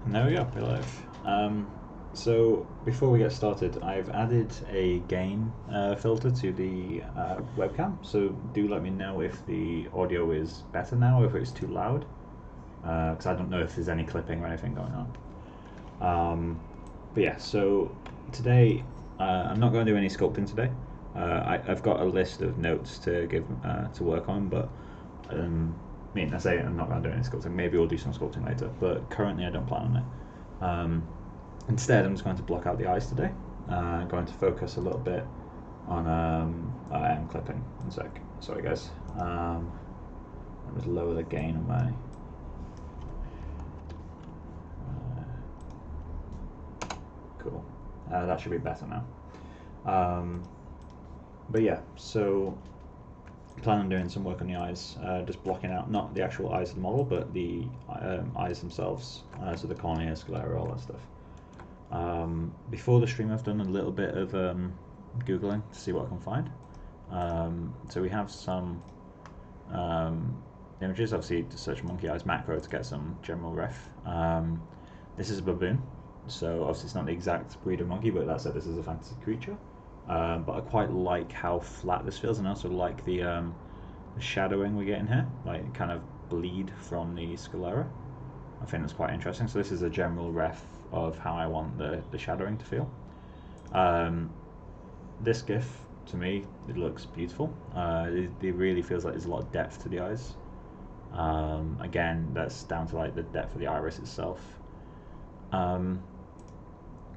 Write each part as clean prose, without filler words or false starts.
And there we go, we're live. So before we get started, I've added a gain filter to the webcam. So do let me know if the audio is better now, or if it's too loud, because I don't know if there's any clipping or anything going on. But yeah, so today I'm not going to do any sculpting today. I've got a list of notes to give to work on, but I say I'm not going to do any sculpting. Maybe we'll do some sculpting later, but currently I don't plan on it. Instead, I'm just going to block out the eyes today. I'm going to focus a little bit on I am clipping. One sec. Sorry, guys. Let me lower the gain on my. Cool. That should be better now. But yeah, so plan on doing some work on the eyes, just blocking out not the actual eyes of the model, but the eyes themselves, so the cornea, sclera, all that stuff. Before the stream, I've done a little bit of Googling to see what I can find. So we have some images, obviously to search monkey eyes macro to get some general ref. This is a baboon, so obviously it's not the exact breed of monkey, but that said, this is a fantasy creature. But I quite like how flat this feels, and I also like the shadowing we get in here, like kind of bleed from the sclera. I think that's quite interesting. So this is a general ref of how I want the shadowing to feel. This GIF, to me, it looks beautiful. It really feels like there's a lot of depth to the eyes. Again, that's down to like the depth of the iris itself.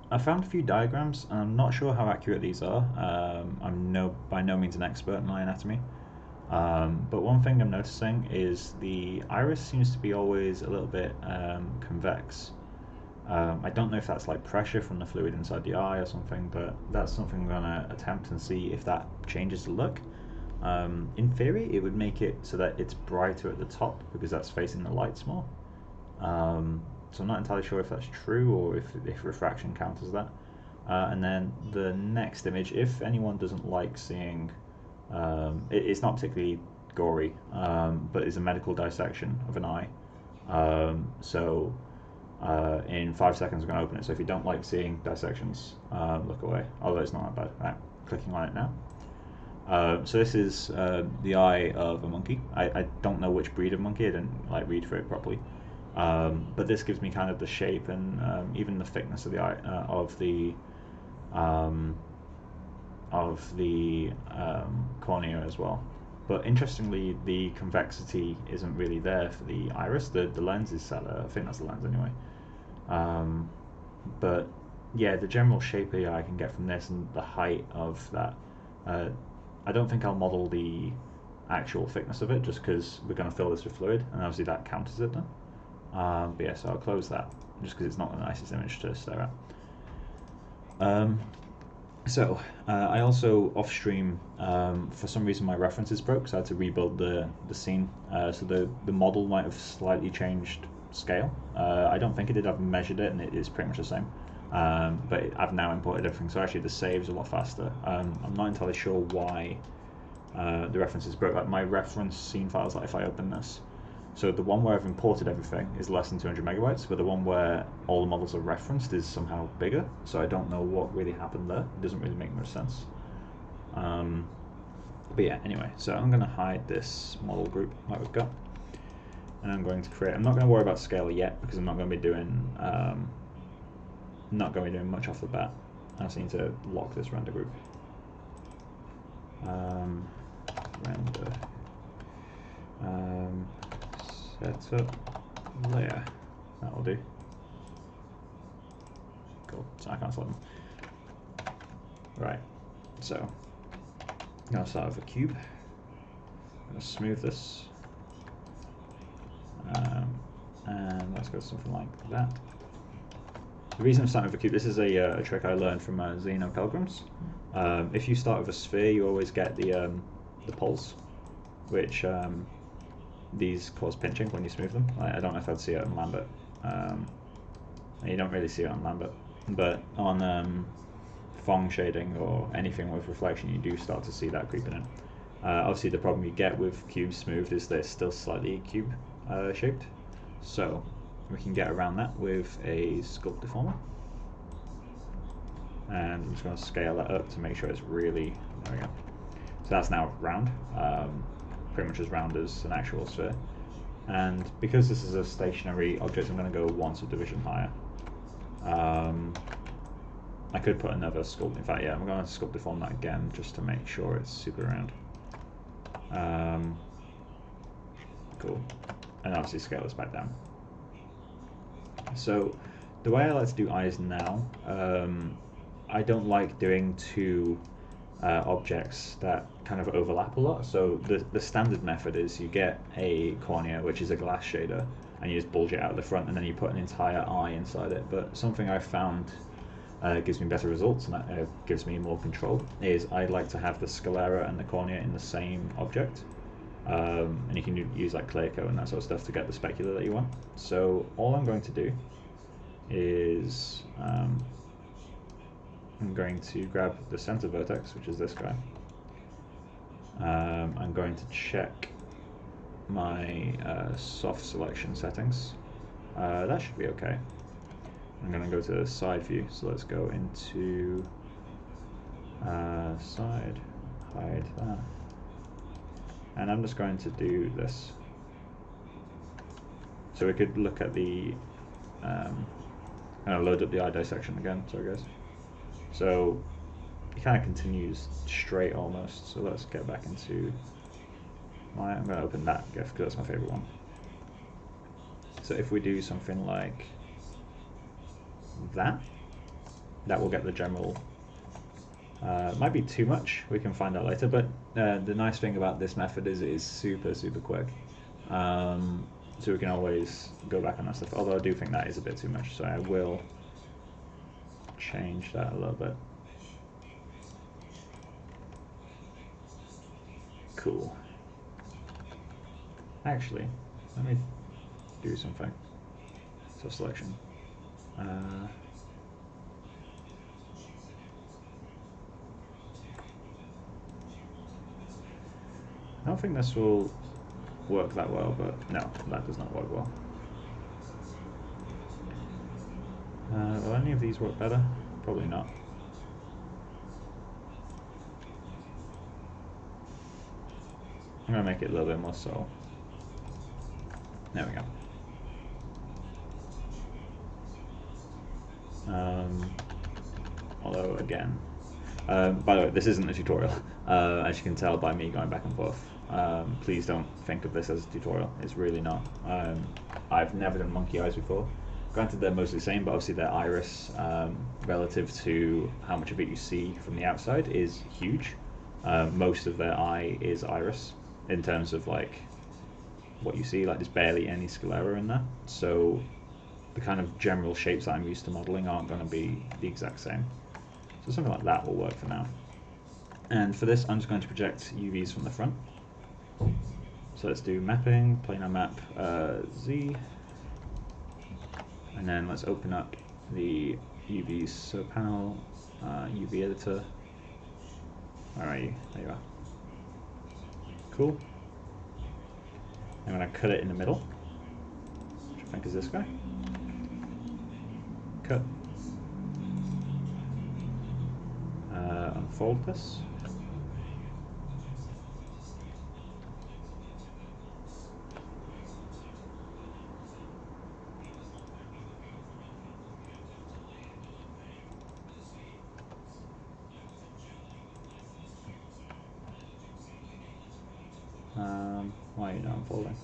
I found a few diagrams, and I'm not sure how accurate these are. I'm by no means an expert in eye anatomy. But one thing I'm noticing is the iris seems to be always a little bit convex. I don't know if that's like pressure from the fluid inside the eye or something, but that's something I'm going to attempt and see if that changes the look. In theory, it would make it so that it's brighter at the top because that's facing the lights more. So I'm not entirely sure if that's true or if refraction counters that. And then the next image, if anyone doesn't like seeing, it's not particularly gory, but it's a medical dissection of an eye. In 5 seconds I'm going to open it, so if you don't like seeing dissections, look away, although it's not that bad. Right, clicking on it now. So this is the eye of a monkey. I don't know which breed of monkey, I didn't like read through it properly. But this gives me kind of the shape and even the thickness of the eye, of the cornea as well. But interestingly, the convexity isn't really there for the iris. The lens is set there. I think that's the lens anyway. But yeah, the general shape of the eye I can get from this and the height of that. I don't think I'll model the actual thickness of it just because we're going to fill this with fluid, and obviously that counters it then. But yeah, so I'll close that just because it's not the nicest image to stare at. I also off stream, for some reason my references broke, so I had to rebuild the scene. So the model might have slightly changed scale. I don't think it did. I've measured it and it is pretty much the same. But I've now imported everything, so actually the save's a lot faster. I'm not entirely sure why the references broke. Like my reference scene files, like if I open this. So the one where I've imported everything is less than 200 megabytes, but the one where all the models are referenced is somehow bigger. So I don't know what really happened there. It doesn't really make much sense. But yeah, anyway, so I'm going to hide this model group like we've got. And I'm going to create, I'm not going to worry about scale yet because I'm not going to be doing much off the bat. I just need to lock this render group. Render. Setup layer. That will do. Cool. So I can't select them. Right. So I'm going to start with a cube. I'm going to smooth this. And let's go something like that. The reason I'm starting with a cube, this is a trick I learned from Xeno Pilgrims. If you start with a sphere, you always get the poles, which these cause pinching when you smooth them. I don't know if I'd see it on Lambert. You don't really see it on Lambert, but on Phong shading or anything with reflection, you do start to see that creeping in. Obviously, the problem you get with cubes smoothed is they're still slightly cube shaped. So We can get around that with a sculpt deformer. And I'm just going to scale that up to make sure it's really, there we go. So that's now round, pretty much as round as an actual sphere. And because this is a stationary object, I'm going to go one subdivision higher. I could put another sculpt, in fact, yeah, I'm going to sculpt deform that again just to make sure it's super round. Cool. And obviously scale this back down. So the way I like to do eyes now, I don't like doing two objects that kind of overlap a lot. So the standard method is you get a cornea, which is a glass shader, and you just bulge it out the front, and then you put an entire eye inside it. But something I've found gives me better results and that gives me more control is I like to have the sclera and the cornea in the same object. And you can use like clear coat and that sort of stuff to get the specular that you want. So all I'm going to do is I'm going to grab the center vertex, which is this guy. I'm going to check my soft selection settings. That should be okay. I'm going to go to side view, so let's go into side, hide that. And I'm just going to do this. So we could look at the, I'm going to load up the eye dissection again, sorry guys. So it kind of continues straight almost, so let's get back into I'm going to open that GIF because that's my favorite one. So if we do something like that will get the general, might be too much, we can find out later, but the nice thing about this method is it is super quick. So we can always go back on that stuff, although I do think that is a bit too much, so I will change that a little bit. Cool. Actually, let me do something. So selection. I don't think this will work that well, but no, that does not work well. Will any of these work better? Probably not. I'm going to make it a little bit more subtle. There we go. Although again, by the way, this isn't a tutorial, as you can tell by me going back and forth. Please don't think of this as a tutorial, it's really not. I've never done monkey eyes before. Granted, they're mostly the same, but obviously their iris, relative to how much of it you see from the outside, is huge. Most of their eye is iris, in terms of like what you see, like there's barely any sclera in there. So the kind of general shapes that I'm used to modeling aren't going to be the exact same. So something like that will work for now. And for this, I'm just going to project UVs from the front. So let's do mapping, planar map Z, and then let's open up the UVs. So panel, UV editor. Where are you? There you are. Cool. I'm going to cut it in the middle, which I think is this guy. Cut. Unfold this. Why are you not unfolding?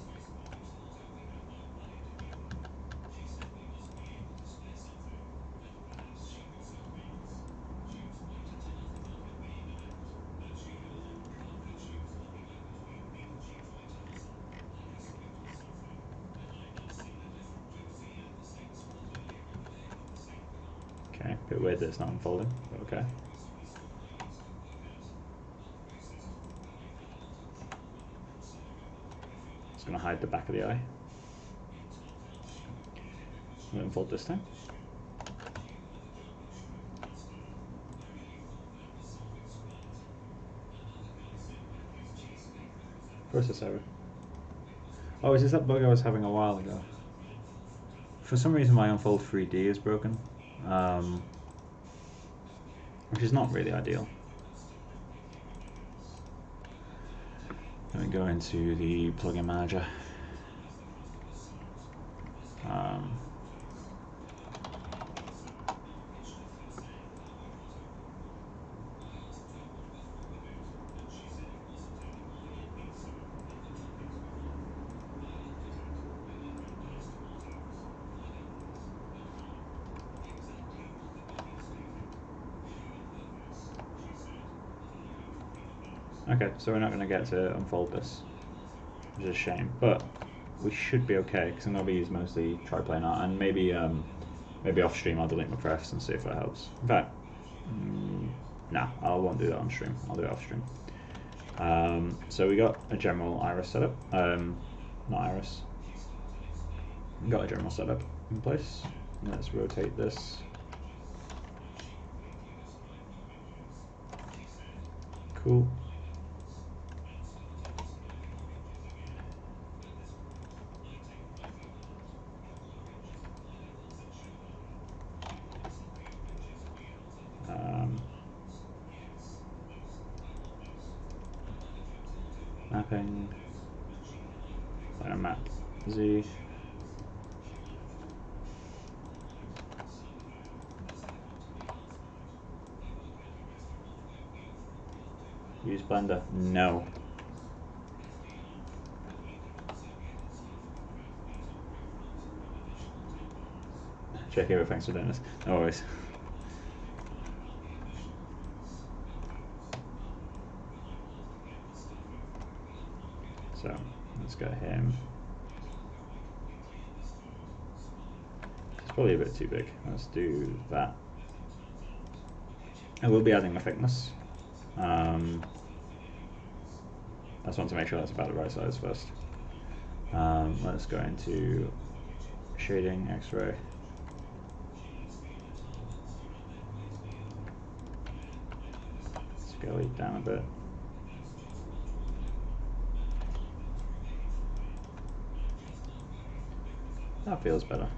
Okay, a bit weird that it's not unfolding, but okay. It's going to hide the back of the eye. I'm going to unfold this time. Process error. Oh, is this that bug I was having a while ago? for some reason my unfold 3D is broken, which is not really ideal. Let me go into the plugin manager. Okay, so we're not going to get to unfold this, which is a shame, but we should be okay because I'm going to be using mostly triplane art, and maybe off stream I'll delete my prefs and see if that helps. In fact, no, I won't do that on stream. I'll do it off stream. So we got a general iris setup. Not iris. We got a general setup in place. Let's rotate this. Cool. Mapping. I'm gonna map Z. Use Blender? No. Check here, thanks for doing this. No worries. So let's get him. It's probably a bit too big. Let's do that. I will be adding my thickness. I just want to make sure that's about the right size first. Let's go into shading, X-ray. Scale it down a bit. That feels better.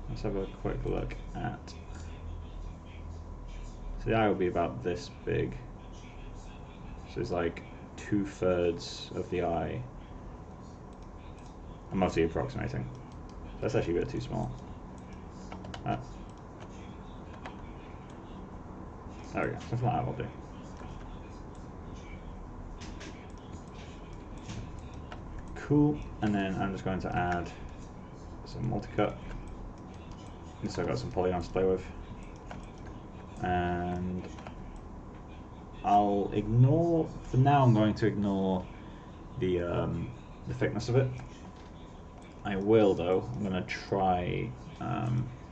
Let's have a quick look at. So the eye will be about this big. So it's like 2/3 of the eye. I'm mostly approximating. That's actually a bit too small. There we go. Something like that will do. Cool. And then I'm just going to add some multi-cut. So I've got some polygons to play with. And I'll ignore, for now I'm going to ignore the thickness of it. I will though, I'm going to try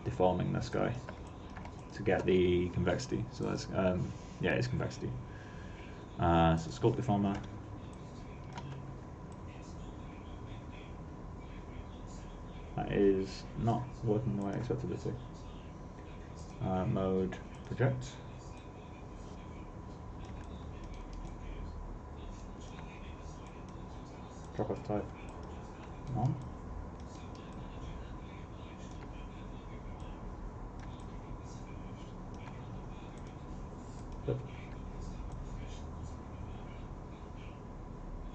deforming this guy to get the convexity. So that's, yeah, it's convexity. So sculpt deformer. That is not working the way I expected it to. Mode, project. Drop off type, none.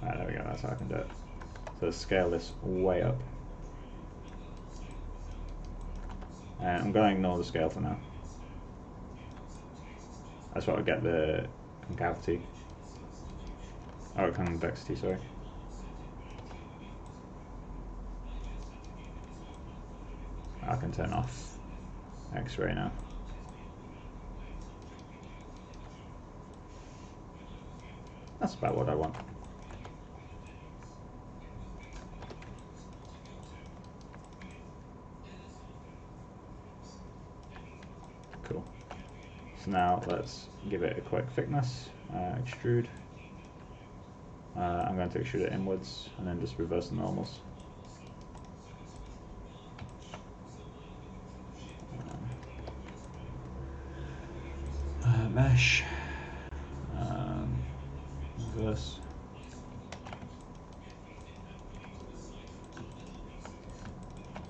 Alright, there we go, that's how I can do it. So let's scale this way up. And I'm going to ignore the scale for now. That's what I get the concavity. Oh, convexity, sorry. I can turn off X-ray now. That's about what I want. Cool. So now let's give it a quick thickness, extrude. I'm going to extrude it inwards and then just reverse the normals. Mesh, reverse.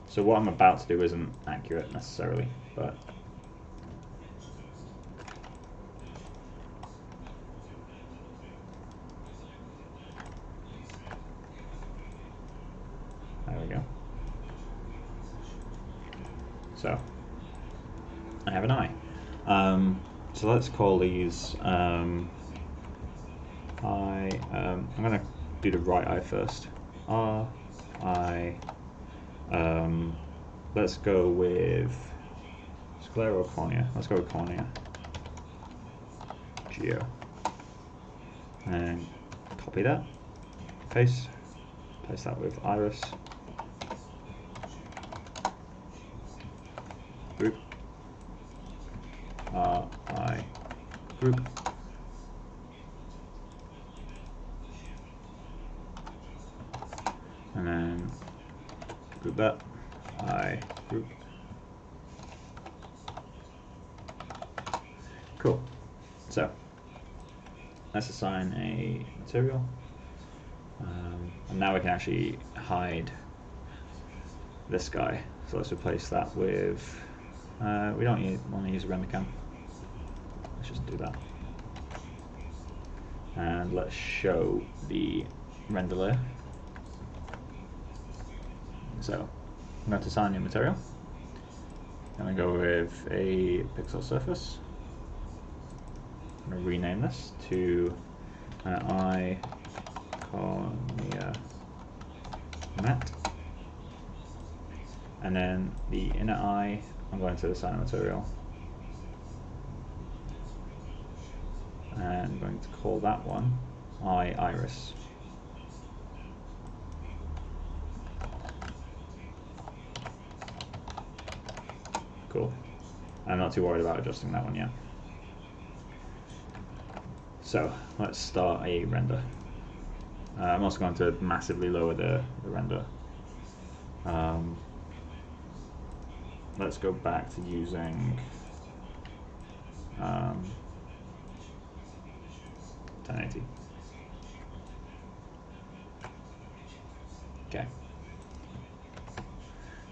So what I'm about to do isn't accurate necessarily, but there we go. So I have an eye. So let's call these I'm going to do the right eye first. R, I, let's go with sclera or cornea. Let's go with cornea. Geo. And copy that. Paste. Place that with iris. Group. R, I, group. And then group that. I, group. Cool. So let's assign a material, and now we can actually hide this guy. So let's replace that with. We don't want to use a render cam. Let's just do that, and let's show the render layer. So I'm going to assign new material. I'm going to go with a pixel surface. I'm going to rename this to eye cornea matte, and then the inner eye I'm going to assign a material, and I'm going to call that one eye iris. Cool. I'm not too worried about adjusting that one yet. So let's start a render. I'm also going to massively lower the render. Let's go back to using 1080. Okay.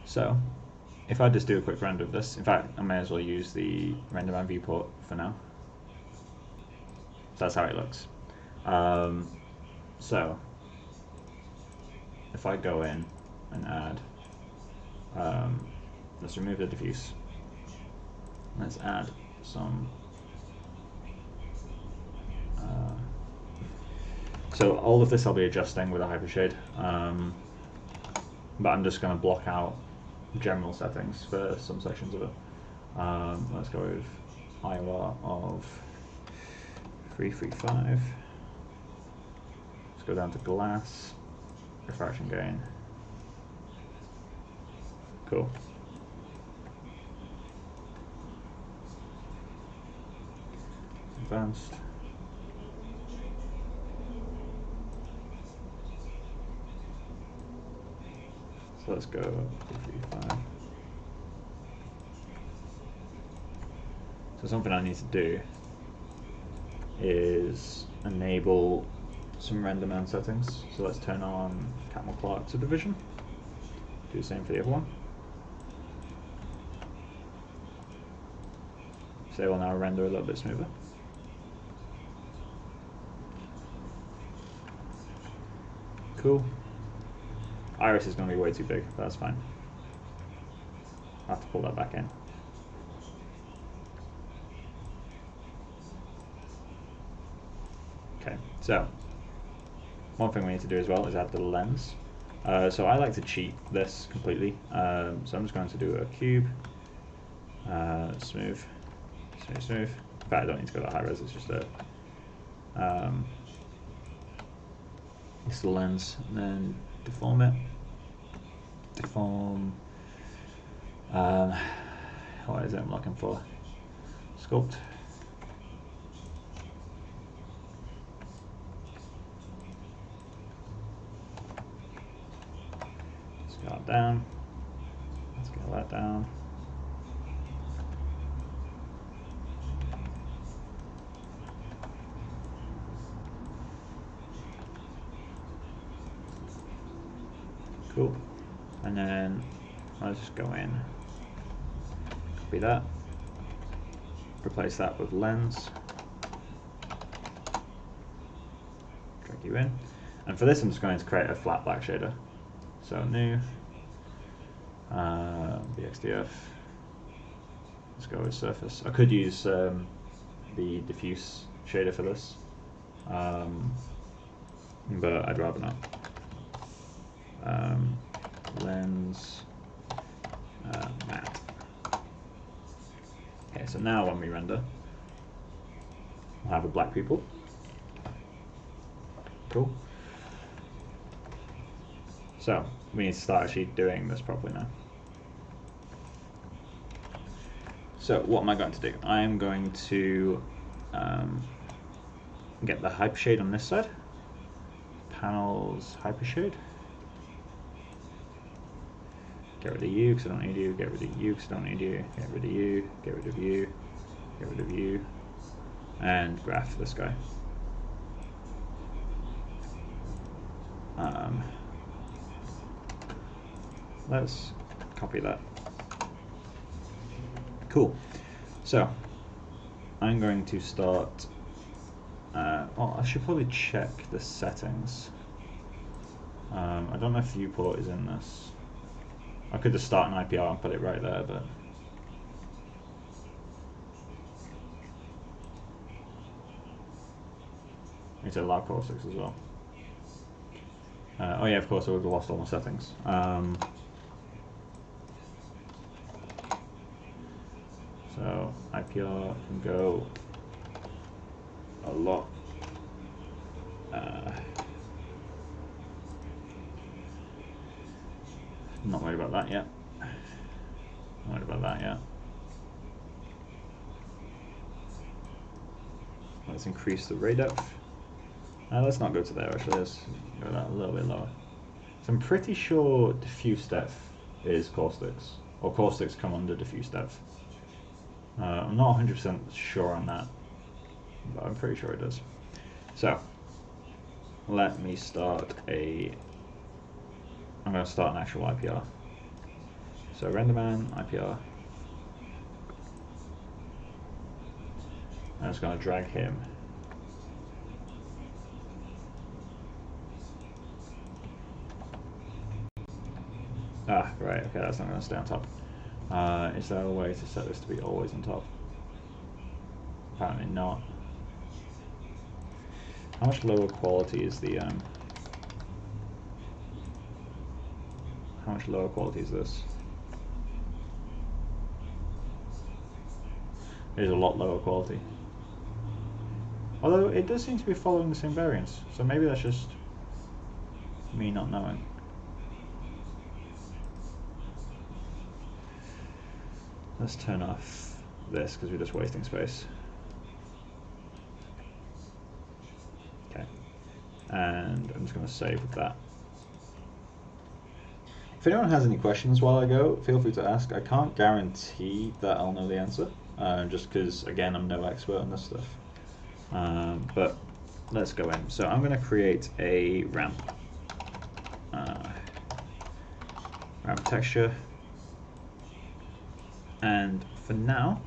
So if I just do a quick render of this, in fact I may as well use the render man viewport for now. That's how it looks. So if I go in and add, let's remove the diffuse. Let's add some. So all of this I'll be adjusting with a hypershade, but I'm just going to block out general settings for some sections of it. Let's go with IOR of 335. Let's go down to glass, refraction gain. Cool. Advanced. So let's go 335. So something I need to do is enable some render man settings. So let's turn on Catmull Clark subdivision. Do the same for the other one. So they will now render a little bit smoother. Cool. Iris is going to be way too big, but that's fine. I'll have to pull that back in. Okay, so one thing we need to do as well is add the lens. So I like to cheat this completely. So I'm just going to do a cube, smooth, smooth, smooth. In fact, I don't need to go that high res, it's just a it's the lens, and then deform it. Deform, what is it I'm looking for? Sculpt. Scale it down. Scale that down. Cool. And then Let's just go in, copy that, replace that with lens, drag you in, and for this I'm just going to create a flat black shader. So new, BXDF, let's go with surface. I could use the diffuse shader for this, but I'd rather not. Lens, matte. Okay, so now when we render, we'll have a black pupil. Cool. So we need to start actually doing this properly now. So what am I going to do? I am going to get the hypershade on this side. Panels, hypershade. Get rid of you because I don't need you. Get rid of you because I don't need you. Get rid of you. Get rid of you. Get rid of you. And graph this guy. Let's copy that. Cool. So I'm going to start. Well, I should probably check the settings. I don't know if viewport is in this. I could just start an IPR and put it right there, but I need to allow caustic as well. Oh yeah, of course I would have lost all my settings. So IPR can go a lot. Not worried about that yet. Not worried about that yet. Let's increase the ray depth. Let's not go to there actually, let's go that a little bit lower. So I'm pretty sure diffuse depth is caustics, or caustics come under diffuse depth. I'm not 100% sure on that, but I'm pretty sure it does. So let me start I'm going to start an actual IPR. So RenderMan, IPR. I'm just going to drag him. Ah, right, okay, that's not going to stay on top. Is there a way to set this to be always on top? Apparently not. How much lower quality is the how much lower quality is this? It is a lot lower quality. Although it does seem to be following the same variance, so maybe that's just me not knowing. Let's turn off this because we're just wasting space. Okay, and I'm just going to save with that. If anyone has any questions while I go, feel free to ask. I can't guarantee that I'll know the answer, just because, again, I'm no expert on this stuff. But let's go in. So I'm going to create a ramp. Ramp texture. And for now,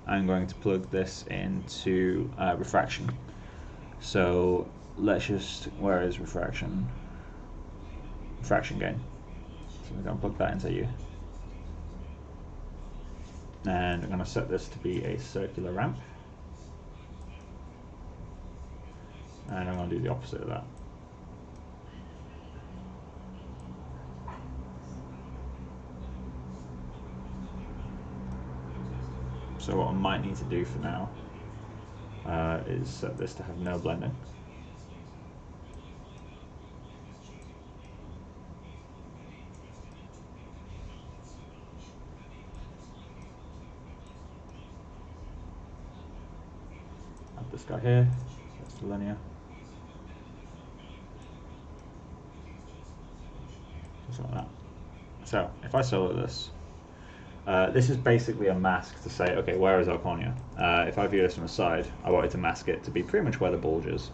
I'm going to plug this into refraction. So let's just, where is refraction? Refraction gain. So I'm going to plug that into U. And I'm going to set this to be a circular ramp. And I'm going to do the opposite of that. So what I might need to do for now is set this to have no blending. Add this guy here, that's the linear. Just like that. So if I solo this, this is basically a mask to say, okay, where is our cornea? If I view this from the side, I wanted to mask it to be pretty much where the bulge is.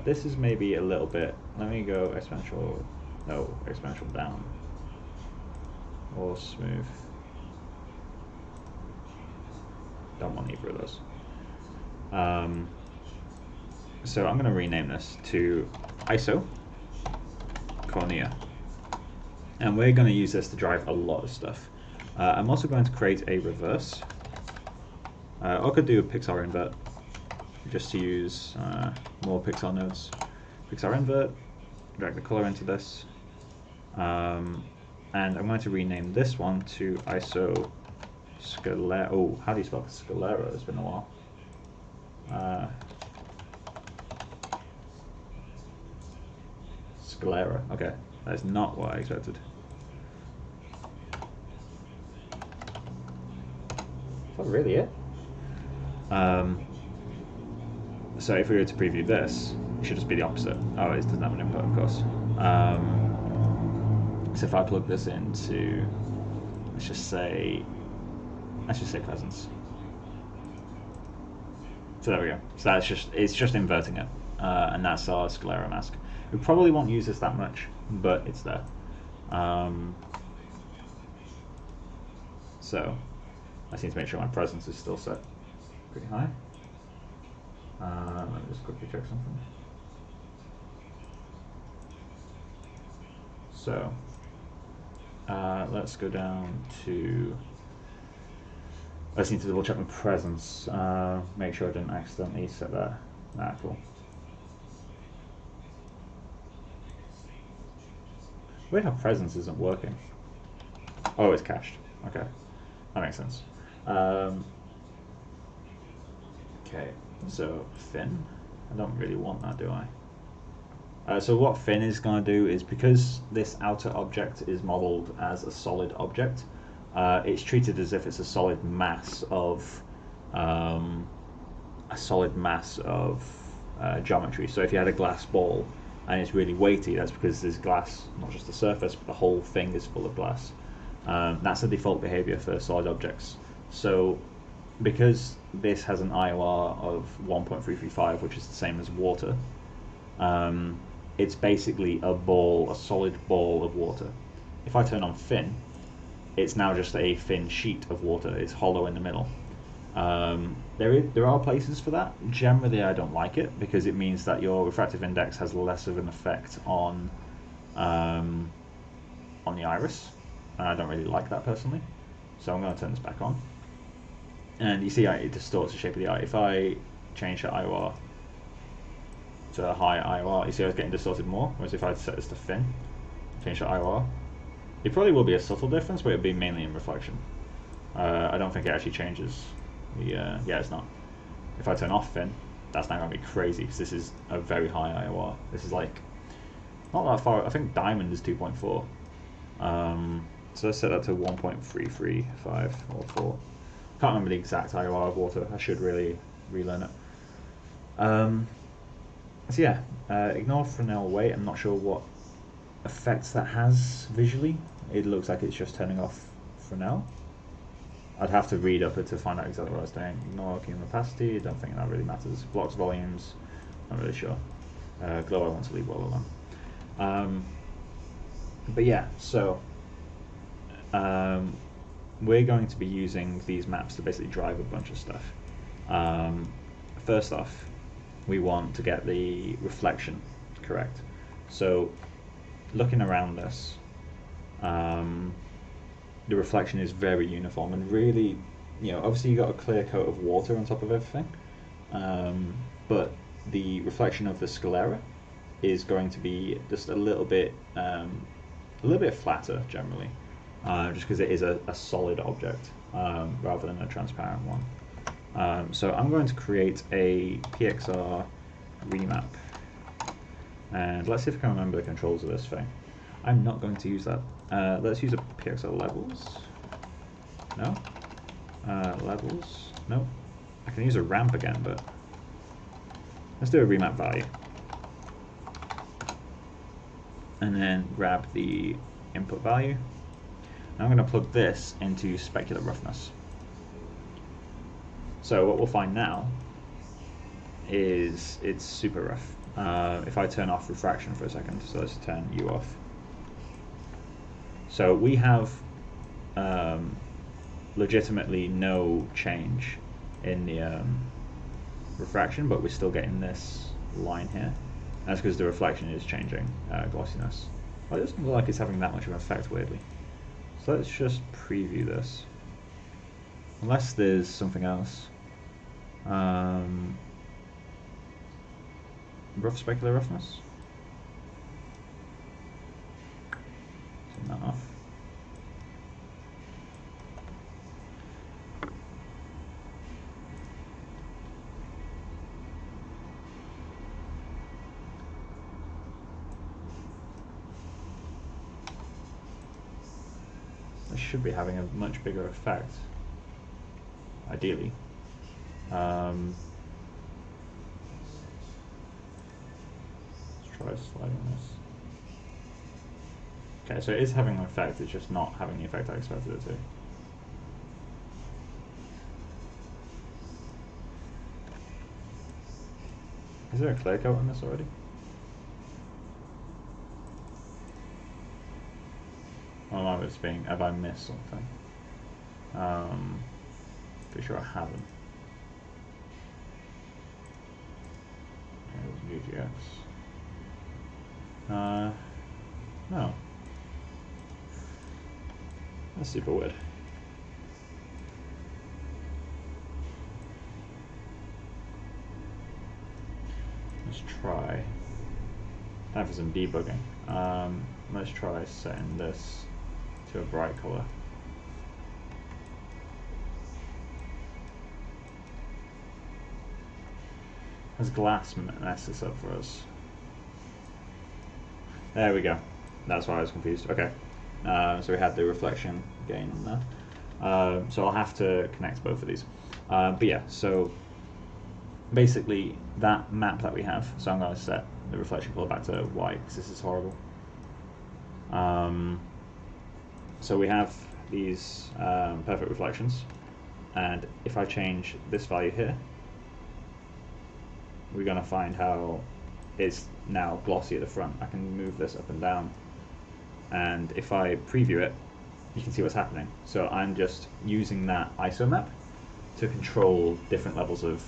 This is maybe a little bit, let me go exponential, no, exponential down. or smooth. Don't want either of those. So I'm going to rename this to ISO Cornea. And we're going to use this to drive a lot of stuff. I'm also going to create a reverse. I could do a pixar invert, just to use more pixar nodes. Pixar invert, drag the color into this. And I'm going to rename this one to ISO Scalera. Oh, how do you spell Scalera? It's been a while. Scalera. Okay, that is not what I expected. Is that really it? So if we were to preview this, it should just be the opposite. Oh, it doesn't have an input, of course. So if I plug this into, let's just say presence. So there we go. So that's it's just inverting it, and that's our Scalera mask. We probably won't use this that much, but it's there. So I just need to make sure my presence is still set pretty high. Let me just quickly check something. So let's go down to, I just need to double check my presence, make sure I didn't accidentally set that. Nah, cool. Weird how presence isn't working. Oh, it's cached. Okay, that makes sense. Okay, so fin. I don't really want that, do I? So what fin is going to do is, because this outer object is modeled as a solid object, it's treated as if it's a solid mass of geometry. So if you had a glass ball and it's really weighty, that's because there's glass, not just the surface, but the whole thing is full of glass. That's the default behavior for solid objects. So because this has an IOR of 1.335, which is the same as water, it's basically a solid ball of water. If I turn on fin, it's now just a thin sheet of water. It's hollow in the middle. There are places for that. Generally, I don't like it because it means that your refractive index has less of an effect on the iris. And I don't really like that personally. So I'm going to turn this back on. And you see it distorts the shape of the eye. If I change the IOR to a high IOR, you see I was getting distorted more. Whereas if I set this to fin, change the IOR, it probably will be a subtle difference, but it'll be mainly in reflection. I don't think it actually changes the, yeah, it's not. If I turn off fin, that's now going to be crazy because this is a very high IOR. This is like, not that far, I think diamond is 2.4. So let's set that to 1.335 or 4. Can't remember the exact IOR of water. I should really relearn it. So yeah, ignore Fresnel weight. I'm not sure what effects that has visually. It looks like it's just turning off Fresnel. I'd have to read up it to find out exactly what I was doing. Ignore keying opacity. Don't think that really matters. Blocks volumes. Not really sure. Glow I want to leave well alone. But yeah, so we're going to be using these maps to basically drive a bunch of stuff. First off, we want to get the reflection correct. So looking around this, the reflection is very uniform and really, obviously you got a clear coat of water on top of everything, but the reflection of the sclera is going to be just a little bit flatter generally, just because it is a solid object rather than a transparent one. So I'm going to create a PXR remap, and let's see if I can remember the controls of this thing. I'm not going to use that. Let's use a PXR levels. No? Levels? No. I can use a ramp again, but let's do a remap value. And then grab the input value. Now I'm going to plug this into specular roughness. So what we'll find now is it's super rough. If I turn off refraction for a second, so let's turn U off. So we have legitimately no change in the refraction, but we're still getting this line here. That's because the reflection is changing glossiness. Well, it doesn't look like it's having that much of an effect, weirdly. So let's just preview this. Unless there's something else. Rough specular roughness. Turn that off. This should be having a much bigger effect, ideally. Let's try sliding this. Okay, so it is having an effect, it's just not having the effect I expected it to. Is there a clear coat on this already? Oh no, it's being, have I missed something? Pretty sure I haven't. Okay, GGX. No. That's super weird. Let's try. Time for some debugging. Let's try setting this to a bright color. Has glass mess this up for us? There we go. That's why I was confused. Okay. So we had the reflection gain on there. So I'll have to connect both of these. But yeah, so basically that map that we have, so I'm going to set the reflection color back to white because this is horrible. So we have these perfect reflections, and if I change this value here, we're going to find how it's now glossy at the front. I can move this up and down, and if I preview it, you can see what's happening. So I'm just using that ISO map to control different levels of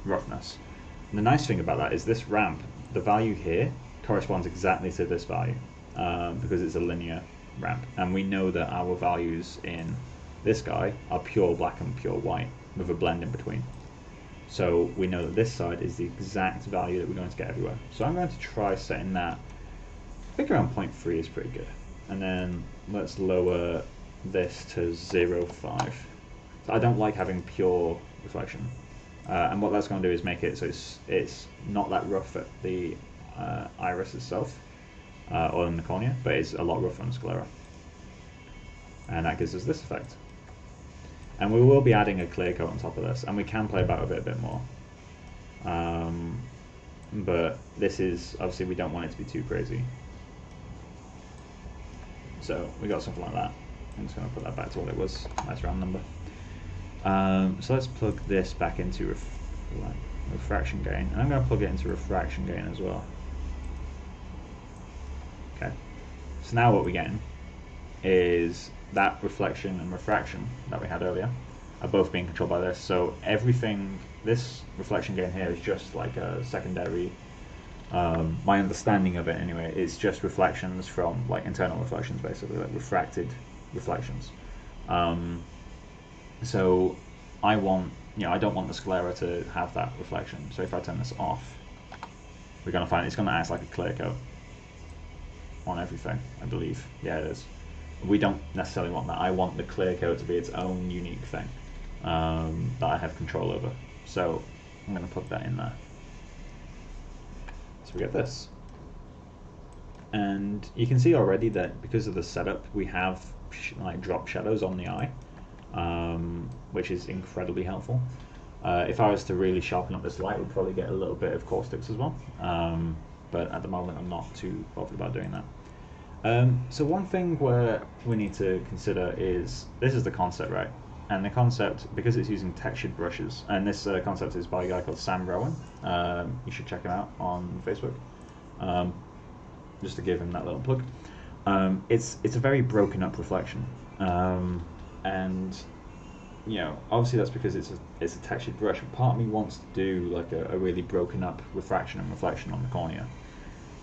roughness. And the nice thing about that is this ramp, the value here corresponds exactly to this value because it's a linear ramp, and we know that our values in this guy are pure black and pure white with a blend in between. So we know that this side is the exact value that we're going to get everywhere. So I'm going to try setting that. I think around 0.3 is pretty good. And then let's lower this to 0.5. So I don't like having pure reflection. And what that's going to do is make it so it's not that rough at the iris itself or in the cornea, but it's a lot rougher on the sclera. And that gives us this effect. And we will be adding a clear coat on top of this, and we can play about with it a bit more. But this is, obviously we don't want it to be too crazy. So we got something like that. I'm just going to put that back to what it was, nice round number. So let's plug this back into refraction gain, and I'm going to plug it into refraction gain as well. Okay, so now what we're getting is that reflection and refraction that we had earlier are both being controlled by this. So everything, this reflection gain here is just like a secondary, my understanding of it anyway, is just reflections from like internal reflections, basically like refracted reflections. So I want, I don't want the sclera to have that reflection. So if I turn this off, we're going to find it's going to act like a clear coat on everything, I believe. Yeah, it is. We don't necessarily want that. I want the clear coat to be its own unique thing that I have control over. So I'm going to put that in there. So we get this. And you can see already that because of the setup, we have like drop shadows on the eye, which is incredibly helpful. If I was to really sharpen up this light, we'd probably get a little bit of caustics as well. But at the moment, I'm not too bothered about doing that. So one thing where we need to consider is, this is the concept, right? And the concept, because it's using textured brushes, and this concept is by a guy called Sam Rowan. You should check him out on Facebook, just to give him that little plug. it's a very broken up reflection, and you know, obviously that's because it's a textured brush. But part of me wants to do like a really broken up refraction and reflection on the cornea.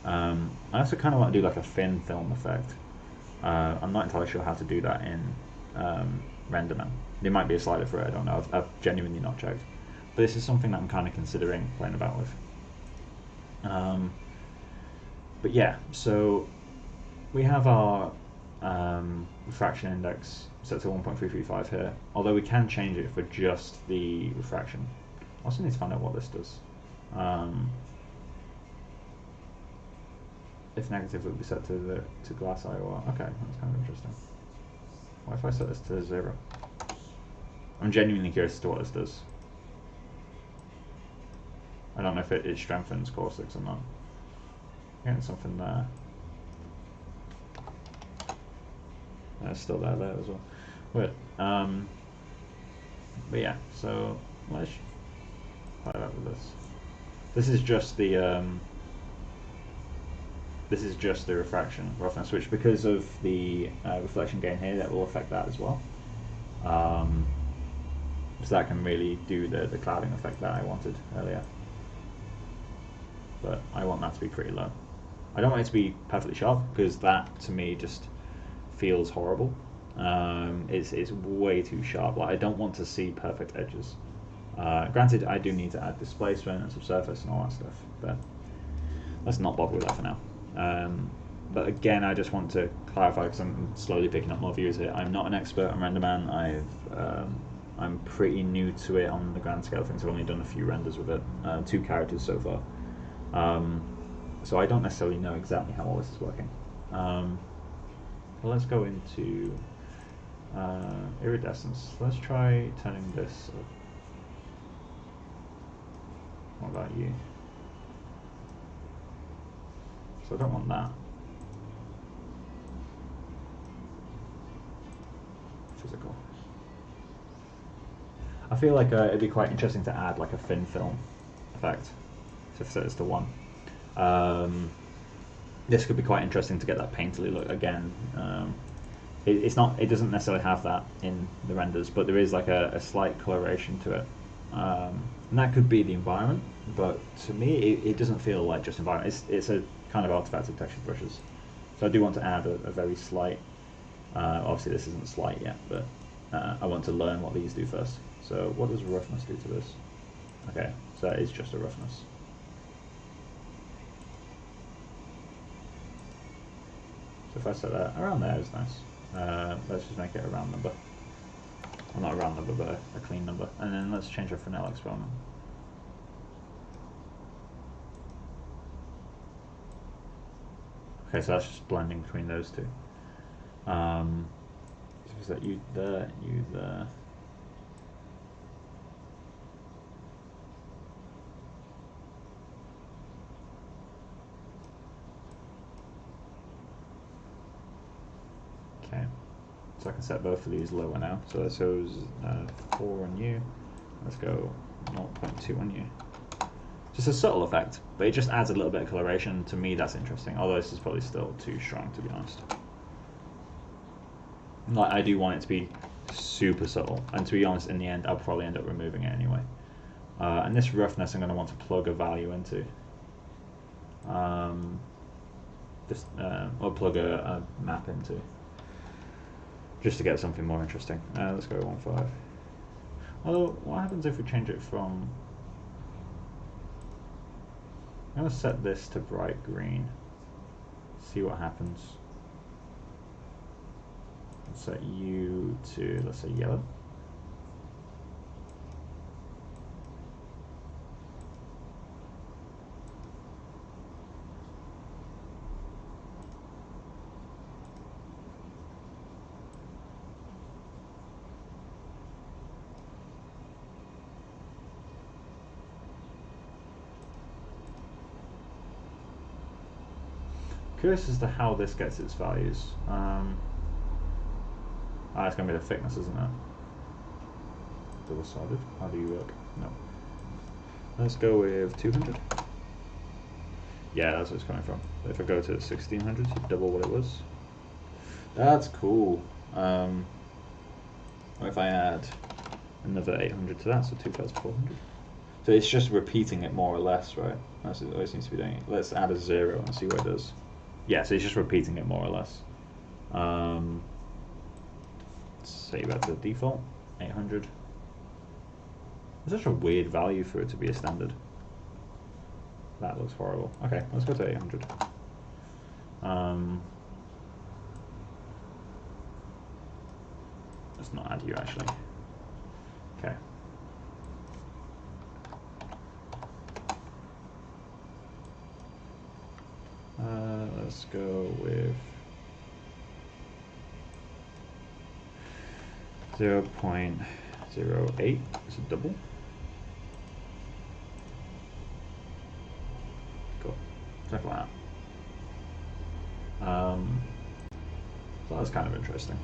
I also kind of want to do like a thin film effect. I'm not entirely sure how to do that in RenderMan. There might be a slider for it, I don't know. I've genuinely not checked. But this is something that I'm kind of considering playing about with. But yeah, so we have our refraction index set to 1.335 here, although we can change it for just the refraction. I also need to find out what this does. If negative, it would be set to glass IOR. Okay, that's kind of interesting. What if I set this to 0? I'm genuinely curious as to what this does. I don't know if it strengthens caustics or not. Getting something there. That's still there as well. Weird. But yeah, so let's play that with this. This is just the refraction roughness, which because of the reflection gain here, that will affect that as well. So that can really do the clouding effect that I wanted earlier. But I want that to be pretty low. I don't want it to be perfectly sharp, because that to me just feels horrible. It's way too sharp. Like, I don't want to see perfect edges. Granted, I do need to add displacement and subsurface and all that stuff, but let's not bother with that for now. But again, I just want to clarify, because I'm slowly picking up more views here. I'm not an expert on RenderMan. I'm pretty new to it on the grand scale of things. I've only done a few renders with it, 2 characters so far. So I don't necessarily know exactly how all this is working. Well, let's go into iridescence. Let's try turning this up. What about you? So I don't want that. Physical. I feel like it'd be quite interesting to add like a thin film effect. So set this to 1. This could be quite interesting to get that painterly look again. It doesn't necessarily have that in the renders, but there is like a slight coloration to it. And that could be the environment, but to me it doesn't feel like just environment. It's a kind of artifact of textured brushes. So I do want to add a very slight, obviously this isn't slight yet, but I want to learn what these do first. So what does roughness do to this? Okay, so that is just a roughness. So if I set that around there is nice. Let's just make it a round number. Well, not a round number, but a clean number. And then let's change our Fresnel experiment. Okay, so that's just blending between those two. So is that you there, you there? Okay, so I can set both of these lower now. So that shows 4 on you. Let's go 0.2 on you. Just a subtle effect, but it just adds a little bit of coloration. To me, that's interesting. Although this is probably still too strong, to be honest. Like, I do want it to be super subtle, and to be honest, in the end, I'll probably end up removing it anyway. And this roughness, I'm going to want to plug a value into. Or plug a map into, just to get something more interesting. Let's go 1.5. Although, what happens if we change it from... I'm going to set this to bright green, see what happens. Let's set you to, let's say, yellow. Curious as to how this gets its values. It's going to be the thickness, isn't it? Double-sided. How do you work? No. Let's go with 200. Yeah, that's where it's coming from. If I go to 1600, it's double what it was. That's cool. What if I add another 800 to that, so 2,400? So it's just repeating it more or less, right? That's what it seems to be doing. Let's add a 0 and see what it does. Yeah, so it's just repeating it more or less. Let's save that to the default, 800. It's such a weird value for it to be a standard. That looks horrible. Okay, let's go to 800. Let's not add you actually. Okay. Let's go with 0.08. It's a double. Cool. Something like that. So that's kind of interesting.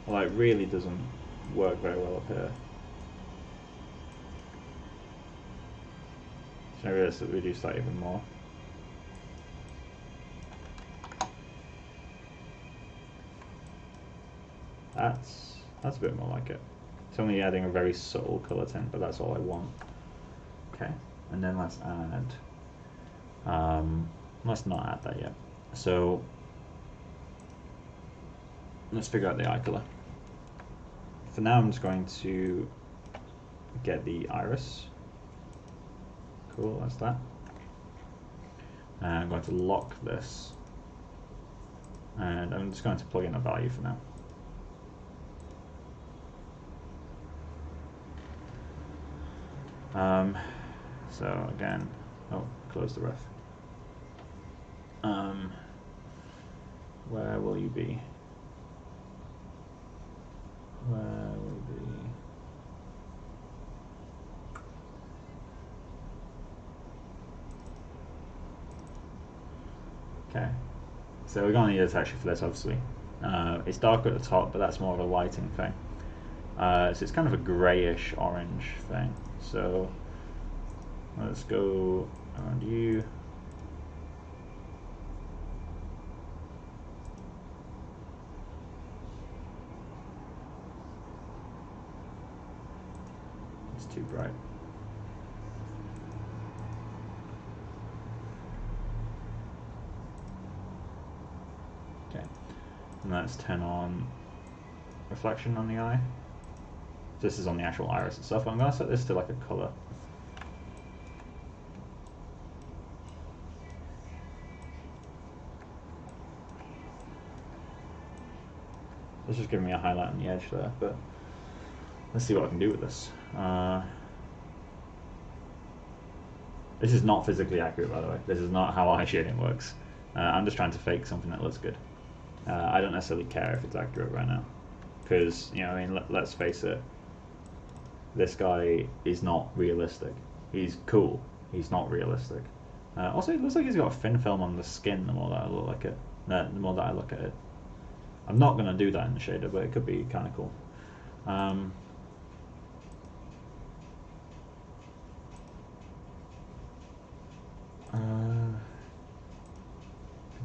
Well, it really doesn't work very well up here. So maybe let's reduce that even more. That's a bit more like it. It's only adding a very subtle color tint, but that's all I want. Okay, and then let's add. Let's not add that yet. So let's figure out the eye color. For now, I'm just going to get the iris. Cool, that's that. And I'm going to lock this. And I'm just going to plug in a value for now. So again, close the ref. Where will you be? Where will you be? Okay, so we're going to need a texture for this, obviously. It's darker at the top, but that's more of a lighting thing. So it's kind of a grayish orange thing. So let's go around you. It's too bright. Okay, and let's turn on reflection on the eye. This is on the actual iris itself. I'm going to set this to like a color. This is giving me a highlight on the edge there, but let's see what I can do with this. This is not physically accurate, by the way. This is not how eye shading works. I'm just trying to fake something that looks good. I don't necessarily care if it's accurate right now, because, you know, I mean, let's face it. This guy is not realistic. He's cool. He's not realistic. Also, it looks like he's got a thin film on the skin. The more that I look at it, the more that I look at it. I'm not going to do that in the shader, but it could be kind of cool.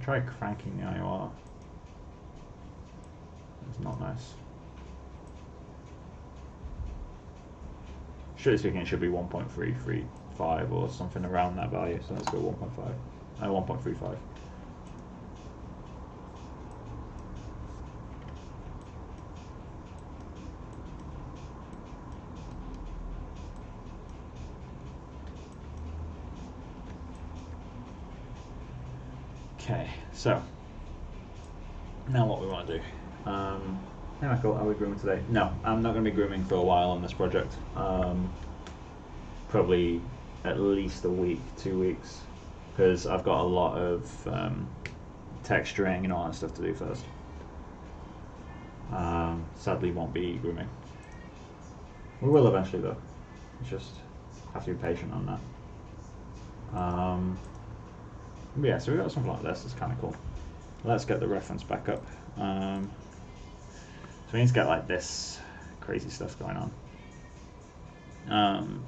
Try cranking the IOR. It's not nice. Strictly speaking, it should be 1.335 or something around that value. So let's go 1.5. 1.35. Okay, so now what we want to do. Hey Michael, are we grooming today? No, I'm not going to be grooming for a while on this project. Probably at least a week, 2 weeks, because I've got a lot of texturing and all that stuff to do first. Sadly, won't be grooming. We will eventually though. Just have to be patient on that. But yeah, so we got something like this. It's kind of cool. Let's get the reference back up. So we need to get like this crazy stuff going on.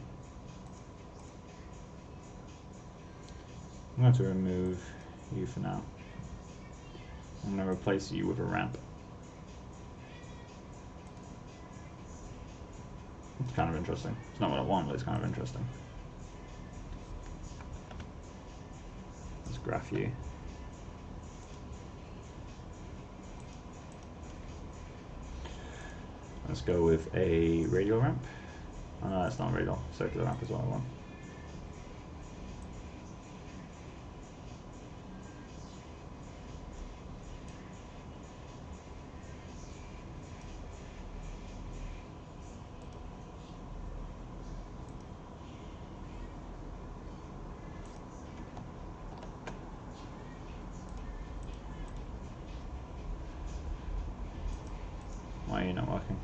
I'm going to remove you for now. I'm going to replace you with a ramp. It's kind of interesting. It's not what I want, but it's kind of interesting. Let's graph you. Let's go with a radial ramp. Oh no, that's not radial. Circular ramp is what I want. Why are you not working?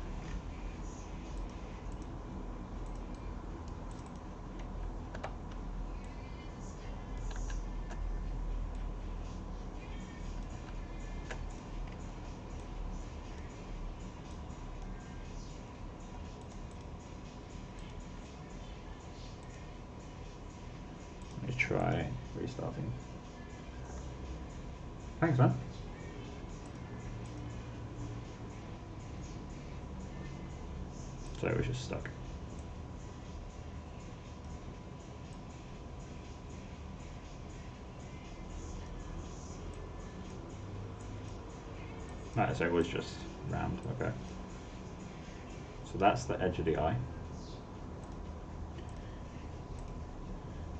Let me try restarting. Thanks, man. So it was just stuck. Right, so it was just round, okay. So that's the edge of the eye.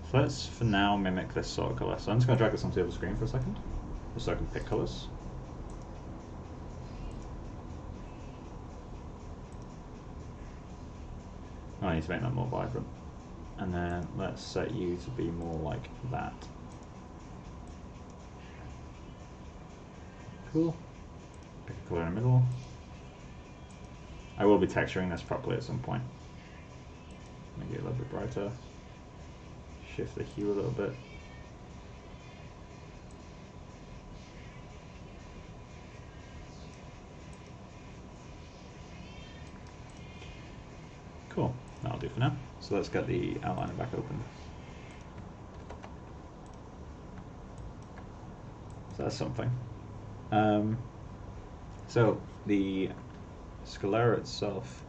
So let's, for now, mimic this sort of colour. So I'm just going to drag this onto the other screen for a second, just so I can pick colours. Oh, I need to make that more vibrant. And then let's set you to be more like that. Cool. Pick a colour in the middle. I will be texturing this properly at some point. Make it a little bit brighter. Shift the hue a little bit. Cool, that'll do for now. So let's get the outliner back open. So that's something. So the sclera itself,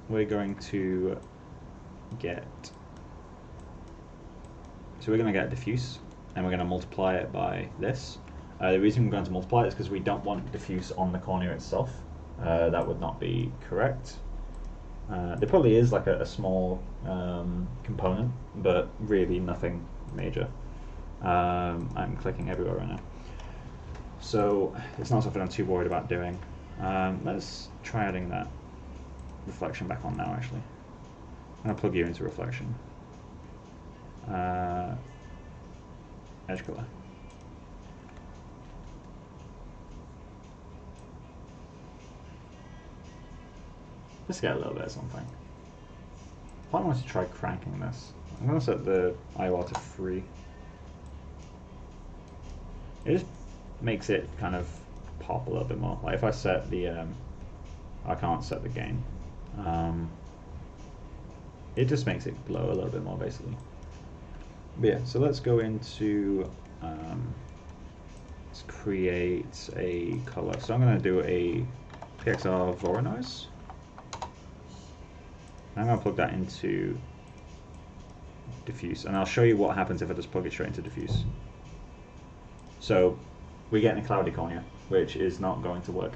we're going to get, so we're going to get diffuse, and we're going to multiply it by this. The reason we're going to multiply it is because we don't want diffuse on the cornea itself. That would not be correct. There probably is like a small component, but really nothing major. I'm clicking everywhere right now. So it's not something I'm too worried about doing. Let's try adding that reflection back on now, actually. I'm going to plug you into reflection. Edge color. Let's get a little bit of something. I want to try cranking this. I'm going to set the IOR to 3. It just makes it kind of pop a little bit more. Like if I set the, I can't set the gain. It just makes it glow a little bit more, basically. But yeah, so let's go into, let's create a color. So I'm going to do a Pt.4 Voronise. I'm going to plug that into diffuse, and I'll show you what happens if I just plug it straight into diffuse. So we're getting a cloudy cornea, which is not going to work.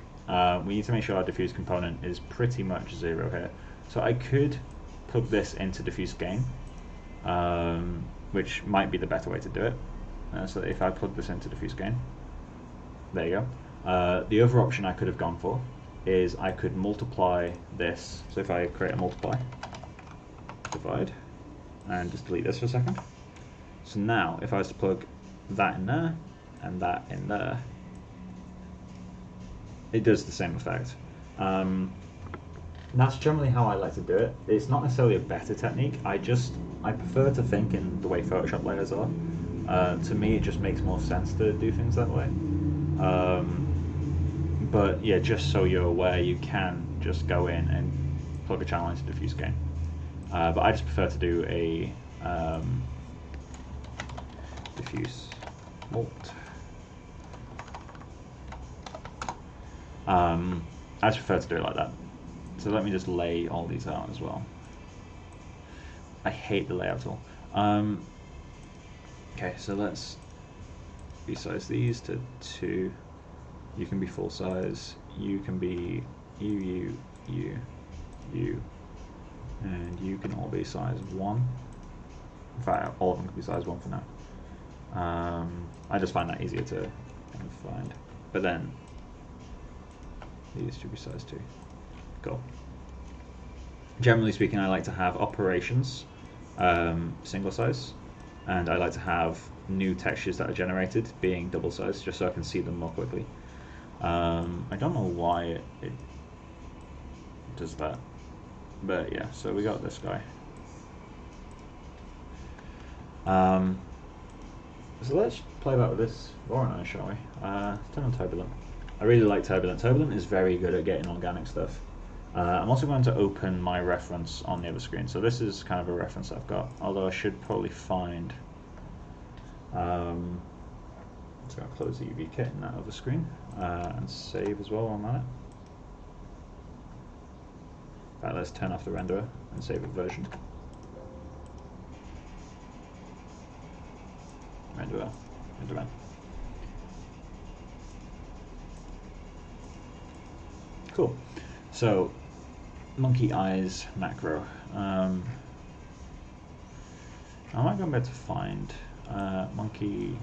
We need to make sure our diffuse component is pretty much 0 here. So I could plug this into diffuse gain, which might be the better way to do it. So if I plug this into diffuse gain, there you go. The other option I could have gone for is I could multiply this. So if I create a multiply, divide, and just delete this for a second. So now if I was to plug that in there and that in there, it does the same effect. That's generally how I like to do it. It's not necessarily a better technique. I prefer to think in the way Photoshop layers are. To me, it just makes more sense to do things that way. But yeah, just so you're aware, you can just go in and plug a channel into diffuse gain. But I just prefer to do a diffuse alt. I just prefer to do it like that. So let me just lay all these out as well. I hate the layout tool. Okay, so let's resize these to 2. You can be full size. You can be you, and you can all be size 1. In fact, all of them can be size 1 for now. I just find that easier to kind of find. But then these should be size 2. Cool. Generally speaking, I like to have operations single size, and I like to have new textures that are generated being double size, just so I can see them more quickly. I don't know why it does that, but yeah, so we got this guy. So let's play about with this Rowan, shall we? Turn on Turbulent. I really like Turbulent. Turbulent is very good at getting organic stuff. I'm also going to open my reference on the other screen. So this is kind of a reference I've got, although I should probably find... so I'll close the UV kit in that other screen and save as well on that. In fact, let's turn off the renderer and save a version. Renderer. Cool. So, monkey eyes macro. I might go back to find monkey.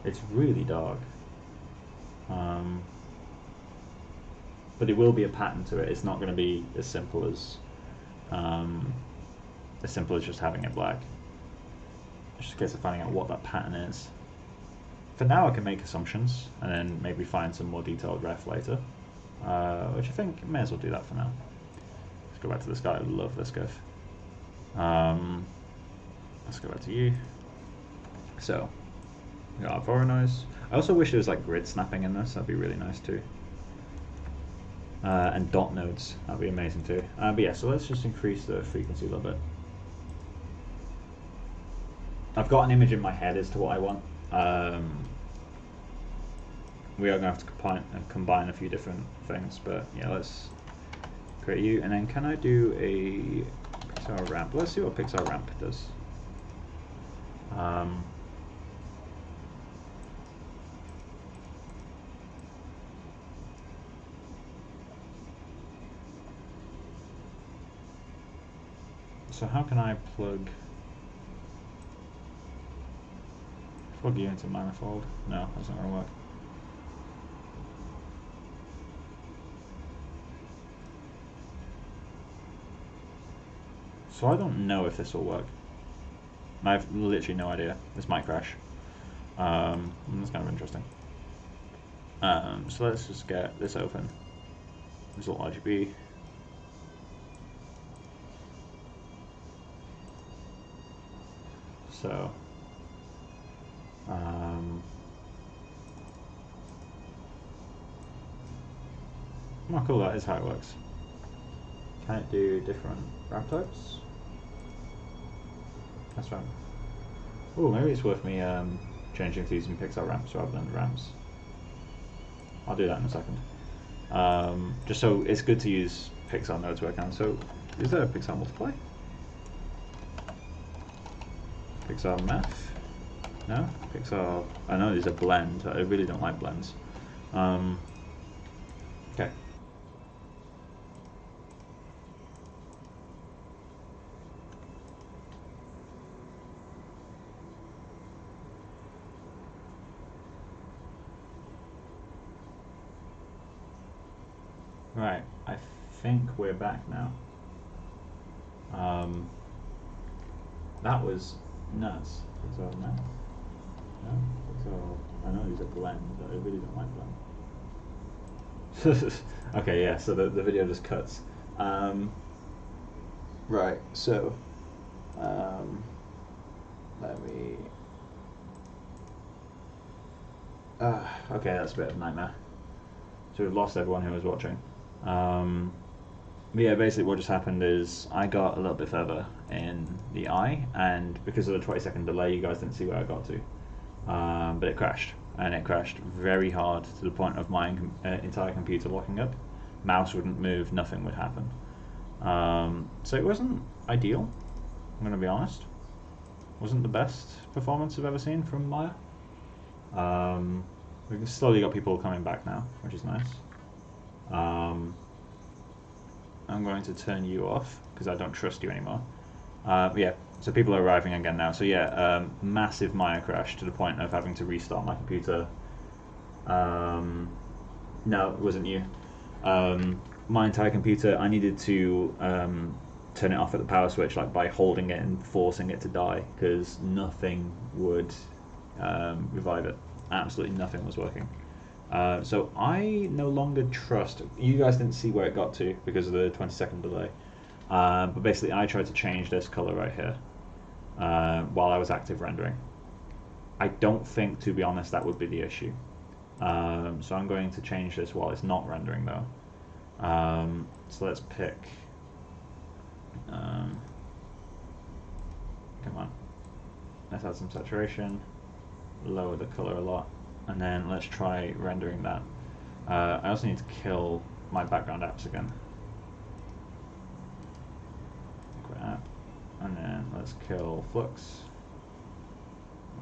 It's really dark. But it will be a pattern to it. It's not going to be as simple as just having it black. It's just a case of finding out what that pattern is. For now, I can make assumptions and then maybe find some more detailed ref later, which I think may as well do that for now. Let's go back to this guy. I love this GIF. Let's go back to you. So, we got our Voronoi. I also wish there was like grid snapping in this. That'd be really nice too. And dot nodes. That'd be amazing too. But yeah, so let's just increase the frequency a little bit. I've got an image in my head as to what I want. We are going to have to combine a few different things, but yeah, let's create you. And then can I do a Pixar ramp? Let's see what Pixar ramp does. So how can I plug you into manifold? No, that's not going to work. So I don't know if this will work. I have literally no idea. This might crash. That's kind of interesting. So let's just get this open. Result RGB. So, oh cool, that is how it works. Can it do different ramp types? That's right. Oh, maybe it's worth me changing to using Pixar ramps rather than ramps. I'll do that in a second. Just so it's good to use Pixar nodes where I can. So, is there a Pixar multiply? Pixar math? No? Pixar... I know there's a blend. I really don't like blends. Okay. Right, I think we're back now. That was nuts. Pixar math? No? Pixar... I know these are blends, but I really don't like blends. Okay, yeah, so the video just cuts. Right, so... let me... Okay, that's a bit of a nightmare. So we've lost everyone who was watching. But yeah, basically what just happened is I got a little bit further in the eye, and because of the 20-second delay, you guys didn't see where I got to. But it crashed, and it crashed very hard to the point of my entire computer locking up. Mouse wouldn't move, nothing would happen. So it wasn't ideal, I'm going to be honest. Wasn't the best performance I've ever seen from Maya. We've slowly got people coming back now, which is nice. I'm going to turn you off because I don't trust you anymore. Yeah, so people are arriving again now. So yeah, massive Maya crash to the point of having to restart my computer. No, it wasn't you. My entire computer, I needed to turn it off at the power switch, like by holding it and forcing it to die, because nothing would revive it. Absolutely nothing was working. So I no longer trust. You guys didn't see where it got to because of the 20-second delay. But basically, I tried to change this color right here while I was active rendering. I don't think, to be honest, that would be the issue. So I'm going to change this while it's not rendering, though. So let's pick. Come on. Let's add some saturation. Lower the color a lot. And then let's try rendering that. I also need to kill my background apps again. Quit app. And then let's kill Flux.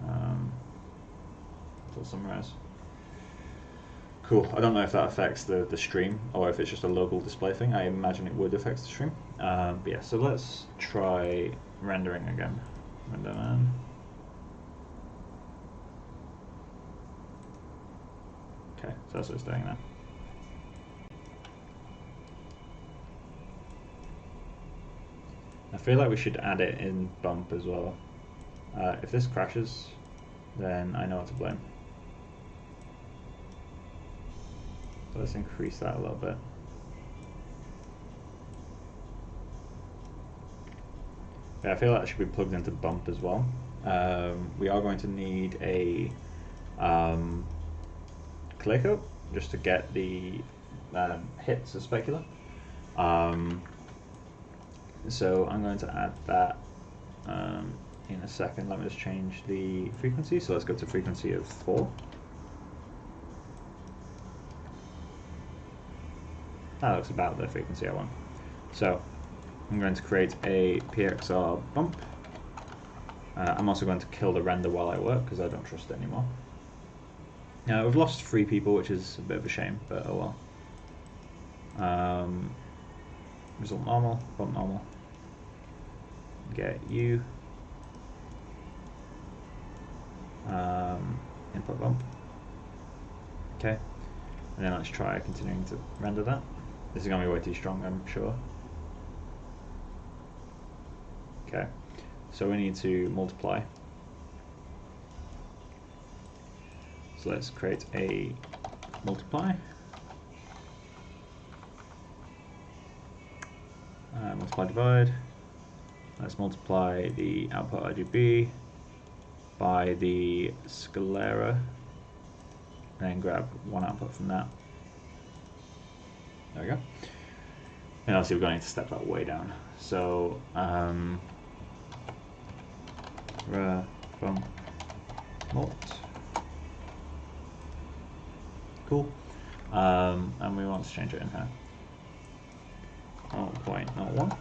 Until summarize. Cool. I don't know if that affects the stream or if it's just a local display thing. I imagine it would affect the stream. But yeah, so let's try rendering again. Render man. Okay, so that's what it's doing now. I feel like we should add it in bump as well. If this crashes, then I know what to blame. So let's increase that a little bit. Yeah, I feel like that should be plugged into bump as well. We are going to need a clear coat just to get the hits of specular. So I'm going to add that in a second. Let me just change the frequency. So let's go to frequency of 4. That looks about the frequency I want. So I'm going to create a PXR bump. I'm also going to kill the render while I work because I don't trust it anymore. Now we've lost 3 people, which is a bit of a shame, but oh well. Result normal, bump normal. Get you. Input bump. Okay. And then let's try continuing to render that. This is going to be way too strong, I'm sure. Okay. So we need to multiply. So let's create a multiply. Multiply divide. Let's multiply the output RGB by the sclera, and then grab one output from that. There we go. And obviously we're going to step that way down. So bump mult. Cool. And we want to change it in here. 0.01.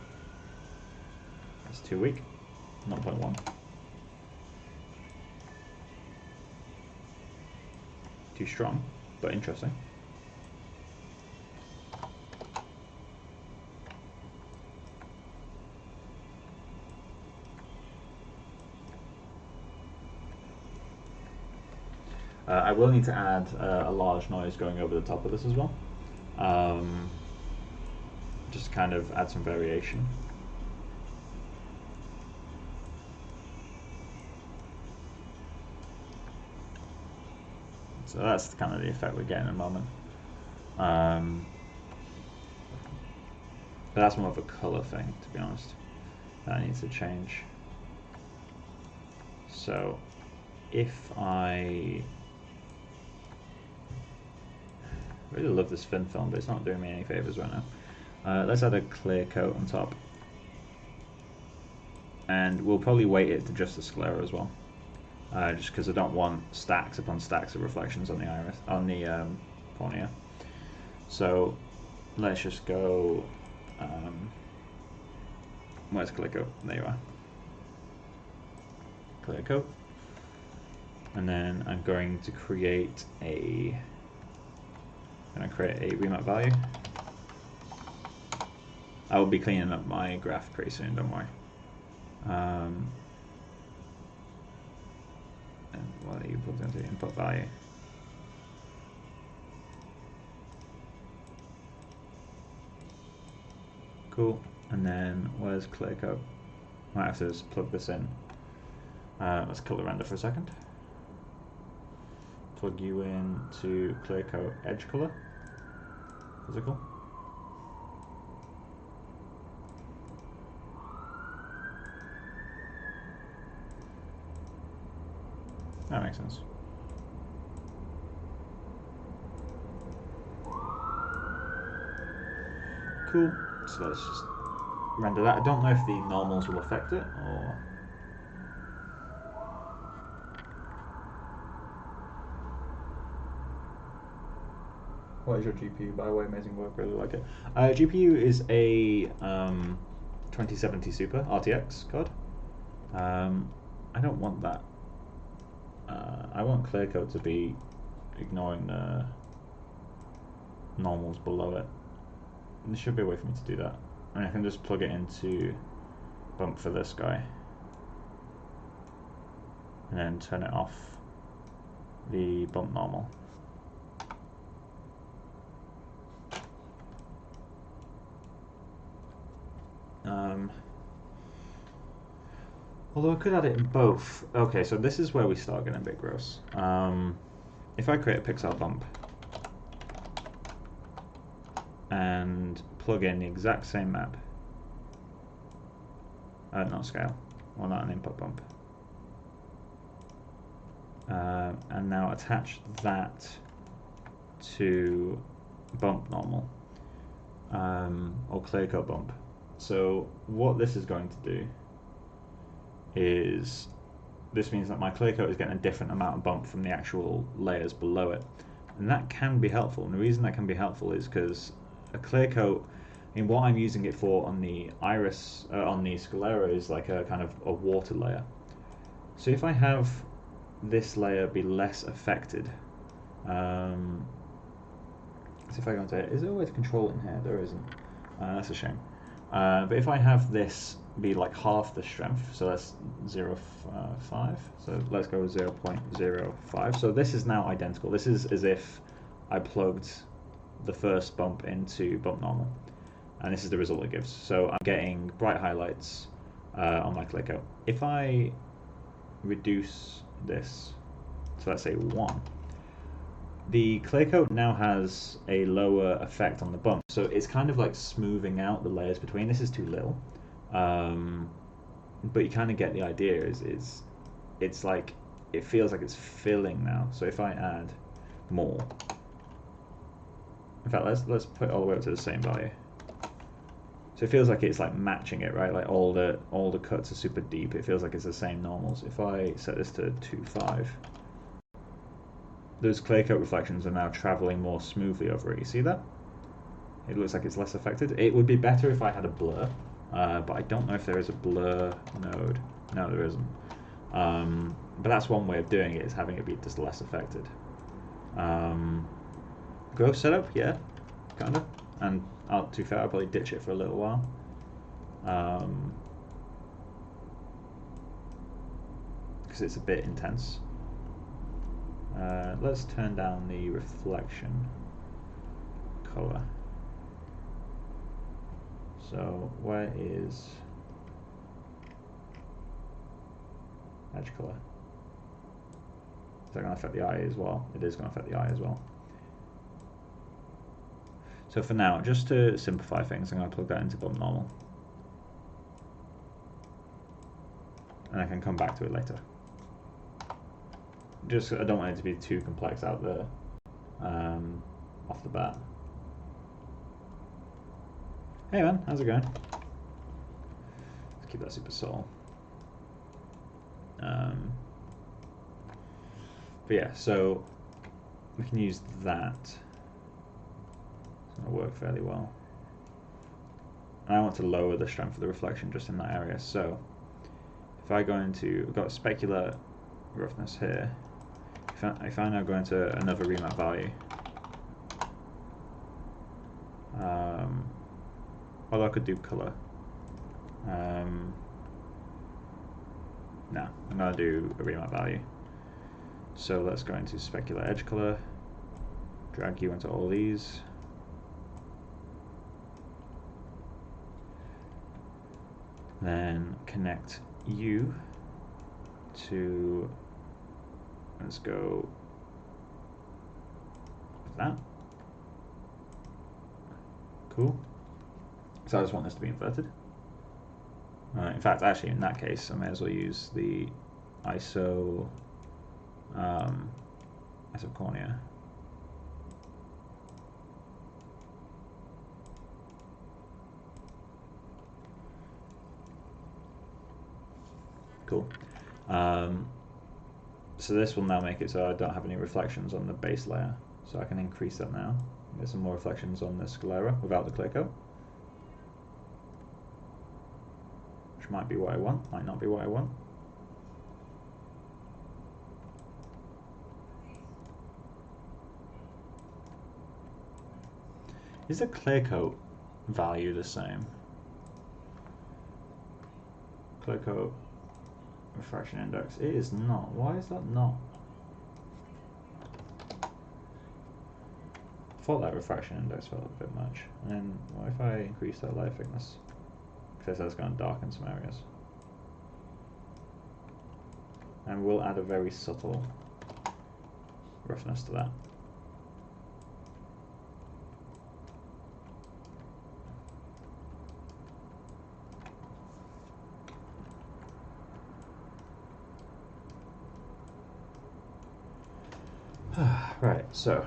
That's too weak. 0.1. Too strong, but interesting. I will need to add a large noise going over the top of this as well. Just to kind of add some variation. So that's kind of the effect we're getting in a moment. But that's more of a color thing, to be honest. That needs to change. So if I I really love this thin film, but it's not doing me any favors right now. Let's add a clear coat on top. And we'll probably weight it to just the sclera as well. Just because I don't want stacks upon stacks of reflections on the iris, on the cornea. So let's just go, where's clear coat? There you are. Clear coat. And then I'm going to create a remap value. I will be cleaning up my graph pretty soon, don't worry. And what are you plugged into input value? Cool. And then where's clear coat? Might have to just plug this in. Let's color render for a second. Plug you in to clear coat edge color. Physical. That makes sense. Cool. So let's just render that. I don't know if the normals will affect it or. What is your GPU, by the way? Amazing work, really like it. GPU is a 2070 Super RTX card. I don't want that. I want clear coat to be ignoring the normals below it. There should be a way for me to do that. I mean, I can just plug it into bump for this guy. And then turn it off the bump normal. Although I could add it in both. Okay, so this is where we start getting a bit gross. If I create a pixel bump and plug in the exact same map, not scale, well, not an input bump, and now attach that to bump normal, or clear coat bump. So what this is going to do is, this means that my clear coat is getting a different amount of bump from the actual layers below it, and that can be helpful. And the reason that can be helpful is because a clear coat, I mean, what I'm using it for on the iris, on the sclera, is like a kind of a water layer. So if I have this layer be less affected, so if I go into it, is there a way to control it in here? There isn't. That's a shame. But if I have this be like half the strength, so that's 0.5, so let's go 0.05. So this is now identical. This is as if I plugged the first bump into bump normal, and this is the result it gives. So I'm getting bright highlights on my clear coat. If I reduce this, so let's say 1, the clear coat now has a lower effect on the bump, so it's kind of like smoothing out the layers between. This is too little, but you kind of get the idea. It's like, it feels like it's filling now. So if I add more, in fact, let's put it all the way up to the same value. So it feels like it's like matching it, right? Like all the cuts are super deep. It feels like it's the same normals. If I set this to 2.5. Those clear coat reflections are now traveling more smoothly over it. You see that? It looks like it's less affected. It would be better if I had a blur, but I don't know if there is a blur node. No, there isn't. But that's one way of doing it, is having it be just less affected. Growth setup, yeah, kind of. And to be fair, I'll probably ditch it for a little while. Because it's a bit intense. Let's turn down the reflection color. So where is edge color? Is that going to affect the eye as well? It is going to affect the eye as well. So for now, just to simplify things, I'm going to plug that into bump normal. And I can come back to it later. Just, I don't want it to be too complex out there. off the bat. Hey man, how's it going? Let's keep that super subtle. But yeah, so we can use that. It's going to work fairly well. And I want to lower the strength of the reflection just in that area. So if I go into, we've got specular roughness here. If I now go into another remap value, although I could do color. No, I'm going to do a remap value. So let's go into specular edge color, drag you into all these. Then connect you to, let's go with that. Cool. So I just want this to be inverted. In fact, actually, in that case, I may as well use the isocornea. Cool. So this will now make it so I don't have any reflections on the base layer. So I can increase that now. Get some more reflections on the sclera without the clear coat. Which might be what I want, might not be what I want. Is the clear coat value the same? Clear coat refraction index. It is not. Why is that not? I thought that refraction index felt a bit much. And then what if I increase that layer thickness? Because that's going to darken some areas. And we'll add a very subtle roughness to that. Right, so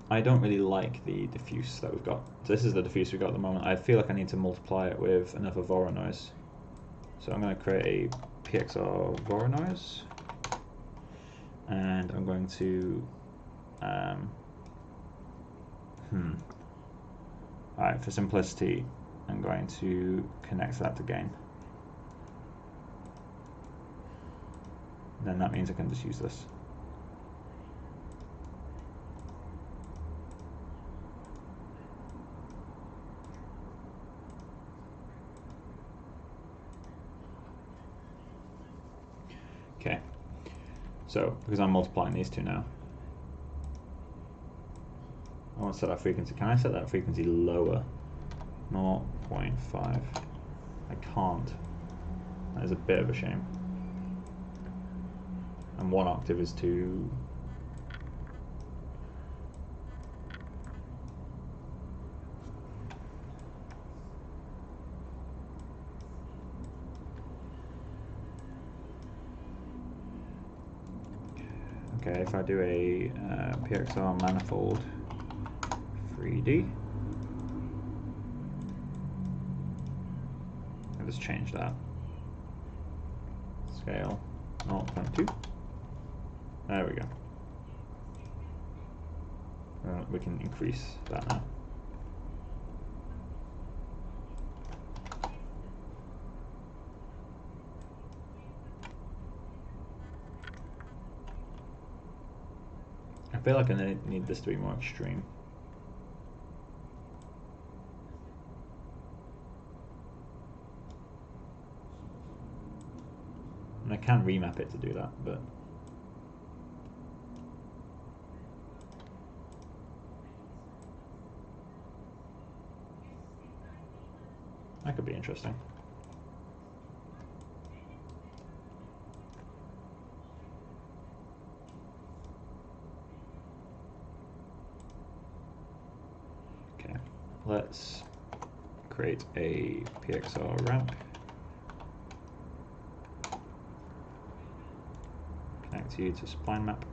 I don't really like the diffuse that we've got. So this is the diffuse we've got at the moment. I feel like I need to multiply it with another Voronoi. So I'm going to create a Pt.4 Voronoi, and I'm going to alright, for simplicity, I'm going to connect that to gain. Then that means I can just use this. Okay, so because I'm multiplying these two now, I want to set that frequency. Can I set that frequency lower? 0.5. I can't. That is a bit of a shame. And 1 octave is too... Okay, if I do a PXR manifold 3D, I'll just change that. Scale 0.2. There we go. We can increase that now. I feel like I need this to be more extreme. And I can remap it to do that, but that could be interesting. Okay, let's create a PXR ramp. Connect you to spline map.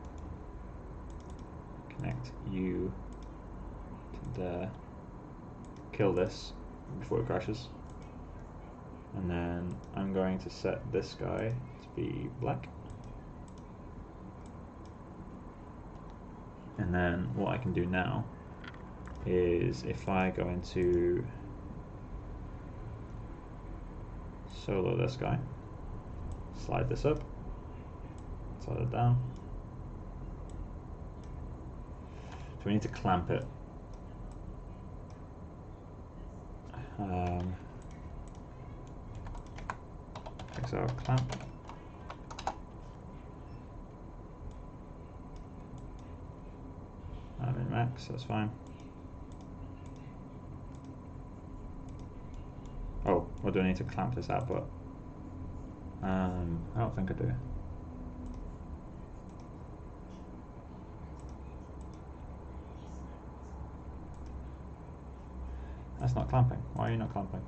connect you to there, kill this before it crashes, and then I'm going to set this guy to be black. And then what I can do now is if I go into solo this guy, slide this up, slide it down. So we need to clamp it. Pixar clamp. I'm in max, that's fine. Oh, what do I need to clamp this output? I don't think I do. That's not clamping. Why are you not clamping?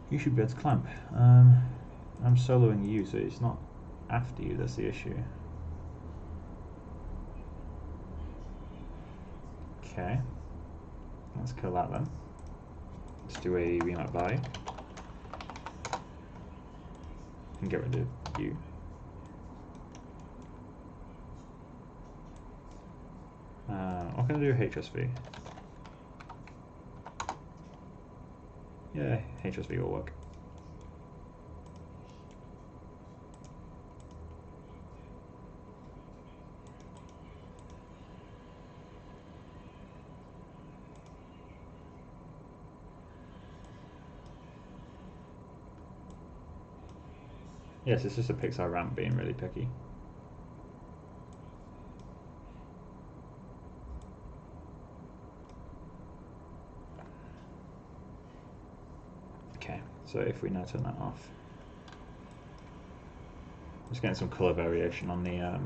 You should be able to clamp. I'm soloing you, so it's not after you, that's the issue. Okay. Let's kill that then. Let's do a remap by. And get rid of you. What can I do HSV? Yeah, HSV will work. Yes, it's just a Pixar ramp being really picky. Okay, so if we now turn that off, just getting some color variation on the eye.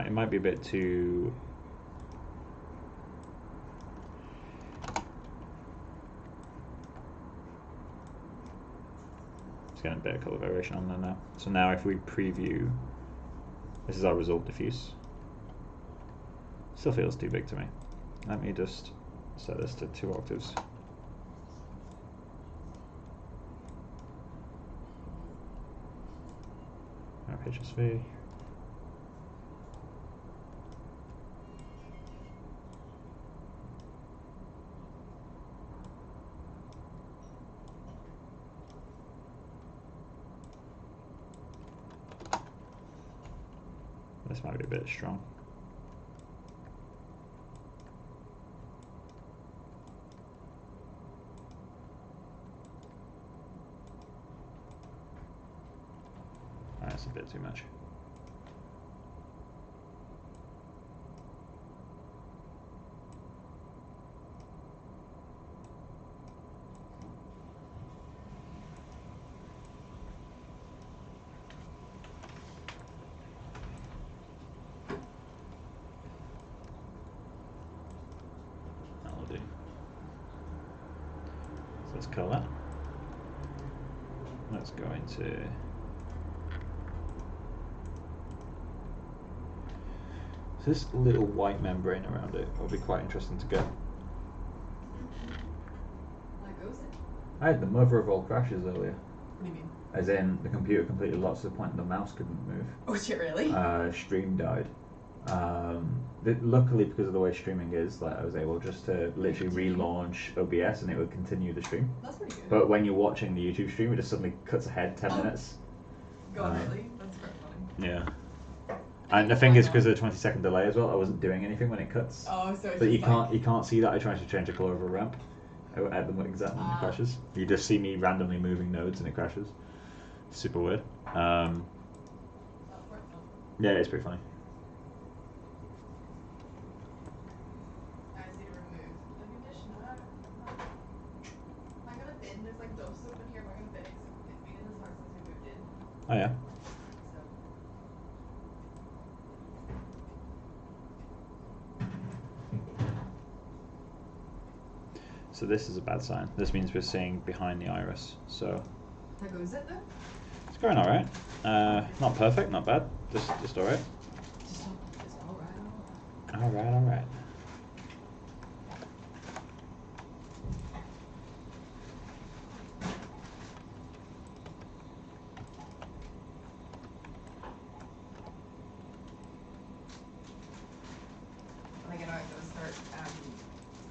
It might be a bit too. Just getting a bit of color variation on there now. So now if we preview, this is our result diffuse. Still feels too big to me. Let me just set this to 2 octaves. HSV. This might be a bit strong. That's a bit too much. That'll do. So let's call that. Let's go into this little white membrane around it. Will be quite interesting to get. That goes in. I had the mother of all crashes earlier. What do you mean? As in, the computer completely lost to the point the mouse couldn't move. Oh shit, really? Stream died. Luckily, because of the way streaming is, like I was able just to literally relaunch OBS and it would continue the stream. That's pretty good. But when you're watching the YouTube stream, it just suddenly cuts ahead 10 minutes. God, really? That's quite funny. Yeah. And the thing is, because of the 20-second delay as well, I wasn't doing anything when it cuts. Oh, so it's But just you can't see that I tried to change the color of a ramp at the exact moment it crashes. You just see me randomly moving nodes and it crashes. Super weird. That's quite fun. Yeah, it's pretty funny. I just need to remove the conditioner. Am I gonna bin? There's like dust up in here. Am I gonna bin it? 'Cause it's been in this house since we moved in. Oh yeah. So. So this is a bad sign. This means we're seeing behind the iris. So How goes it though? it's going all right. Not perfect, not bad. Just all right. Just alright. All right, all right. When I get out, I'm gonna start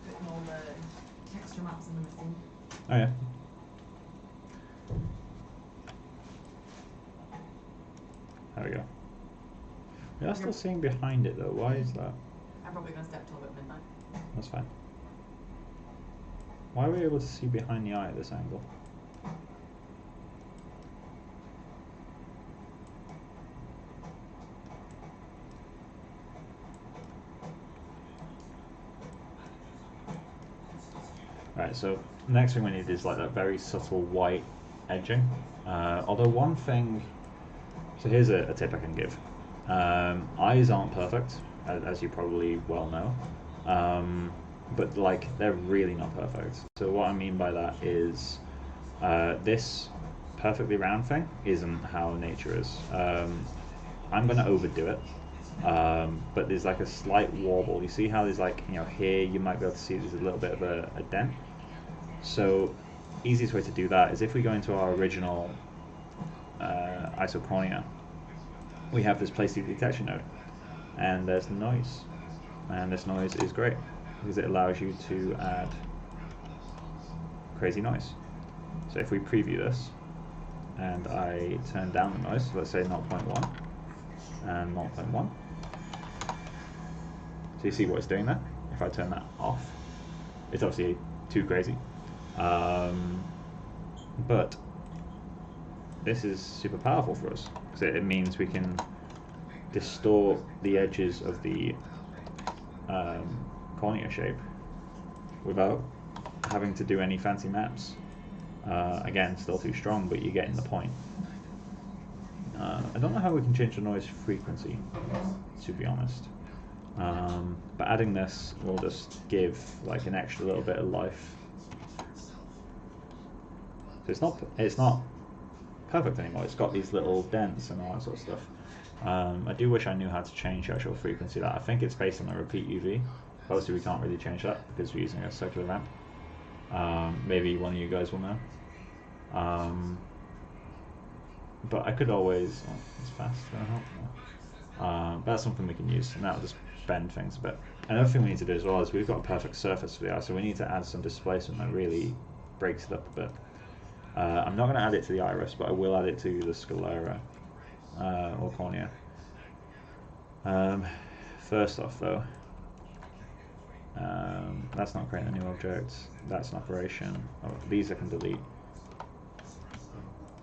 putting all the texture maps in the missing. Oh yeah. There we go. We are still seeing behind it though. Why is that? I'm probably gonna step till about midnight. That's fine. Why are we able to see behind the eye at this angle? Right, so next thing we need is like that very subtle white edging. Although one thing, so here's a tip I can give. Eyes aren't perfect, as you probably well know, but like they're really not perfect. So what I mean by that is this perfectly round thing isn't how nature is. I'm going to overdo it. But there's like a slight wobble. You see how there's like, you know, here you might be able to see there's a little bit of a dent. So easiest way to do that is if we go into our original isocornea, we have this place detection node, and there's noise, and this noise is great because it allows you to add crazy noise. So if we preview this and I turn down the noise, so let's say 0.1 and 0.1, so you see what it's doing there. If I turn that off, it's obviously too crazy, but this is super powerful for us because it means we can distort the edges of the cornea shape without having to do any fancy maps. Again, still too strong, but you're getting the point. I don't know how we can change the noise frequency, to be honest. But adding this will just give like an extra little bit of life. So it's not perfect anymore. It's got these little dents and all that sort of stuff. I do wish I knew how to change the actual frequency of that. I think it's based on a repeat UV. Obviously we can't really change that because we're using a circular ramp. Maybe one of you guys will know. But I could always, oh, it's fast, that'll help. That's something we can use, and that'll just bend things a bit. Another thing we need to do as well is we've got a perfect surface for the eye, so we need to add some displacement that really breaks it up a bit. I'm not going to add it to the iris, but I will add it to the sclera or cornea. First off though, that's not creating a new object, that's an operation. Oh, these I can delete.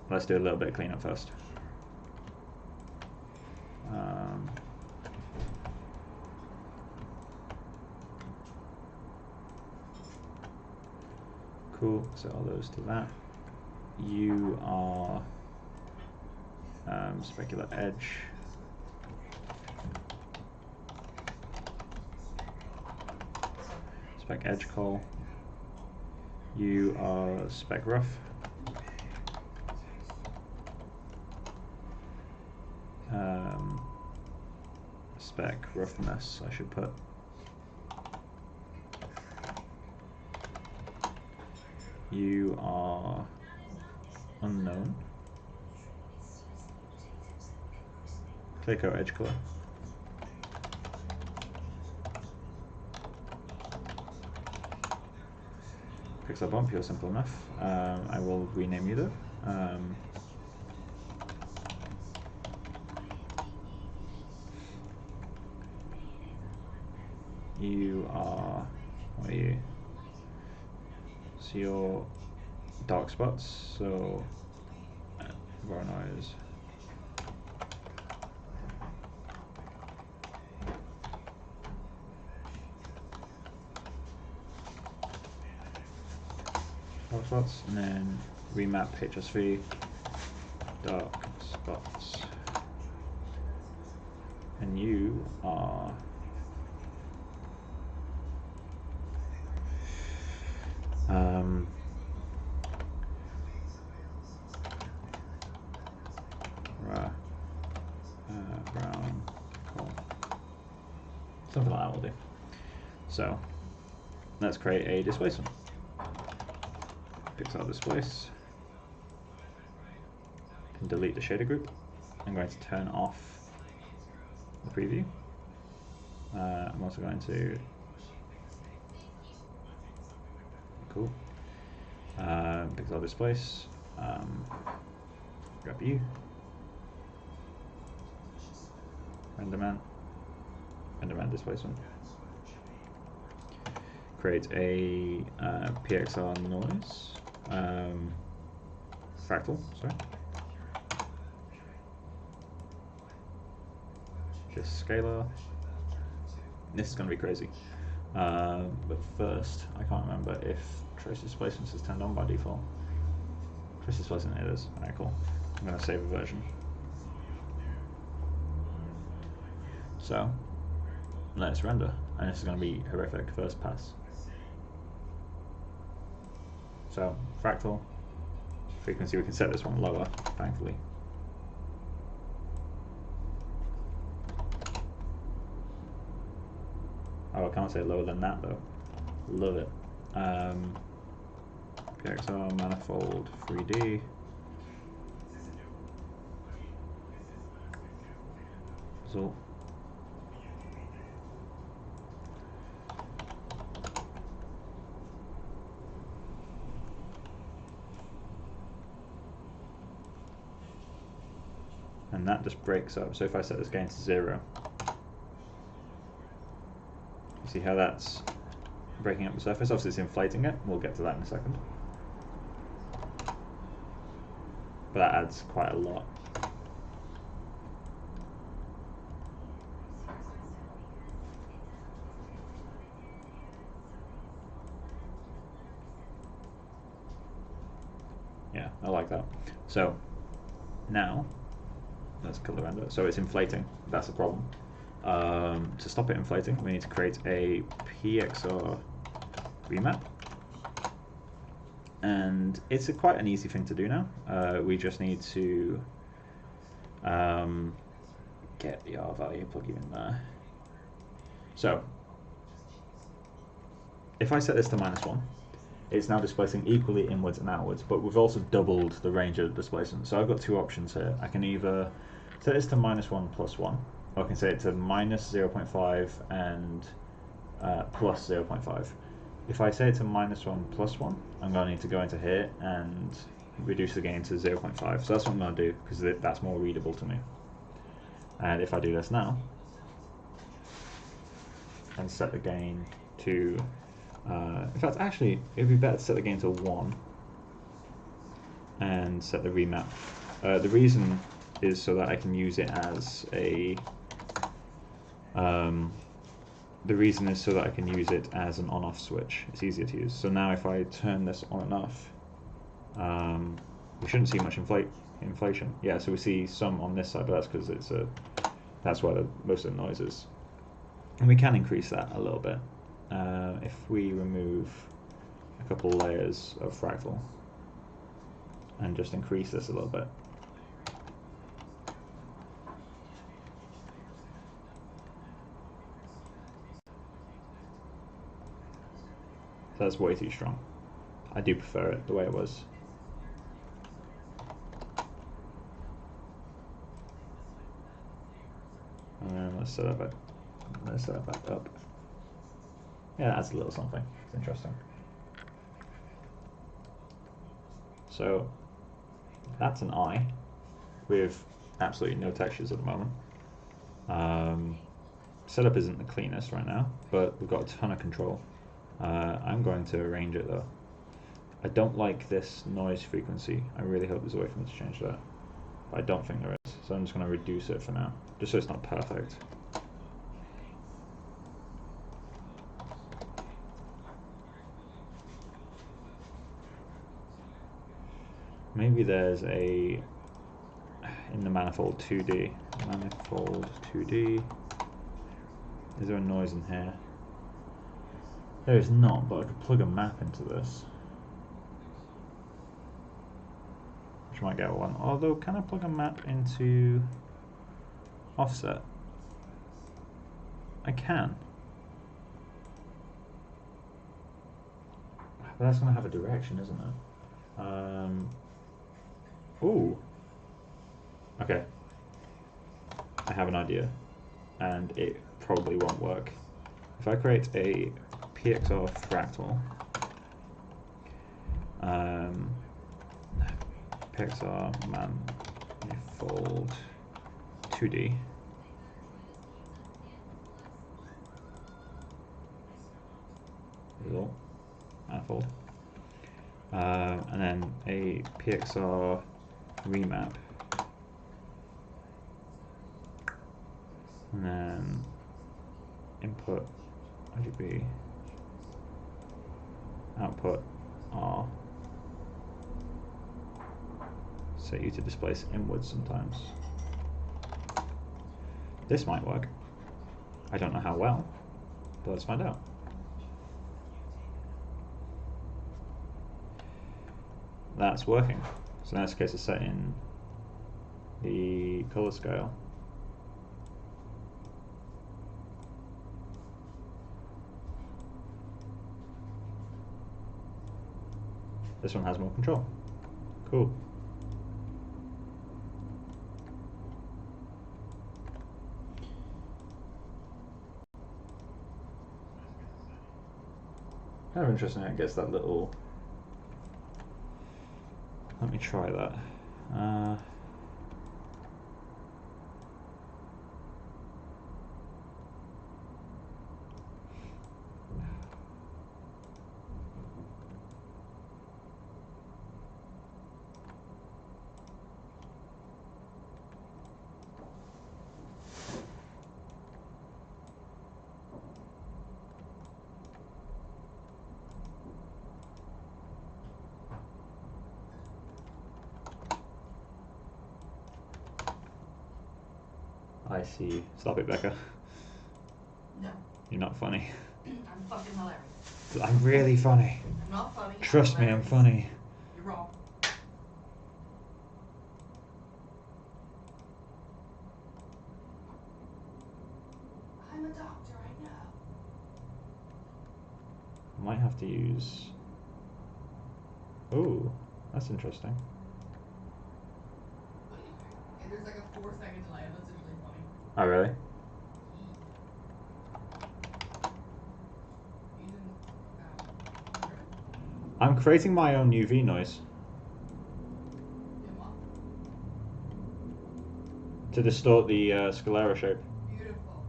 Let's do a little bit of cleanup first. Cool, so all those to that. You are specular edge. Spec edge call. You are spec rough. Spec roughness, I should put. You are unknown. Click out edge color. Pixel bump, you're simple enough. I will rename you though. You are, what are you? So your dark spots, so Voronoi. Dark spots, and then remap HSV, dark spots. And you are Something like that will do. So let's create a displacement. Pixel displace. And delete the shader group. I'm going to turn off the preview. I'm also going to cool. Pixel displace. Grab you. Renderman displacement. Create a PXR noise. Fractal, sorry. Just scalar. This is going to be crazy. But first, I can't remember if trace displacements is turned on by default. Trace displacement it is. Alright, cool. I'm going to save a version. So, let's render. And this is going to be horrific first pass. So, fractal. Frequency, we can set this one lower, thankfully. Oh, I can't say lower than that though. Love it. PXR manifold 3D. Result. And that just breaks up. So if I set this gain to 0, you see how that's breaking up the surface? Obviously it's inflating it. We'll get to that in a second. But that adds quite a lot. Yeah, I like that. So now let's kill the render. So it's inflating. That's the problem. To stop it inflating, we need to create a PXR remap. And it's quite an easy thing to do now. We just need to get the R value, plug you in there. So if I set this to -1, it's now displacing equally inwards and outwards, but we've also doubled the range of displacement. So I've got two options here. I can either set this to -1 plus 1, or I can set it to -0.5 and plus 0.5. If I say it to -1 plus 1, I'm going to need to go into here and reduce the gain to 0.5. So that's what I'm going to do, because that's more readable to me. And if I do this now, and set the gain to, in fact, actually, it would be better to set the gain to 1 and set the remap. The reason is so that I can use it as a, an on-off switch. It's easier to use. So now if I turn this on and off, we shouldn't see much inflation. Yeah, so we see some on this side, but that's because that's where most of the noise is. And we can increase that a little bit if we remove a couple layers of fractal and just increase this a little bit. So that's way too strong. I do prefer it the way it was. And then let's set it back up. Yeah, that's a little something. It's interesting. So that's an eye with absolutely no textures at the moment. Setup isn't the cleanest right now, but we've got a ton of control. I'm going to arrange it though. I don't like this noise frequency. I really hope there's a way for me to change that. But I don't think there is, so I'm just going to reduce it for now, just so it's not perfect. Maybe there's in the manifold 2D. Manifold 2D. Is there a noise in here? There is not, but I could plug a map into this, which might get one. Although, can I plug a map into offset? I can. But that's going to have a direction, isn't it? Ooh. Okay. I have an idea. And it probably won't work. If I create a P.4 fractal, P.4 manifold 2D. Result manifold. And then a P.4 remap. And then input RGB, output R. Set you to displace inwards sometimes. This might work. I don't know how well, but let's find out. That's working. So now it's a case of setting the color scale. This one has more control. Cool. Kind of interesting how it gets that little... Let me try that. I see. Stop it, Becca. No. You're not funny. I'm fucking hilarious. I'm really funny. I'm not funny. Trust me, I'm funny. You're wrong. I'm a doctor, I know. I might have to use... Ooh, that's interesting. Okay, there's like a 4-second delay, and that's really funny. Oh, really? I'm creating my own UV noise. Yeah, what? To distort the sclera shape. Beautiful.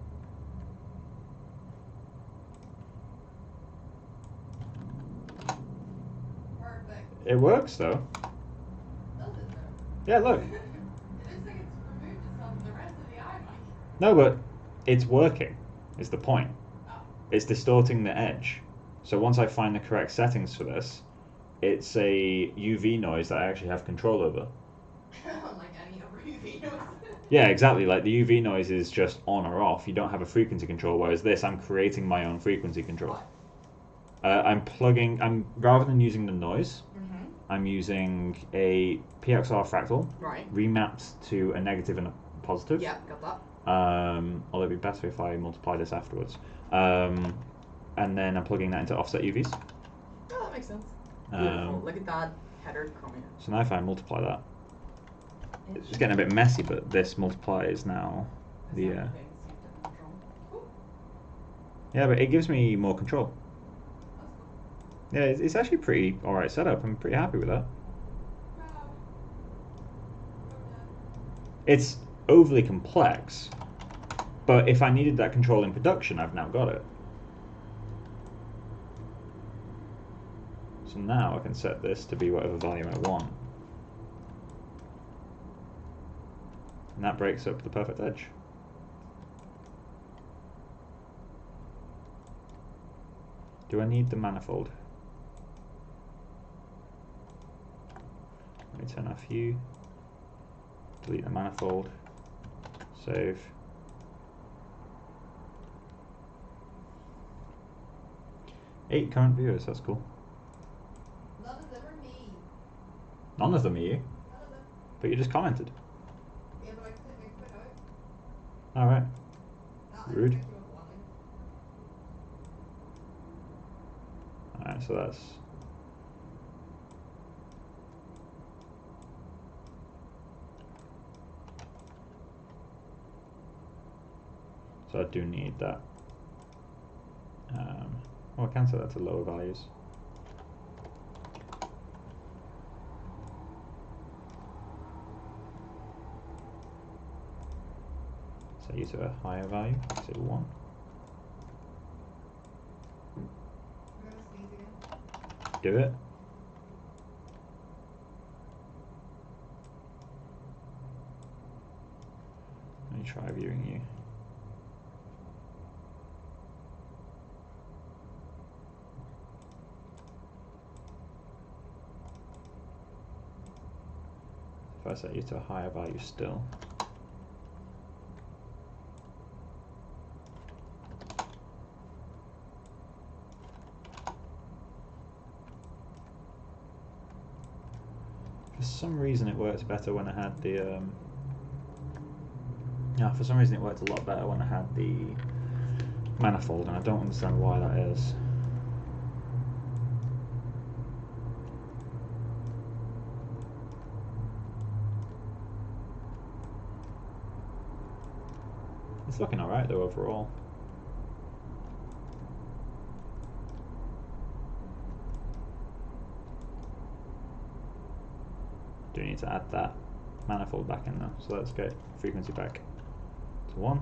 Perfect. It works, though. Does it though? Yeah, look. It looks like it's removed itself from the rest of the eye, Mike. No, but it's working, is the point. Oh. It's distorting the edge. So once I find the correct settings for this, it's a UV noise that I actually have control over. Like any other UV noise. Yeah, exactly. Like the UV noise is just on or off. You don't have a frequency control, whereas this, I'm creating my own frequency control. What? Rather than using the noise, Mm-hmm. I'm using a P.4 fractal, Right. remapped to a negative and a positive. Yeah, got that. Although it'd be better if I multiply this afterwards. And then I'm plugging that into offset UVs. Oh, that makes sense. Beautiful. Look at that header coming in. So now if I multiply that, it's getting a bit messy, but this multiplies now the... Yeah, but it gives me more control. That's cool. Yeah, it's actually pretty alright setup. I'm pretty happy with that. Proud. It's overly complex, but if I needed that control in production, I've now got it. So now I can set this to be whatever value I want. And that breaks up the perfect edge. Do I need the manifold? Let me turn off hue. Delete the manifold. Save. Eight current viewers, that's cool. None of them are me. None of them are you, None of them. but you just commented. Yeah, but I quit out. Alright. No, I Rude. came up with one, so that's so I do need that. Oh, I can set that to lower values. Set you to a higher value, say 1. I'm gonna sneeze again. Do it. Let me try viewing you. If I set you to a higher value still. For some reason it worked better when I had the for some reason it worked a lot better when I had the manifold, and I don't understand why that is. It's looking alright though overall. Do need to add that manifold back in though, so let's get frequency back to 1.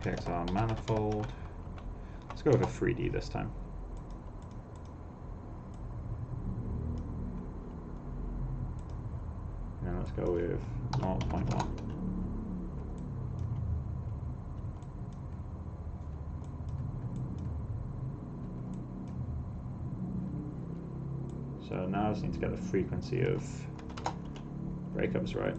PXR manifold. Let's go with a 3D this time. And then let's go with 0.1. So now I just need to get the frequency of breakups right.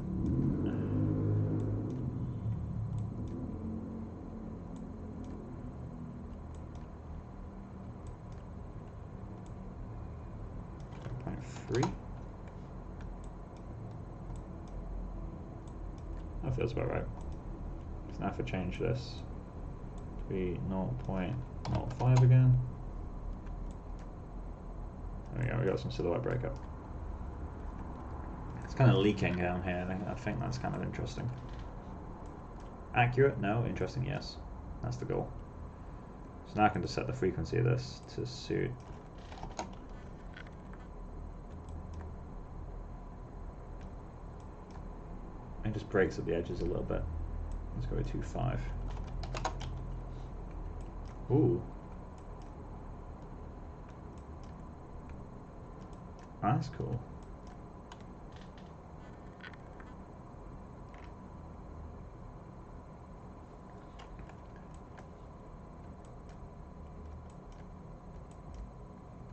That feels about right. So now if I change this to be 0.05 again. There we go, we got some silhouette breakup. It's kind of leaking down here, I think that's kind of interesting. Accurate? No. Interesting? Yes. That's the goal. So now I can just set the frequency of this to suit. It just breaks at the edges a little bit. Let's go with 2.5. Ooh. That's cool.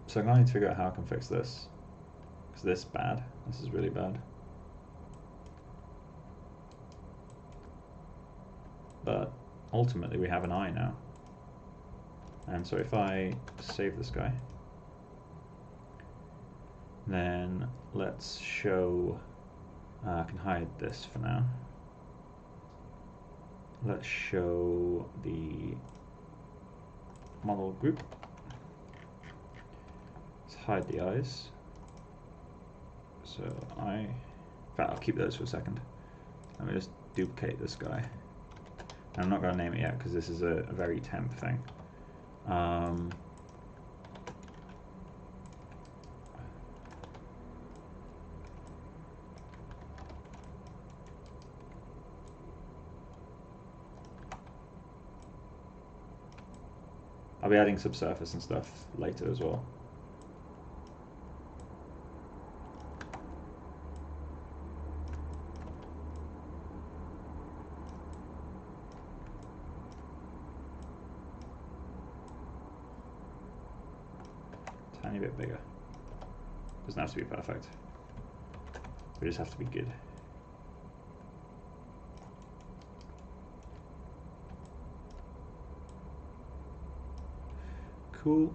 So I'm going to figure out how I can fix this. Because this is bad. This is really bad. But ultimately we have an eye now. And so if I save this guy, then let's show, I can hide this for now. Let's show the model group. Let's hide the eyes. So in fact, I'll keep those for a second. Let me just duplicate this guy. And I'm not going to name it yet because this is a very temp thing. I'll be adding subsurface and stuff later as well. Tiny bit bigger. Doesn't have to be perfect. We just have to be good. Cool.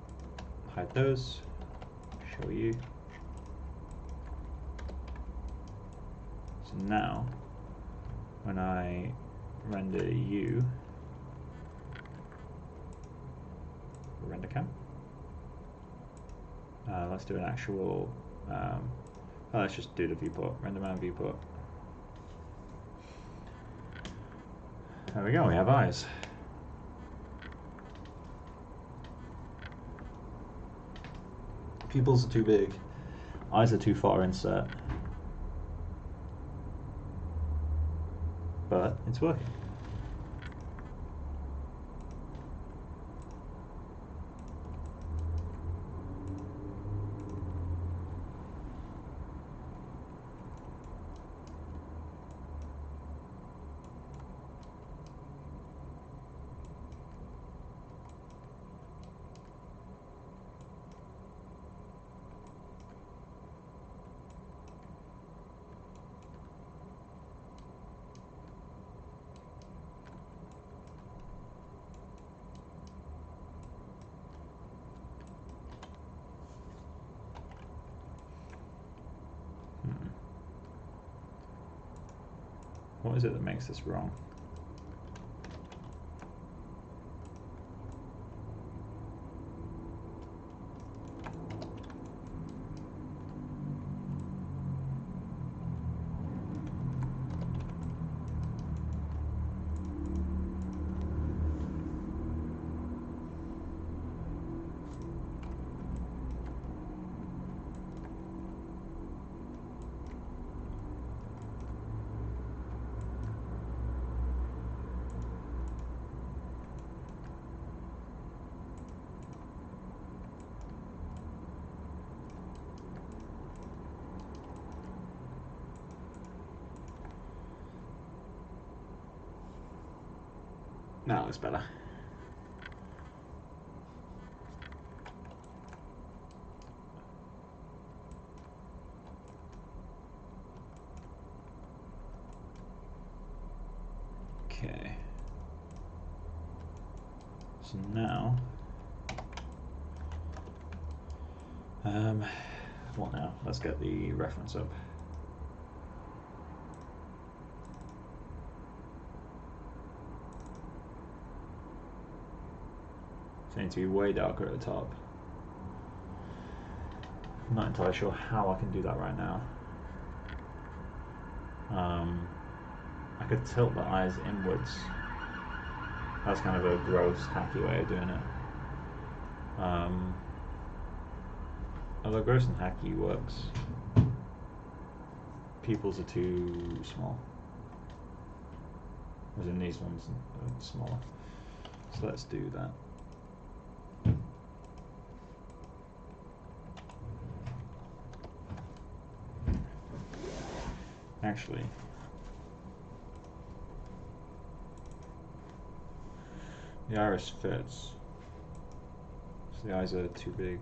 Hide those. Show you. So now, when I render you, render cam. Let's do an actual. Let's just do the viewport, render man viewport. There we go, we have eyes. Pupils are too big, eyes are too far inset. But it's working. What is it that makes this wrong? Now it looks better. Okay. So now, what now? Let's get the reference up. So I need to be way darker at the top. I'm not entirely sure how I can do that right now. I could tilt the eyes inwards. That's kind of a gross, hacky way of doing it. Although gross and hacky works. Pupils are too small. As in these ones are smaller. So let's do that. Actually, the iris fits. So the eyes are too big.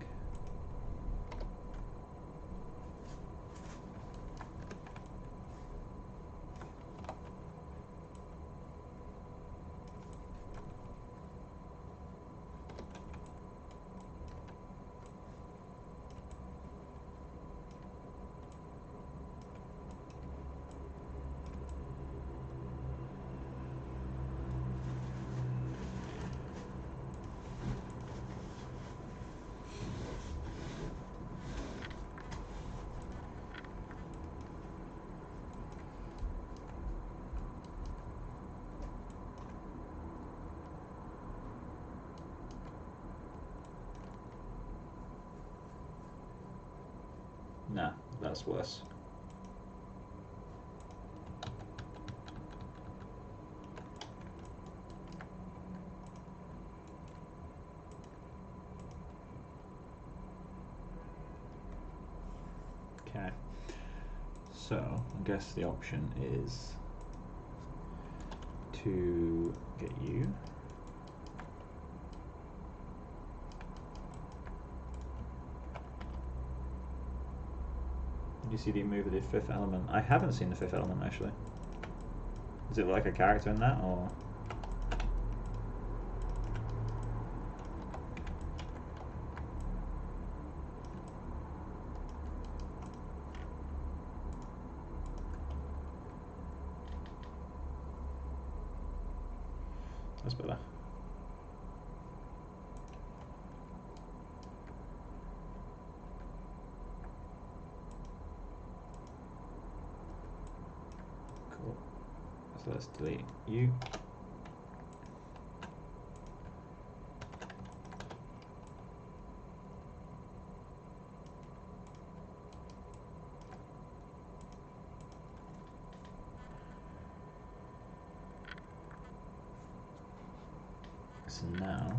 Nah, that's worse. Okay, so I guess the option is to get you. You see the move of the fifth element. I haven't seen the fifth element actually. Is it like a character in that, or? That's better. let's delete you. So now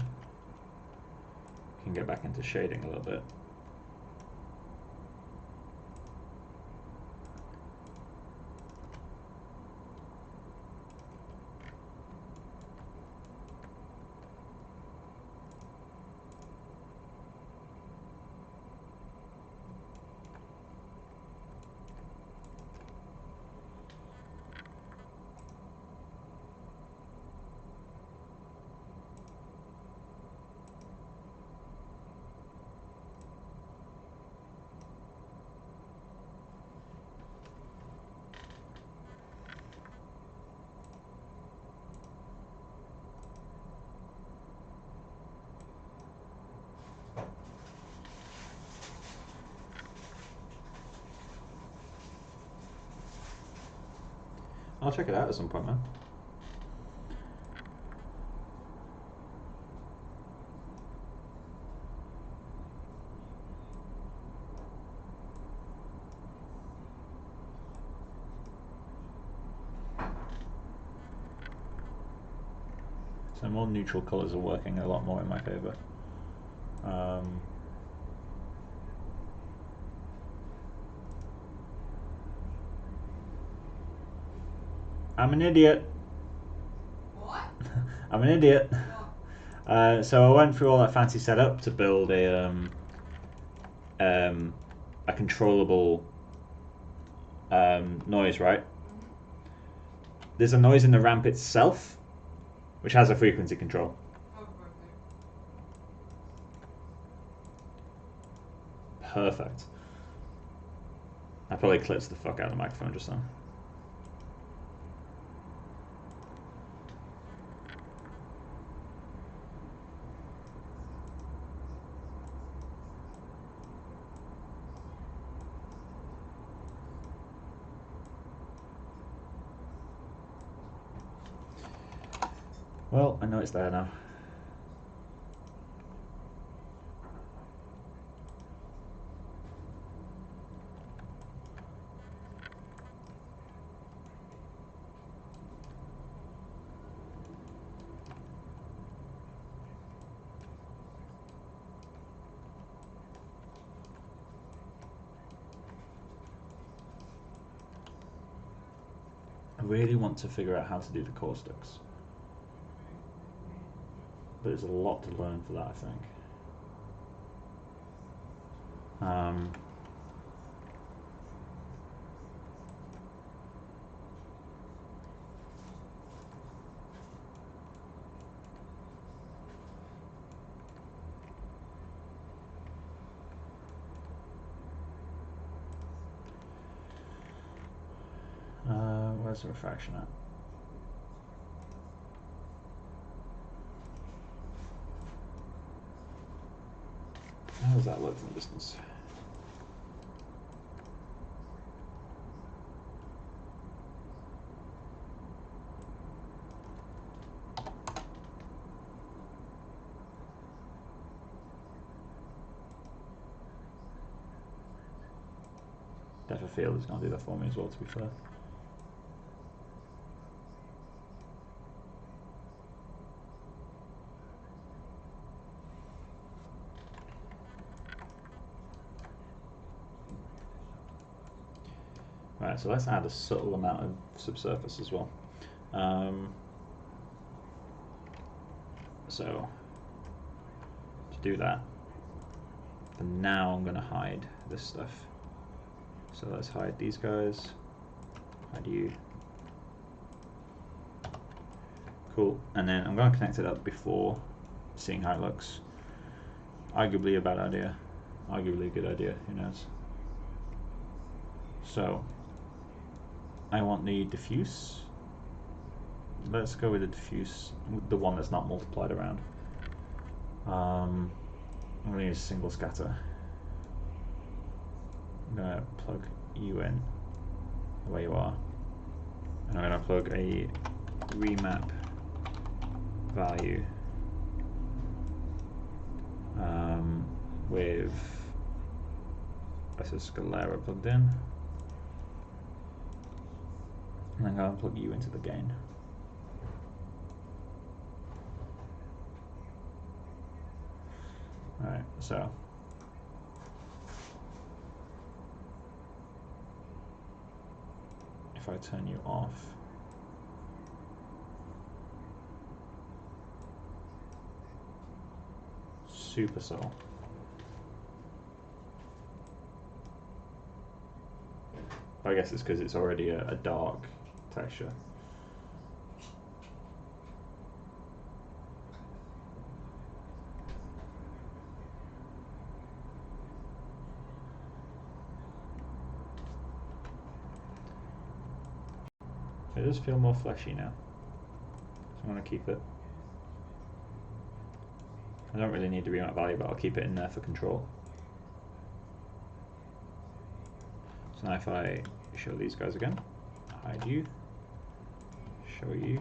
we can get back into shading a little bit. I'll check it out at some point, man. So more neutral colours are working a lot more in my favour. I'm an idiot. What? I'm an idiot. What? So I went through all that fancy setup to build a controllable noise, right? Mm-hmm. There's a noise in the ramp itself, which has a frequency control. Oh, perfect. Perfect. I probably clipped the fuck out of the microphone just now. Well, I know it's there now. I really want to figure out how to do the caustics. But there's a lot to learn for that, I think. Where's the refraction at? How does that look from a distance? Depth of field is going to do that for me as well, to be fair. Right, so let's add a subtle amount of subsurface as well. So to do that, for now I'm going to hide this stuff. So let's hide these guys, hide you. Cool, and then I'm going to connect it up before seeing how it looks. Arguably a bad idea, arguably a good idea, who knows. So I want the diffuse. Let's go with the diffuse, the one that's not multiplied around. I'm going to use single scatter. I'm going to plug you in where you are. And I'm going to plug a remap value with this is Scalera plugged in, and I'm going to plug you into the gain. Alright, so if I turn you off, super subtle. I guess it's because it's already a dark texture. It does feel more fleshy now, so I'm going to keep it. I don't really need the remap value, but I'll keep it in there for control. So now if I show these guys again, hide you, show you,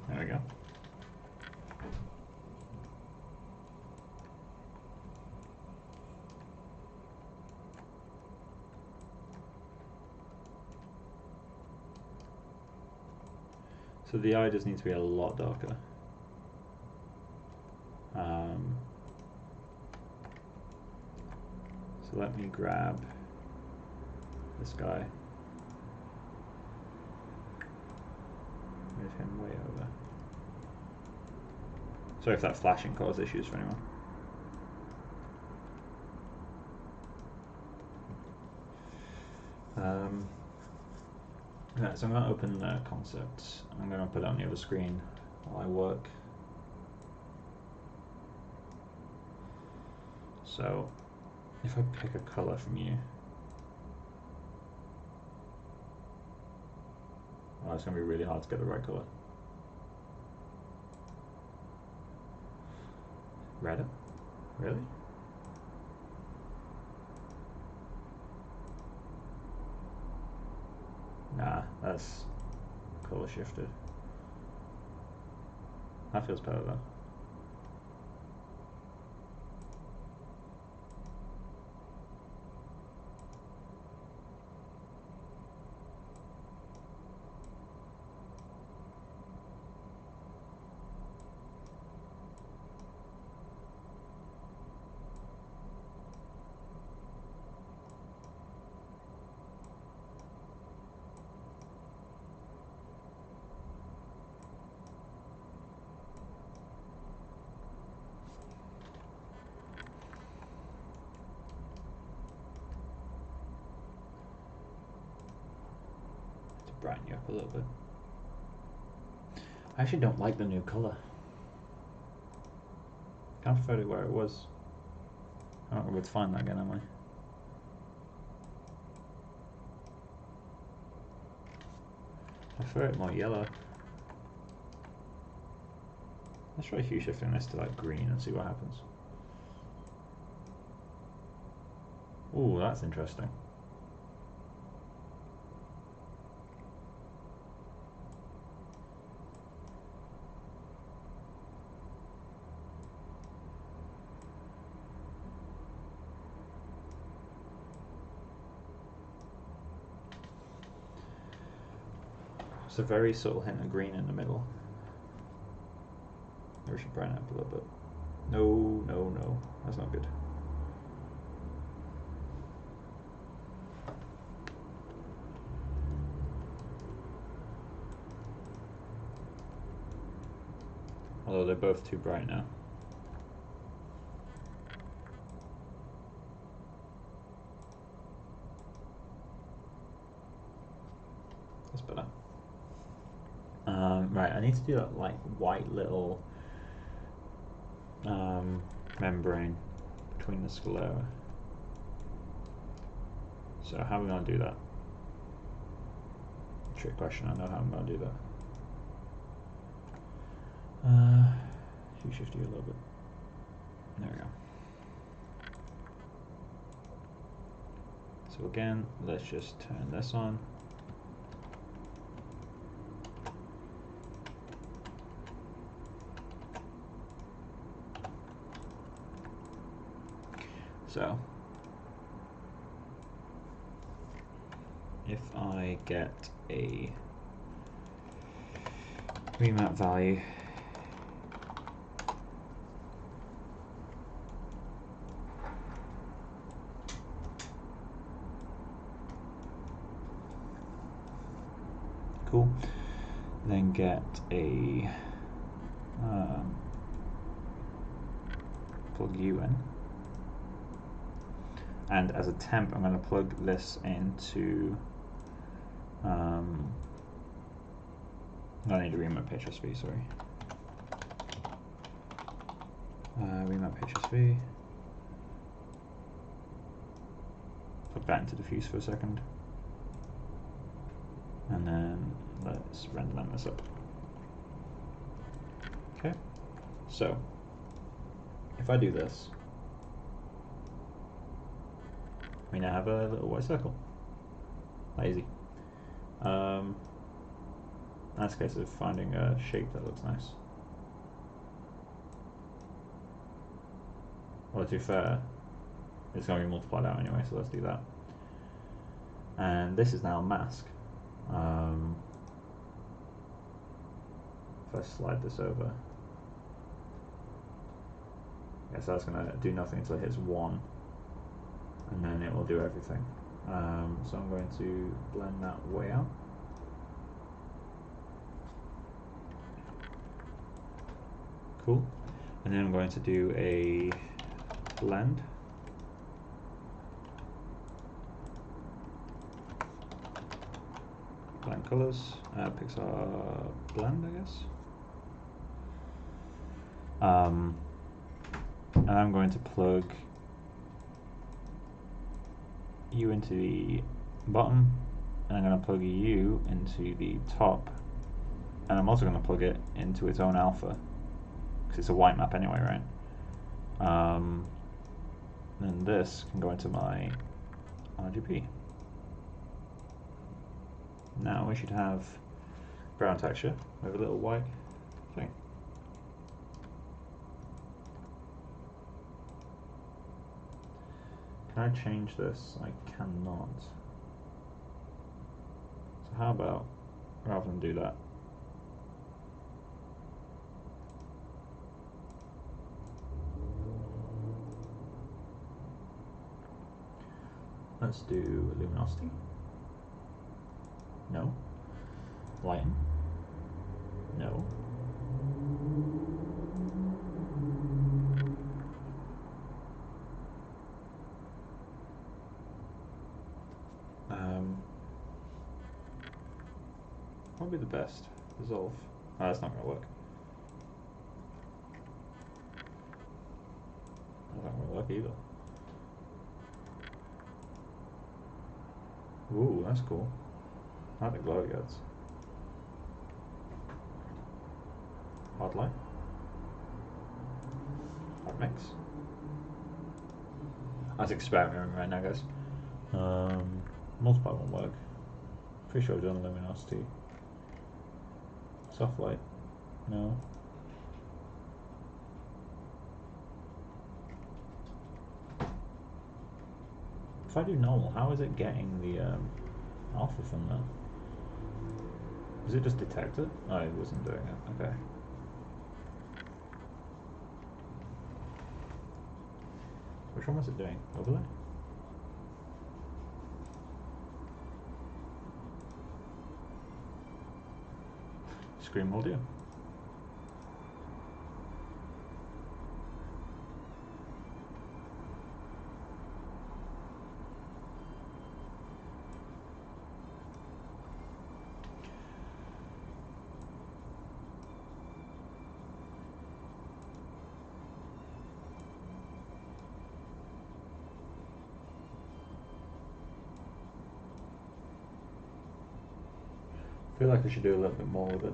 there we go. So the eye just needs to be a lot darker. So let me grab this guy, move him way over. Sorry if that flashing caused issues for anyone. Right, so I'm going to open the concept. I'm going to put it on the other screen while I work. So if I pick a color from you, oh, it's going to be really hard to get the right color. Red? Really? Nah, that's color shifted. That feels better though. Brighten you up a little bit. I actually don't like the new color. Can't prefer it where it was. I don't know where to find that again, am I? I prefer it more yellow. Let's try hue shifting this to like green and see what happens. Ooh, that's interesting. It's a very subtle hint of green in the middle. Maybe we should brighten it up a little bit. No, no, no. That's not good. Although they're both too bright now. That's better. Right, I need to do that like white little membrane between the sclera. So how are we going to do that? Trick question, I know how I'm going to do that. Shift you a little bit. There we go. So again, let's just turn this on. So if I get a remap value cool, then get a plug U in, and as a temp I'm going to plug this into I need to remap HSV, sorry. Remap HSV, put that into diffuse for a second, and then let's render this up. Okay, so if I do this, we now have a little white circle. That easy. That's a case of finding a shape that looks nice. Well, to be fair, it's going to be multiplied out anyway, so let's do that. And this is now a mask. If I slide this over, I guess that's going to do nothing until it hits 1, and then it will do everything. So I'm going to blend that way out. Cool. And then I'm going to do a blend. Blend colors, Pixar blend, I guess. And I'm going to plug U into the bottom, and I'm going to plug U into the top, and I'm also going to plug it into its own alpha, because it's a white map anyway, right? And this can go into my RGB. Now we should have brown texture with a little white thing. Can I change this? I cannot. So how about, rather than do that, let's do luminosity. No. Lighten. No. What would be the best? Dissolve. Oh, that's not going to work. That's not going to work either. Ooh, that's cool. I like the glow it gets. Hard light. Hard mix. That's experimenting right now, guys. Multiply won't work. Pretty sure I've done luminosity. Soft light. No. If I do normal, how is it getting the alpha from that? Does it just detect it? Oh, it wasn't doing it. Okay. Which one was it doing? Overlay? Screen will do. I feel like I should do a little bit more with it.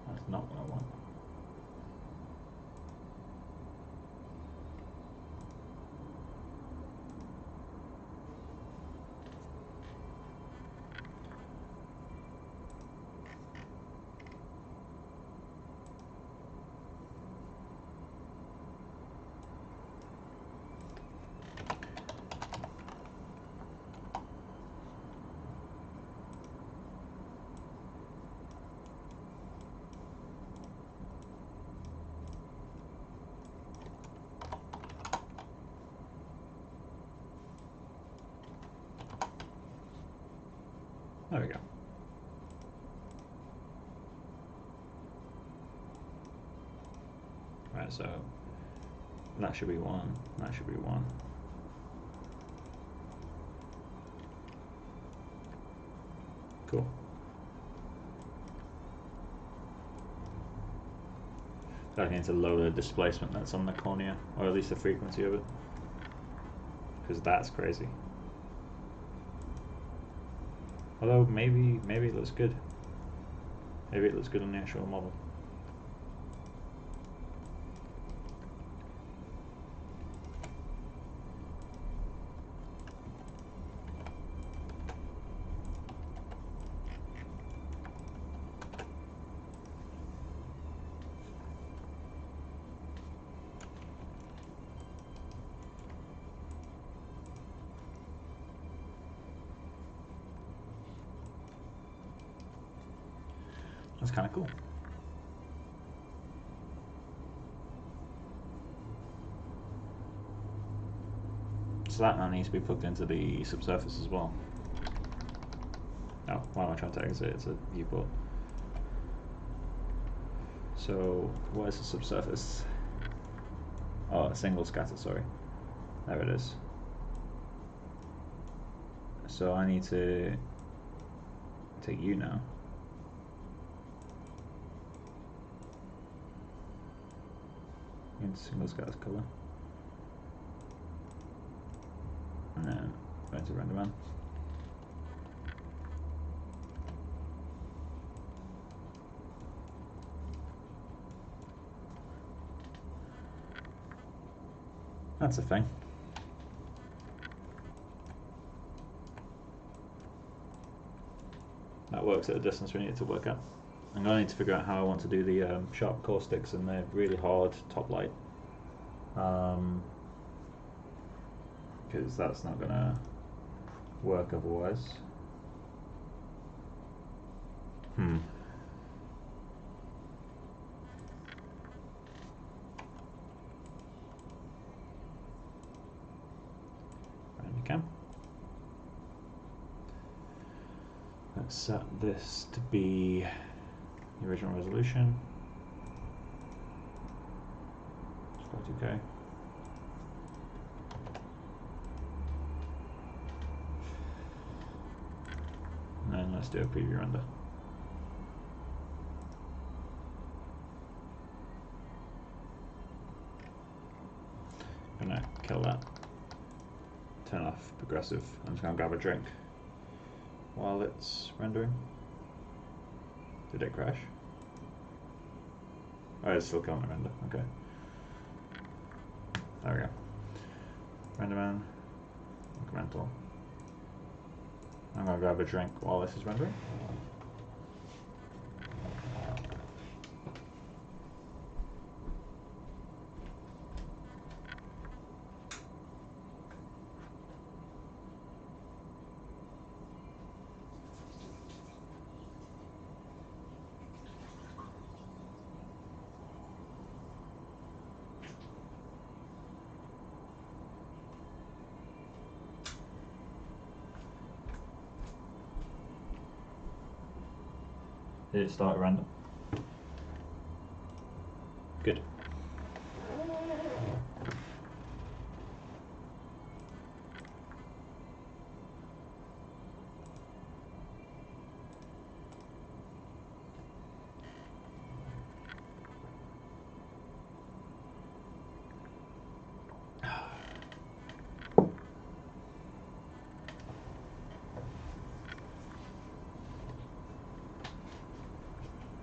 That's not what I want. There we go. Right, so that should be one, that should be one. Cool. I need to lower the displacement that's on the cornea, or at least the frequency of it, because that's crazy. Although maybe it looks good. Maybe it looks good on the actual model. That's kind of cool. So that now needs to be plugged into the subsurface as well. Oh, why am I trying to exit? It's a viewport. So, what is the subsurface? Oh, a single scatter, sorry. There it is. So I need to take you now. Into single scatter's color. And then going to render man. That's a thing. That works at the distance we need it to work at. I'm going to need to figure out how I want to do the sharp caustics and the really hard top light. Because that's not going to work otherwise. Render cam. Let's set this to be the original resolution. 42K. And then let's do a preview render. Gonna kill that. Turn off progressive. I'm just gonna grab a drink while it's rendering. Did it crash? Oh, it's still killing the render. Okay. There we go. Render man. Incremental. I'm gonna grab a drink while this is rendering. Did it start random?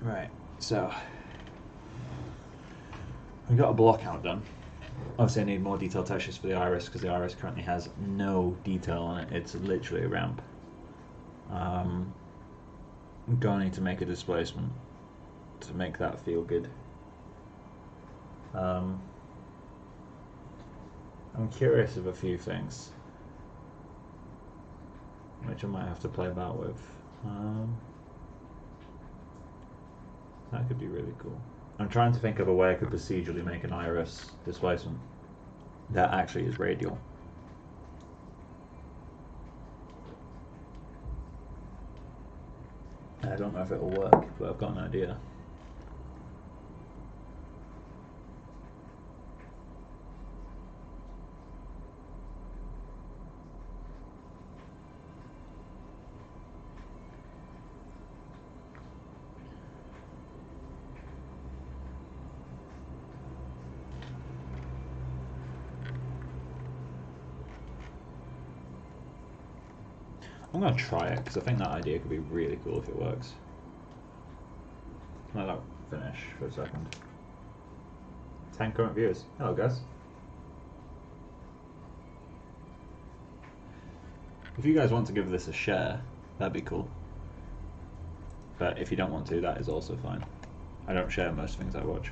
Right, so we got a block out done. Obviously I need more detailed textures for the iris because the iris currently has no detail on it. It's literally a ramp. I'm gonna need to make a displacement to make that feel good. I'm curious of a few things which I might have to play about with. That could be really cool. I'm trying to think of a way I could procedurally make an iris displacement that actually is radial. I don't know if it'll work, but I've got an idea. I'm going to try it because I think that idea could be really cool if it works. Let that finish for a second. 10 current viewers. Hello guys. If you guys want to give this a share, that'd be cool. But if you don't want to, that is also fine. I don't share most things I watch.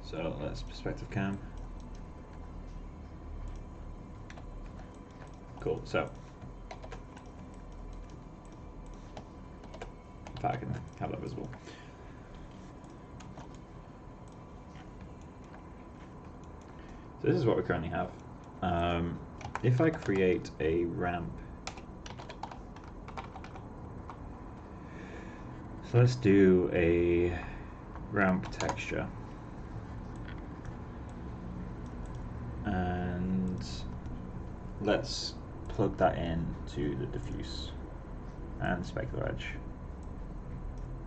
So let's perspective cam. Cool, so if I can have that visible. So this is what we currently have. If I create a ramp, so let's do a ramp texture, and let's plug that in to the diffuse and specular edge.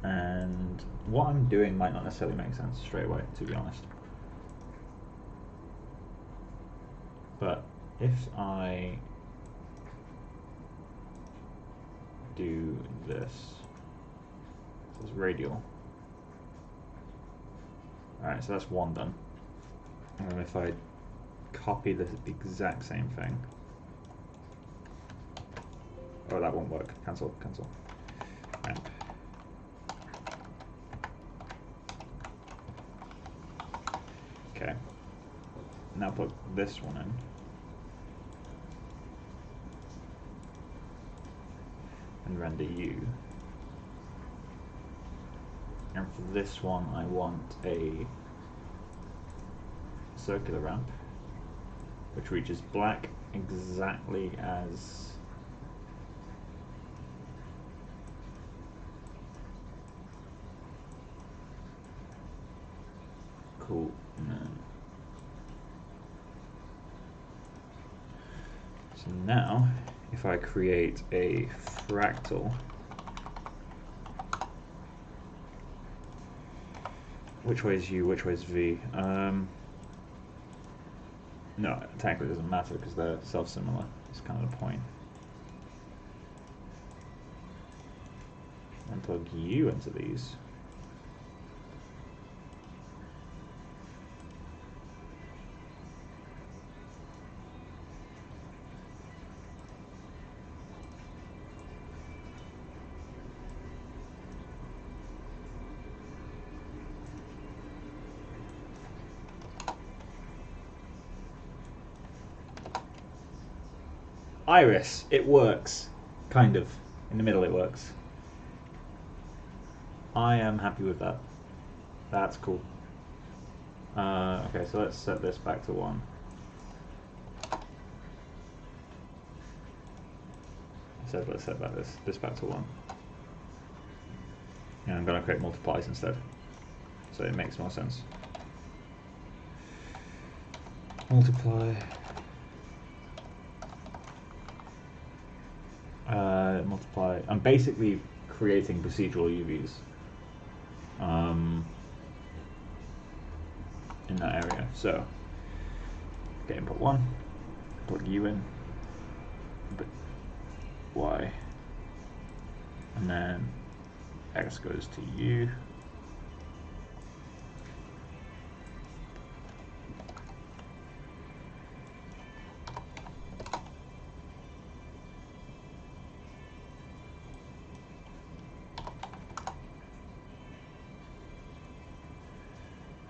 And what I'm doing might not necessarily make sense straight away, to be honest. But if I do this is radial. Alright, so that's one done. And then if I copy the exact same thing. Oh, that won't work. Cancel, cancel. Ramp. Okay. Now put this one in. And render you. And for this one I want a circular ramp which reaches black exactly as cool. No. So now if I create a fractal, which way is U, which way is V? No, technically it doesn't matter because they're self-similar. It's kind of the point. And plug U into these. Iris, it works. Kind of. In the middle it works. I am happy with that. That's cool. Okay, so let's set this back to 1. Let's set back this back to 1. And I'm going to create multiplies instead. So it makes more sense. Multiply. Multiply. I'm basically creating procedural UVs in that area. So get input 1, plug U in, but Y, and then X goes to U.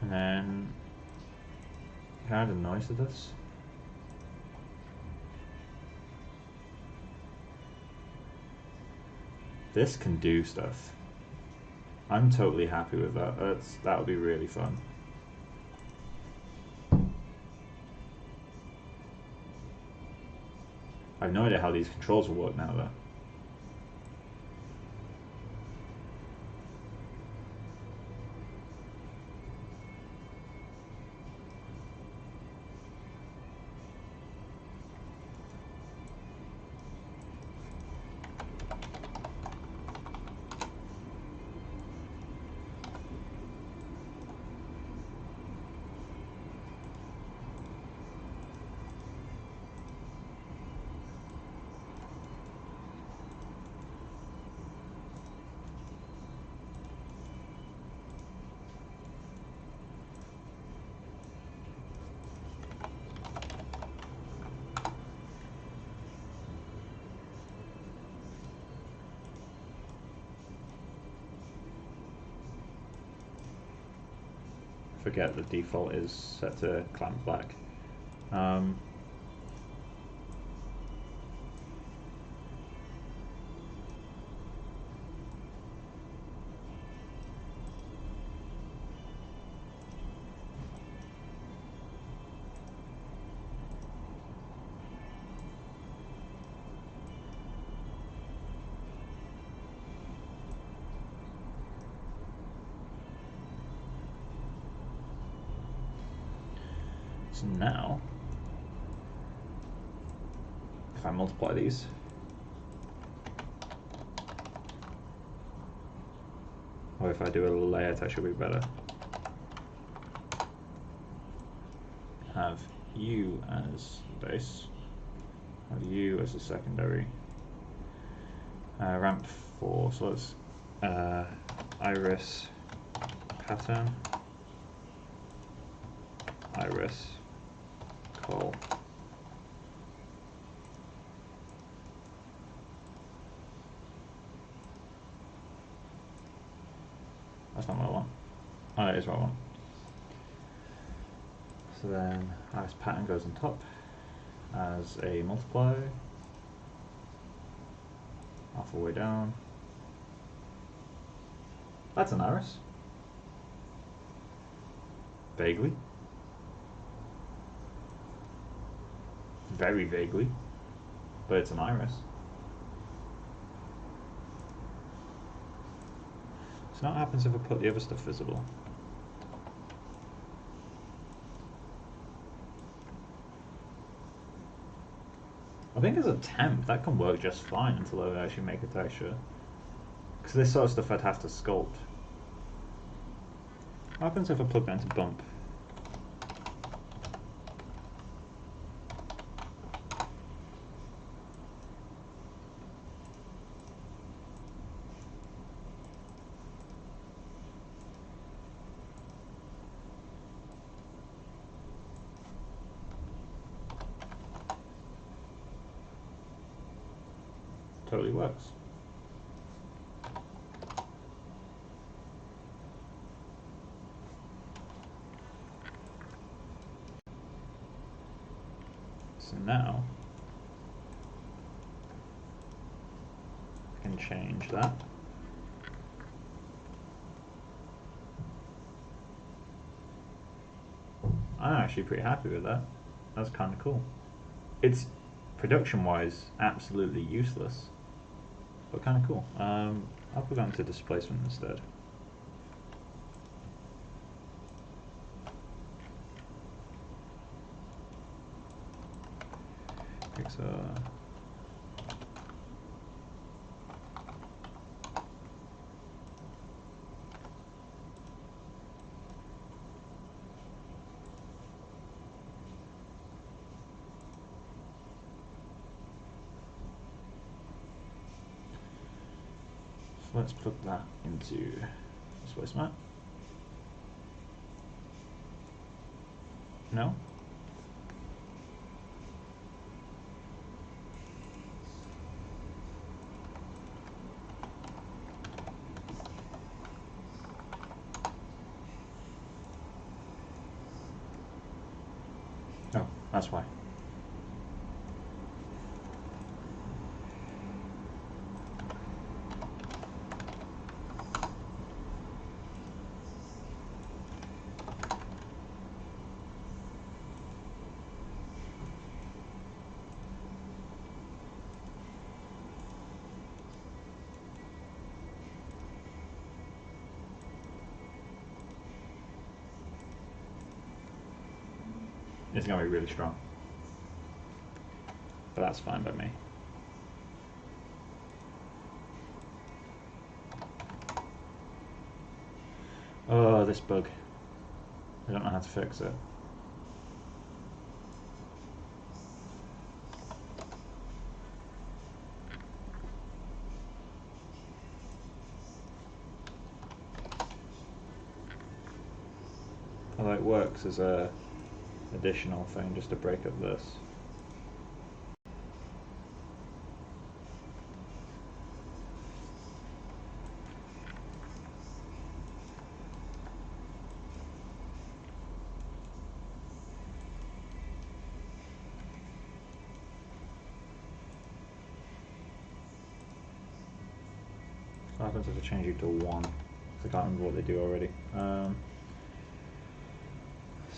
And then, can I add a noise to this? This can do stuff. I'm totally happy with that. That would be really fun. I have no idea how these controls will work now though. Forget the default is set to clamp black. So now, if I multiply these, or if I do a layer, that should be better. Have U as base, have U as a secondary, ramp 4, so let's iris pattern, iris call. That's not what I want. Oh, that is what I want. So then iris pattern goes on top as a multiply, half the way down. That's an iris. Vaguely. Very vaguely. But it's an iris. So now what happens if I put the other stuff visible? I think as a temp that can work just fine until I actually make a texture. Because this sort of stuff I'd have to sculpt. What happens if I plug that into bump? Totally works. So now I can change that. I'm actually pretty happy with that. That's kind of cool. It's production-wise absolutely useless, but kind of cool. I'll put that into displacement instead. Pixar. So let's plug that into this wastemat. No? Oh, that's why. It's going to be really strong. But that's fine by me. Oh, this bug. I don't know how to fix it. Although it works as a additional thing just to break up this. What happens if I change it to 1? Because I can't remember what they do already.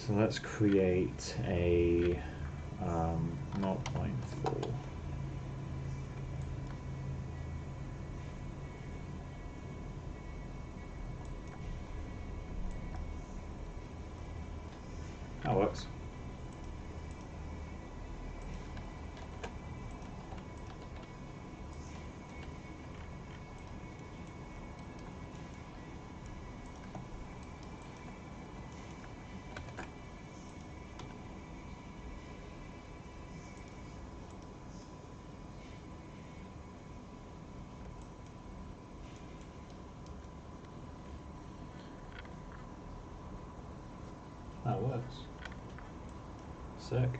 So let's create a 0.4. That works. That works. Sick.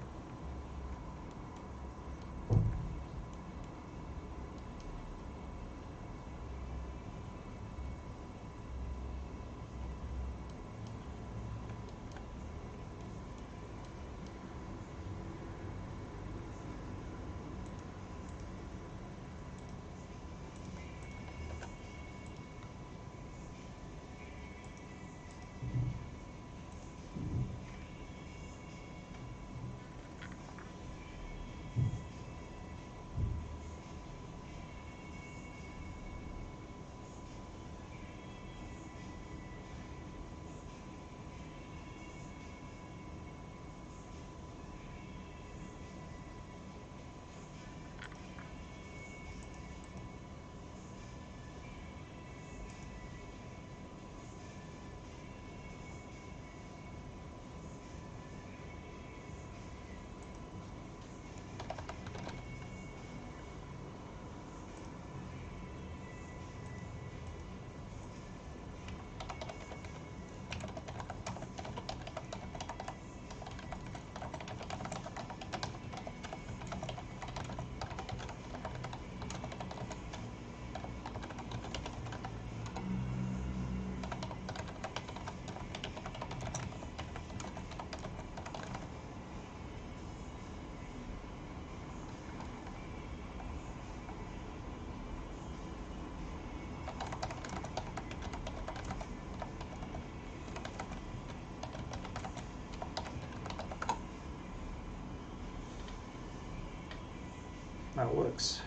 That works.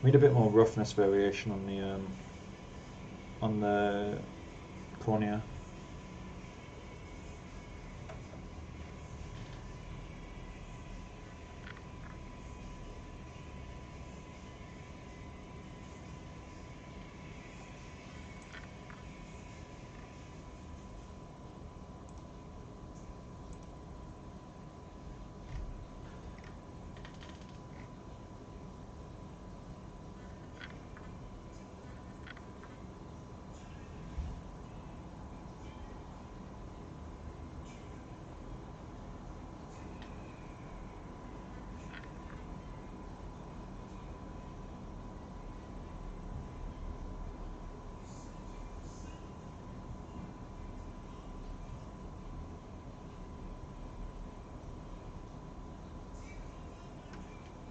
We need a bit more roughness variation on the cornea.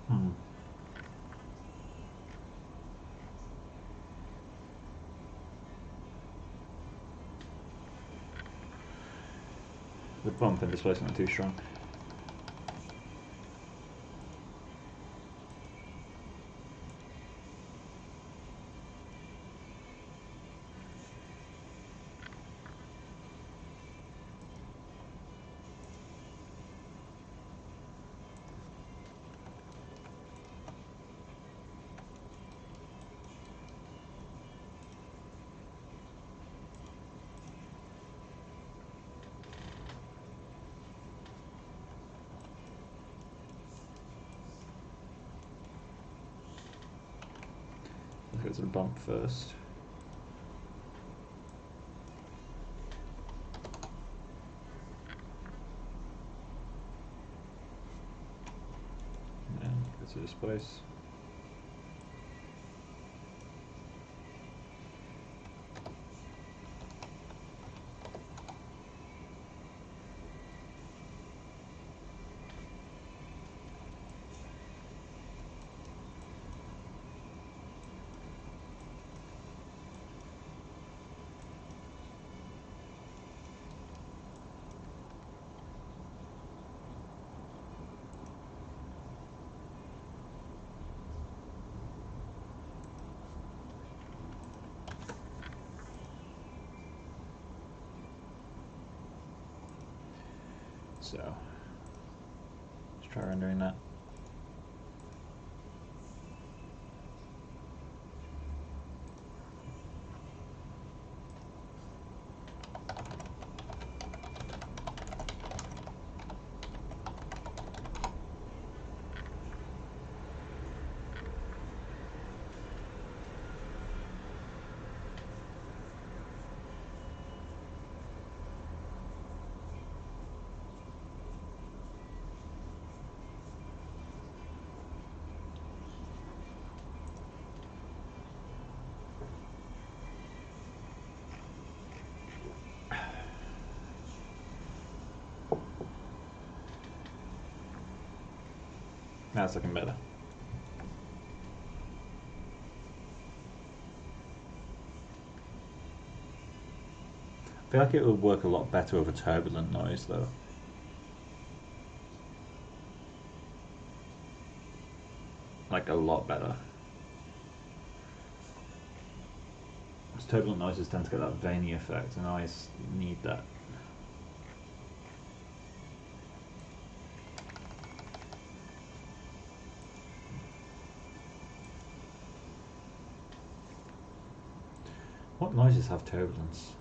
Hmm. The bump and displacement are too strong. Let's go to the bump first. And then go to displace. So let's try rendering that. That's looking better. I feel like it would work a lot better over turbulent noise though. Like a lot better. Because turbulent noises tend to get that veiny effect and I need that. What noises have turbulence?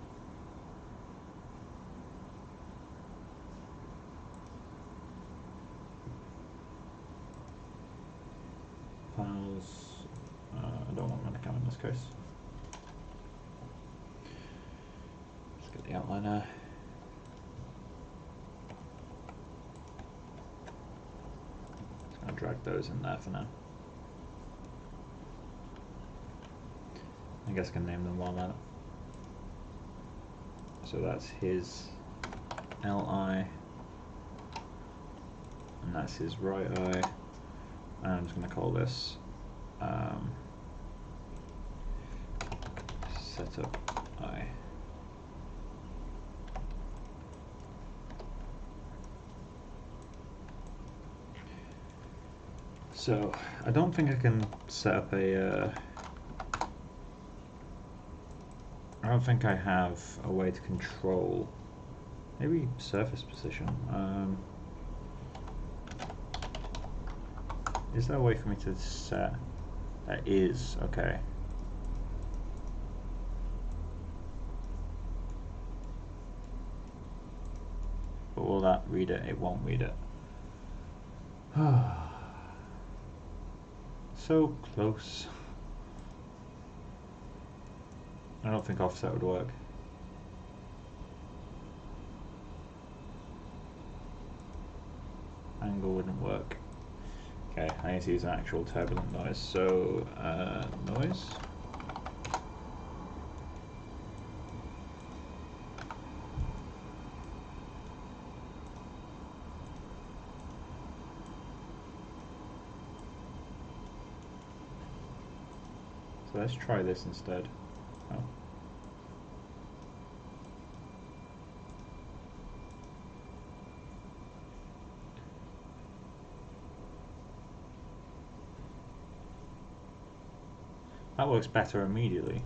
Files. I don't want Manicam in this case. Let's get the outliner. Just gonna drag those in there for now. I guess I can name them while I'm at it. So that's his LI, and that's his right eye. And I'm just going to call this setup eye. So I don't think I can set up a I don't think I have a way to control maybe surface position. Is there a way for me to set? There is, okay. But will that read it? It won't read it. So close. I don't think offset would work. Angle wouldn't work. Okay, I need to use an actual turbulent noise. So, noise. So let's try this instead. Oh. That works better immediately.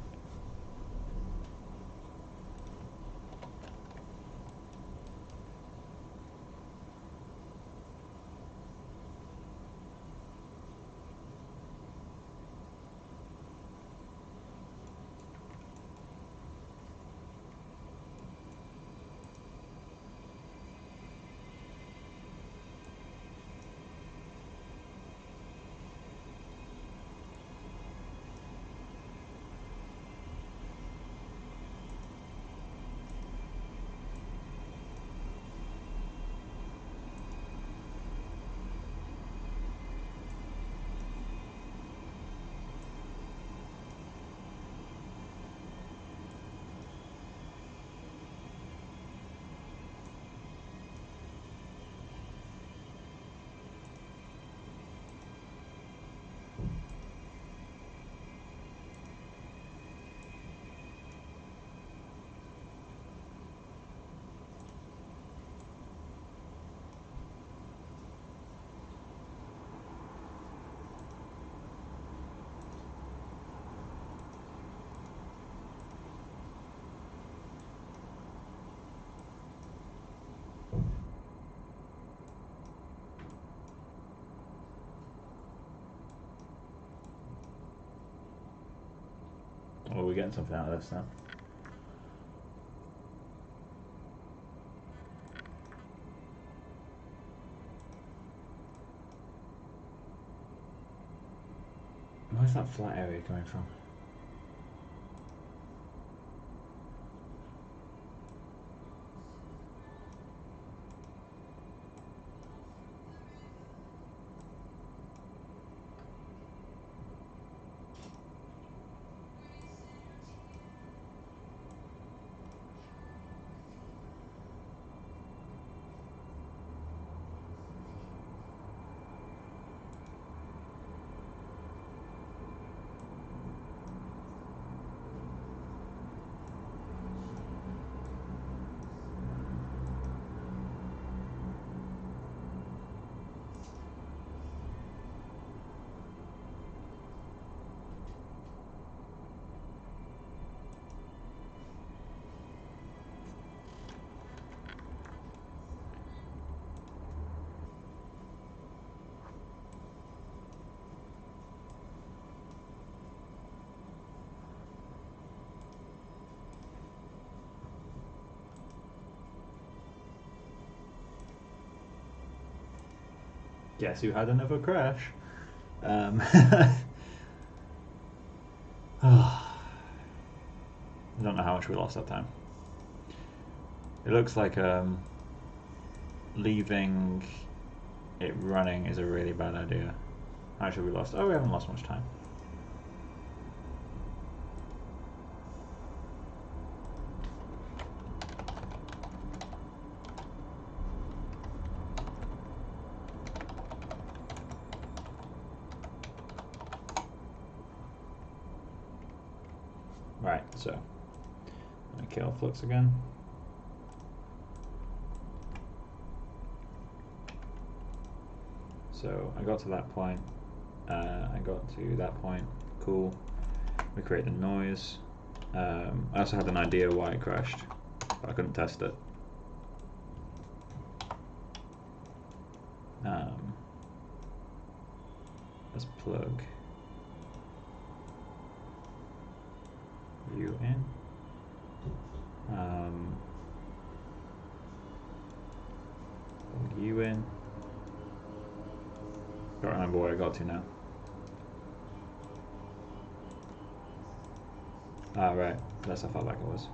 Oh, we're getting something out of this now. Where's that flat area coming from? Guess who had another crash? I don't know how much we lost that time. It looks like leaving it running is a really bad idea. How much have we lost? Oh, we haven't lost much time. Right, so I'm gonna kill Flux again. So I got to that point. I got to that point. Cool. We created a noise. I also had an idea why it crashed, but I couldn't test it. Let's plug you in. Plug you in. Don't remember where I got to now. Ah, right. That's how far back it was.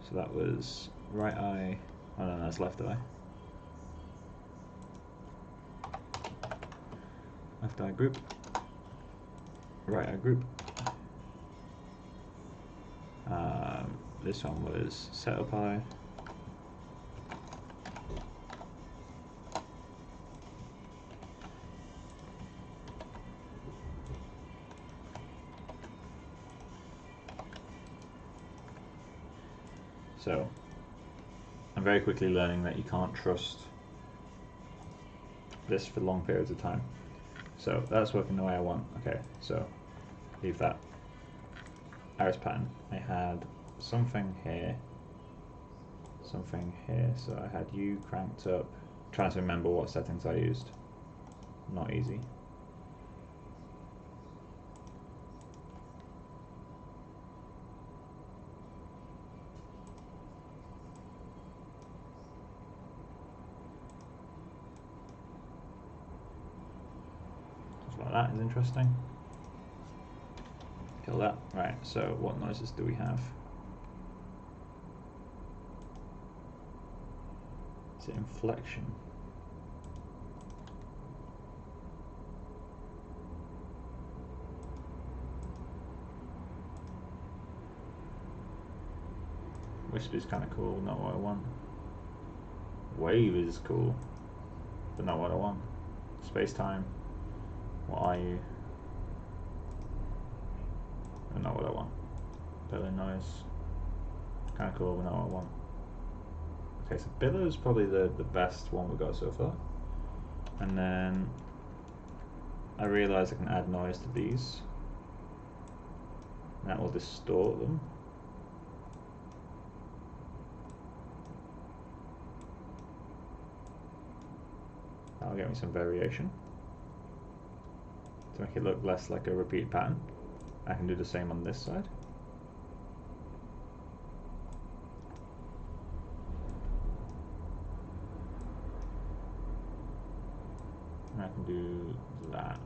So that was right eye. Oh no, that's left eye. Left eye group. Right eye group. This one was setup eye. So I'm very quickly learning that you can't trust this for long periods of time. So that's working the way I want. Okay, so leave that iris pattern. I had something here, something here. So I had you cranked up. Trying to remember what settings I used. Not easy. That is interesting. Kill that. Right, so what noises do we have? Is it inflection? Whisper is kind of cool, not what I want. Wave is cool, but not what I want. Space-time. What are you? But not what I want. Billow noise. Kind of cool, but not what I want. Okay, so billow is probably the best one we've got so far. And then I realise I can add noise to these. And that will distort them. That'll get me some variation. To make it look less like a repeat pattern. I can do the same on this side. And I can do that.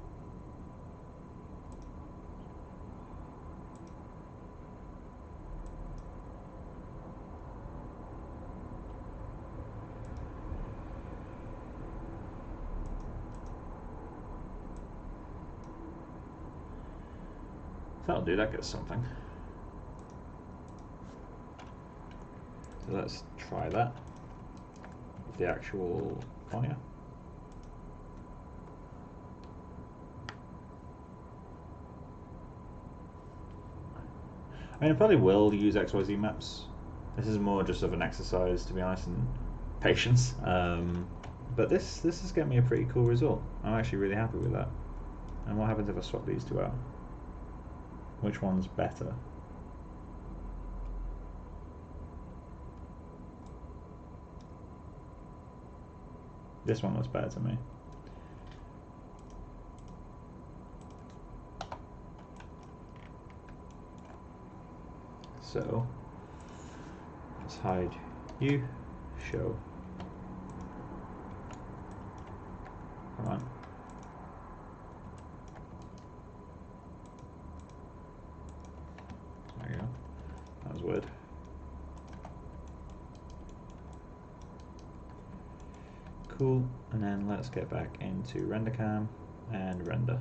That'll do, that gets something. So let's try that with the actual cornea. I mean, I probably will use XYZ maps. This is more just of an exercise, to be honest, and patience. But this is getting me a pretty cool result. I'm actually really happy with that. And what happens if I swap these two out? Which one's better? This one looks better to me. So let's hide you, show. Come on. There you go. That was weird. Cool, and then let's get back into render cam and render.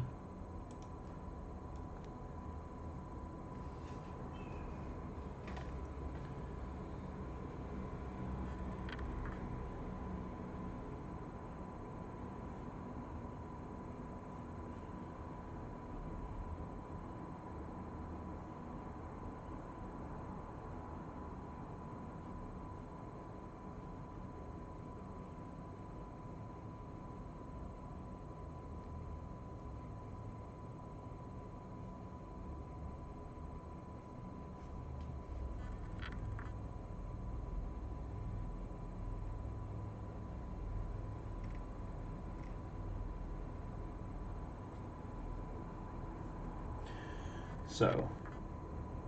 So,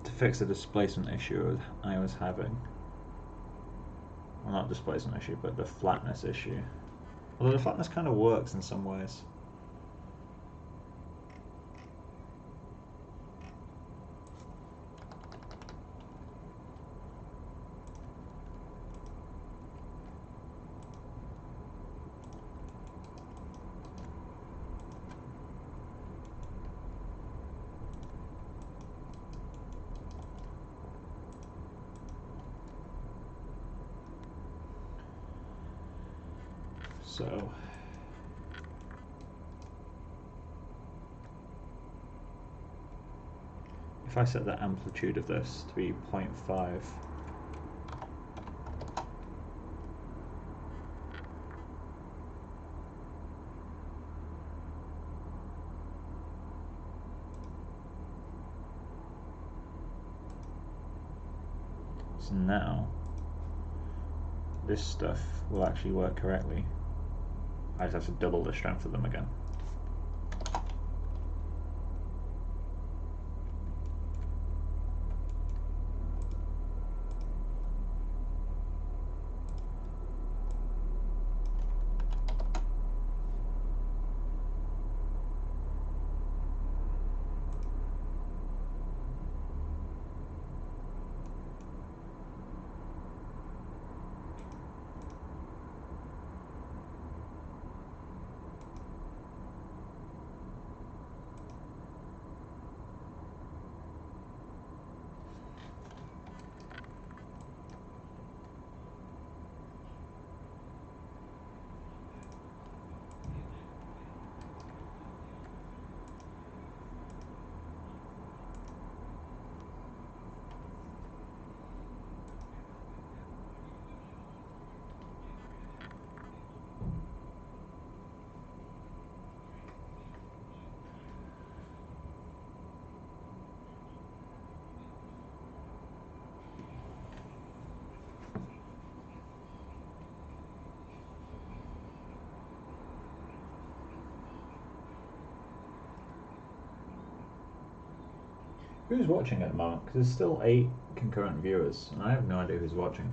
to fix the displacement issue I was having, well, not displacement issue, but the flatness issue. Although the flatness kind of works in some ways. So if I set the amplitude of this to be 0.5, So now, this stuff will actually work correctly. I just have to double the strength of them again. Who's watching at the moment? Because there's still 8 concurrent viewers, and I have no idea who's watching.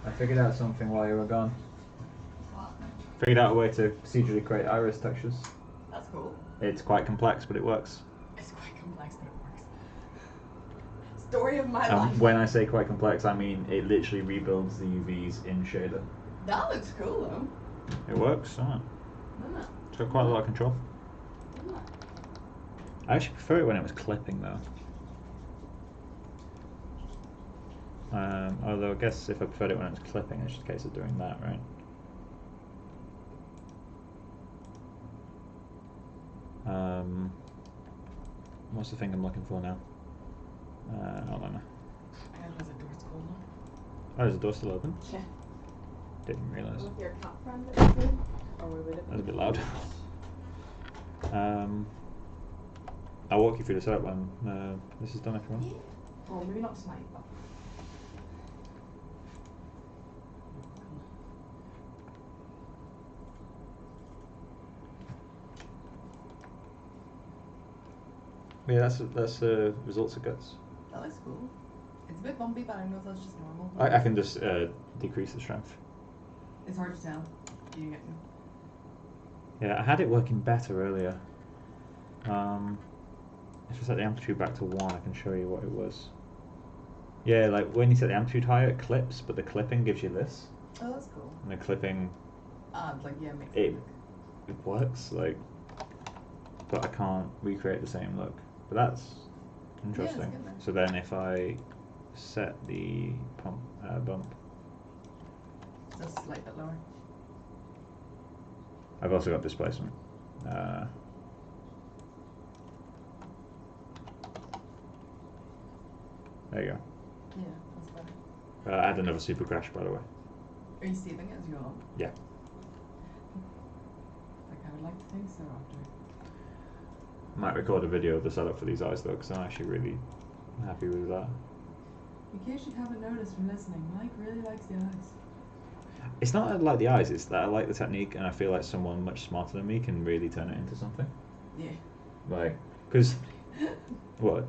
I figured out something while you were gone. What? Figured out a way to procedurally create iris textures. That's cool. It's quite complex, but it works. It's quite complex, but it works. Story of my life. When I say quite complex, I mean it literally rebuilds the UVs in shader. That looks cool though. It works, doesn't it? Doesn't it? It's got quite a lot of control. Doesn't it? I actually prefer it when it was clipping though. Although I guess if I preferred it when it was clipping, it's just a case of doing that, right? What's the thing I'm looking for now? Hold on. I gotta close the door's cold now. Oh, is the door still open? Yeah. Didn't realise. With your cat friend that you did? Or we would have That was a bit loud. I'll walk you through the setup when this is done if you want. Yeah. Well, maybe not tonight, but. Yeah, that's results of guts. That looks cool. It's a bit bumpy, but I don't know if that's just normal. I can just decrease the strength. It's hard to tell. You get me? Yeah, I had it working better earlier. If I set the amplitude back to 1, I can show you what it was. Yeah, like when you set the amplitude higher, it clips, but the clipping gives you this. Oh, that's cool. And the clipping, Like, yeah, makes it works, like, but I can't recreate the same look. But that's interesting. Yeah, it's good then. So then if I set the bump, just a slight bit lower. I've also got displacement. There you go. Yeah, that's better. Add another super crash, by the way. Are you saving it as you go on? Yeah. Like, I would like to think so after. Might record a video of the setup for these eyes though, because I'm actually really happy with that. In case you haven't noticed from listening, Mike really likes the eyes. It's not that I like the eyes, it's that I like the technique and I feel like someone much smarter than me can really turn it into something. Yeah. Like, Because what?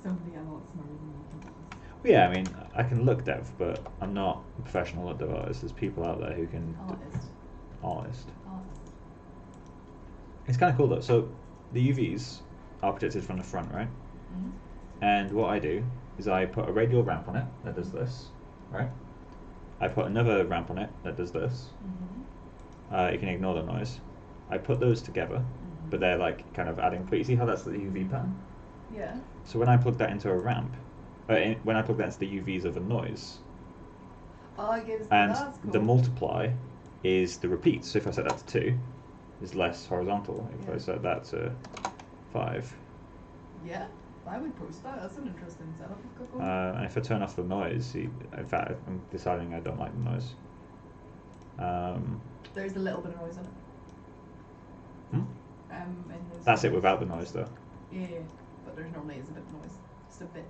Somebody a lot smarter than you can do this. Yeah, I mean, I can look dev, but I'm not a professional at dev artist. There's people out there who can. Artist. Artist. Artist. It's kind of cool though. So the UVs are protected from the front, right? Mm-hmm. And what I do is I put a radial ramp on it that does this, right? I put another ramp on it that does this. Mm-hmm. You can ignore the noise. I put those together, but they're like kind of adding. But you see how that's the UV pattern? Yeah. So when I plug that into a ramp, when I plug that into the UVs of a noise, Oh, it gives. and That's cool. the multiply is the repeat. So if I set that to 2, it's less horizontal. If I set that to 5. Yeah, I would post that. That's an interesting setup you've got going. And if I turn off the noise, in fact, I'm deciding I don't like the noise. There's a little bit of noise in it. In those That's it without the noise though. Yeah, but there's normally is a bit of noise. Just a bit.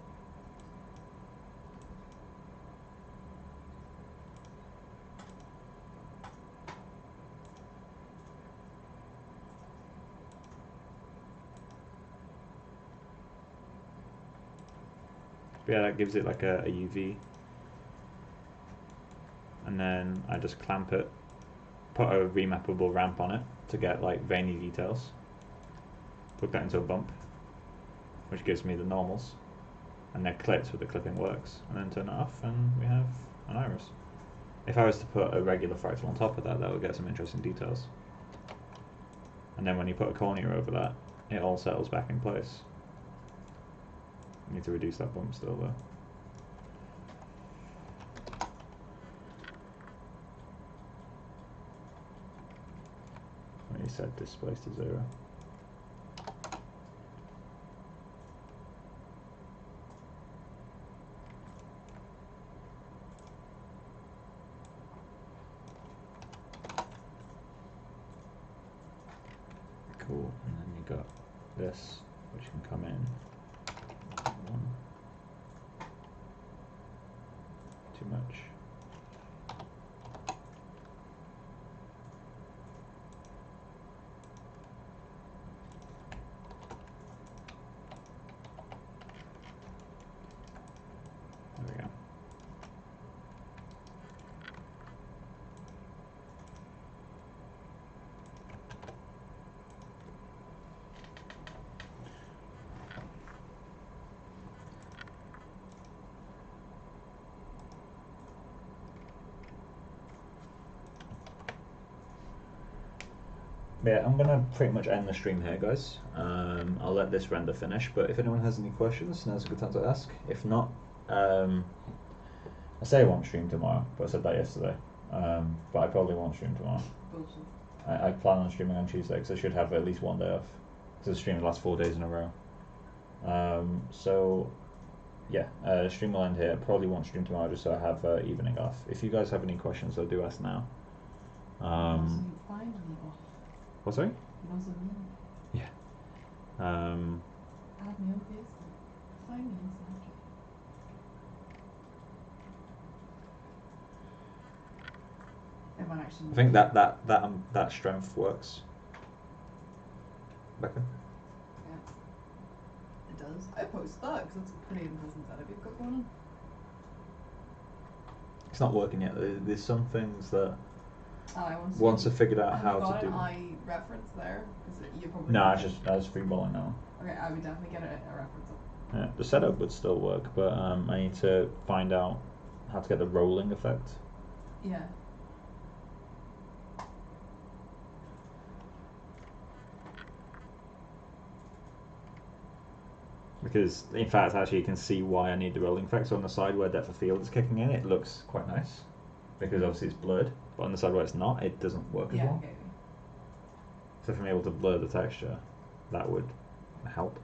But yeah, that gives it like a UV. And then I just clamp it, put a remappable ramp on it to get like veiny details. Plug that into a bump, which gives me the normals. And they're clipped with the clipping works. And then turn it off and we have an iris. If I was to put a regular fractal on top of that, that would get some interesting details. And then when you put a cornea over that, it all settles back in place. You need to reduce that bump still though. When you set displace to 0. Cool, and then you got this, which can come in. 1. Too much. There we go. Yeah, I'm gonna pretty much end the stream here, guys. I'll let this render finish, but if anyone has any questions, now's a good time to ask. If not, I say I won't stream tomorrow, but I said that yesterday. But I probably won't stream tomorrow. Bullshit. I plan on streaming on Tuesday because I should have at least one day off. Because the stream the last 4 days in a row. So, yeah, stream will end here. Probably won't stream tomorrow just so I have evening off. If you guys have any questions, though, do ask now. What, sorry? Yeah. Add me on Facebook. Find me on Snapchat. Everyone actually. I think that strength works. Becca? Yeah. It does. I post that because it's a pretty interesting setup you've got going on. It's not working yet. There's some things that I want to. once I figured out how got to do. I reference there because you probably. No, I was freeballing now. Okay, I would definitely get a reference up. Yeah, the setup would still work, but I need to find out how to get the rolling effect. Yeah. Because, in fact, actually you can see why I need the rolling effect. So on the side where depth of field is kicking in, it looks quite nice. Because obviously it's blurred. But on the side where it's not, it doesn't work as well. Okay. So if I'm able to blur the texture, that would help.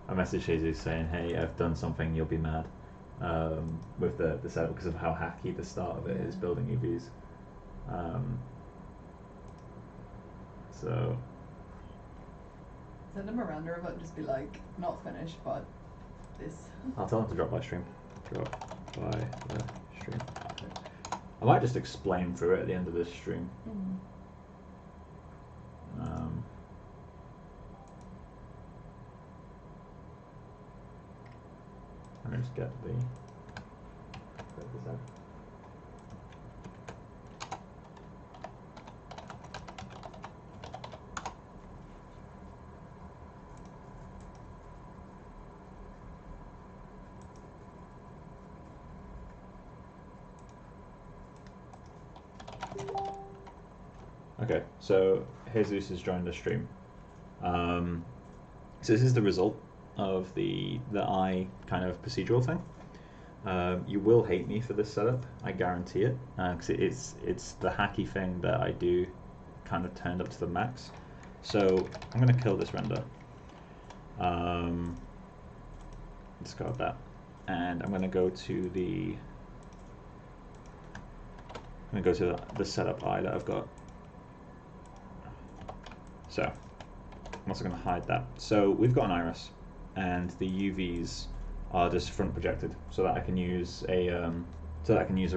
I messaged Jesus saying, "Hey, I've done something. You'll be mad." With the setup because of how hacky the start of it is building UVs. So send him a render of it and just be like, not finished, but this. I'll tell him to drop by stream. Drop by the stream. Okay. I might just explain through it at the end of this stream. I'm gonna just get this out. Okay, so Jesus has joined the stream. So this is the result of the eye kind of procedural thing. You will hate me for this setup, I guarantee it, because it's the hacky thing that I do kind of turned up to the max. So I'm going to kill this render. Discard that, and I'm going to go to the the setup eye that I've got. So I'm also going to hide that. So we've got an iris, and the UVs are just front projected, so that I can use a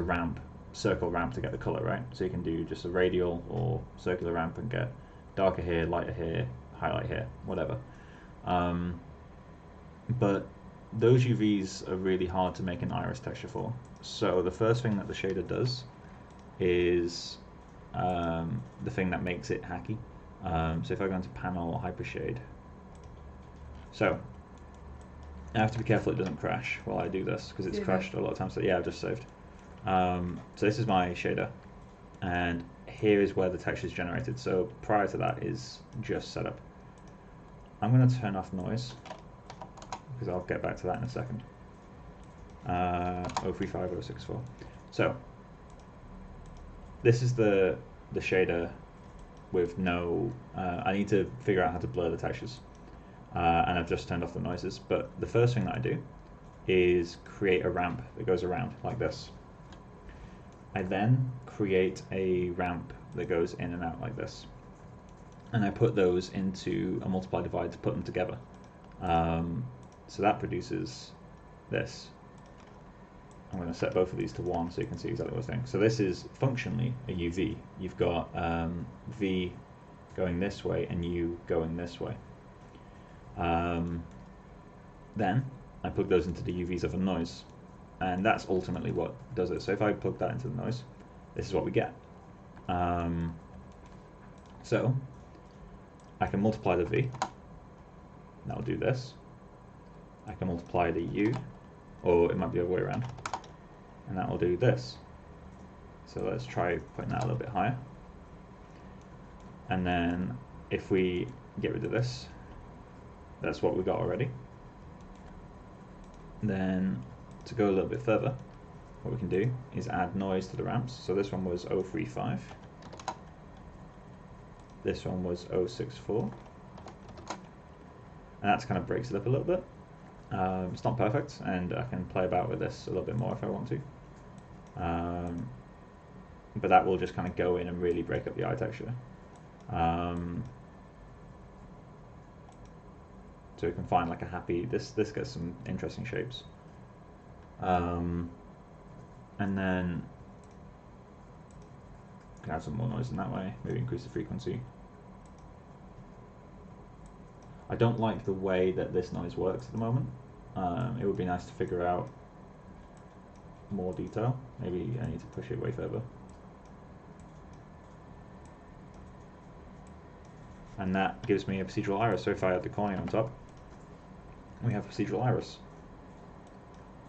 ramp, circle ramp to get the color right. So you can do just a radial or circular ramp and get darker here, lighter here, highlight here, whatever. But those UVs are really hard to make an iris texture for. So the first thing that the shader does is the thing that makes it hacky. So if I go into panel, hypershade. So I have to be careful it doesn't crash while I do this, because it's crashed a lot of times. So yeah, I've just saved. So this is my shader, and here is where the texture is generated. So prior to that is just setup. I'm going to turn off noise, because I'll get back to that in a second. 035, 064. So this is the shader with no, I need to figure out how to blur the textures. And I've just turned off the noises. But the first thing that I do is create a ramp that goes around like this. I then create a ramp that goes in and out like this. And I put those into a multiply divide to put them together. So that produces this. I'm going to set both of these to 1 so you can see exactly what I'm saying. So this is functionally a UV. You've got V going this way and U going this way. Then I plug those into the UVs of a noise, and that's ultimately what does it. So if I plug that into the noise, this is what we get. So I can multiply the V, that will do this. I can multiply the U, or it might be the other way around, and that will do this. So let's try putting that a little bit higher. And then if we get rid of this, that's what we got already. Then to go a little bit further, what we can do is add noise to the ramps. So this one was 035. This one was 064. And that kind of breaks it up a little bit. It's not perfect, and I can play about with this a little bit more if I want to. But that will just kind of go in and really break up the eye texture. So we can find like a happy, this gets some interesting shapes. And then we can add some more noise in that way, maybe increase the frequency. I don't like the way that this noise works at the moment. It would be nice to figure out more detail. Maybe I need to push it way further. And that gives me a procedural iris. So if I add the cornea on top, we have procedural iris.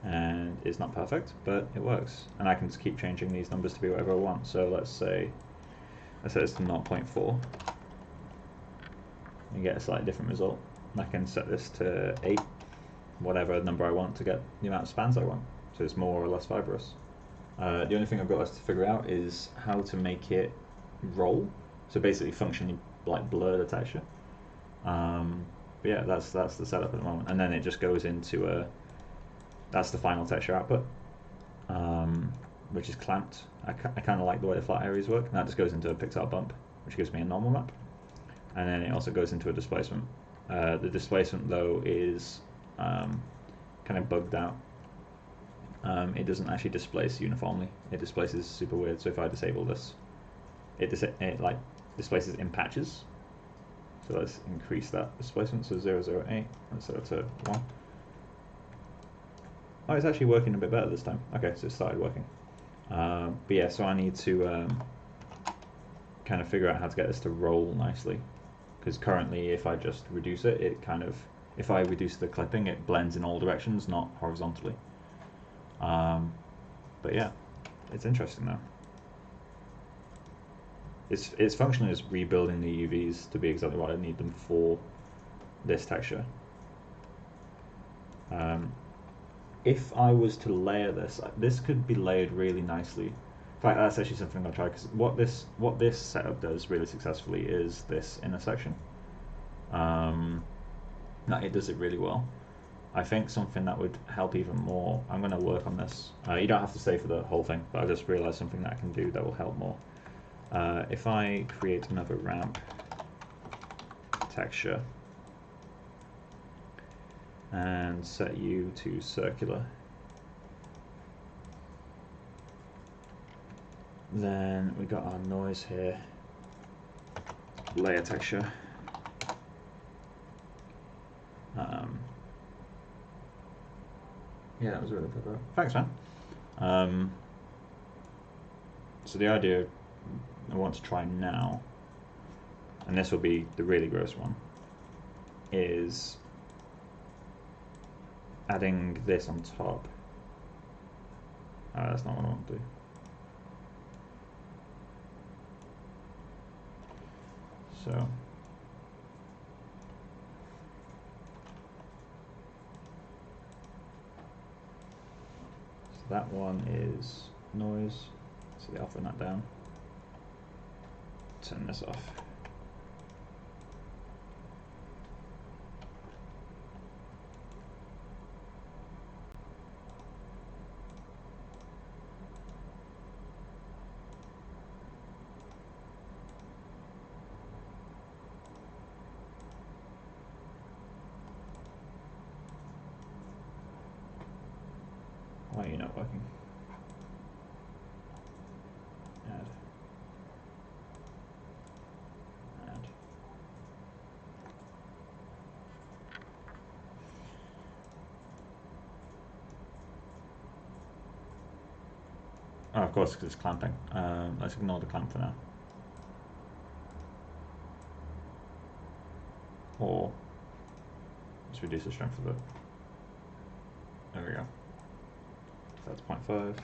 And it's not perfect, but it works. And I can just keep changing these numbers to be whatever I want. So let's say it's to 0.4. And get a slightly different result. And I can set this to 8, whatever number I want to get the amount of spans I want. So it's more or less fibrous. The only thing I've got left to figure out is how to make it roll. So basically functionally like blur the texture. But yeah, that's the setup at the moment, and then it just goes into a. That's the final texture output, which is clamped. I kind of like the way the flat areas work. And that just goes into a pixel bump, which gives me a normal map, and then it also goes into a displacement. The displacement though is kind of bugged out. It doesn't actually displace uniformly. It displaces super weird. So if I disable this, it like displaces in patches. So let's increase that displacement. So 008. Let's set it to 1. Oh, it's actually working a bit better this time. Okay, so it started working. But yeah, so I need to kind of figure out how to get this to roll nicely. Because currently, if I just reduce it, if I reduce the clipping, it blends in all directions, not horizontally. But yeah, it's interesting though. It's functionally as rebuilding the UVs to be exactly what I need them for this texture. If I was to layer this, this could be layered really nicely. In fact, that's actually something I'll try, because what this setup does really successfully is this intersection. It does it really well. I think something that would help even more, I'm going to work on this. You don't have to stay for the whole thing, but I just realized something that I can do that will help more. If I create another ramp texture and set you to circular, then we got our noise here, layer texture. Yeah, that was really good. Thanks, man. So the idea I want to try now, and this will be the really gross one, is adding this on top. Oh, that's not what I want to do. So that one is noise, so I'll turn that down. Turn this off. Why are you not working? Add. Add. Oh, of course, because it's clamping. Let's ignore the clamp for now. Or let's reduce the strength of it. There we go. So that's 0.5.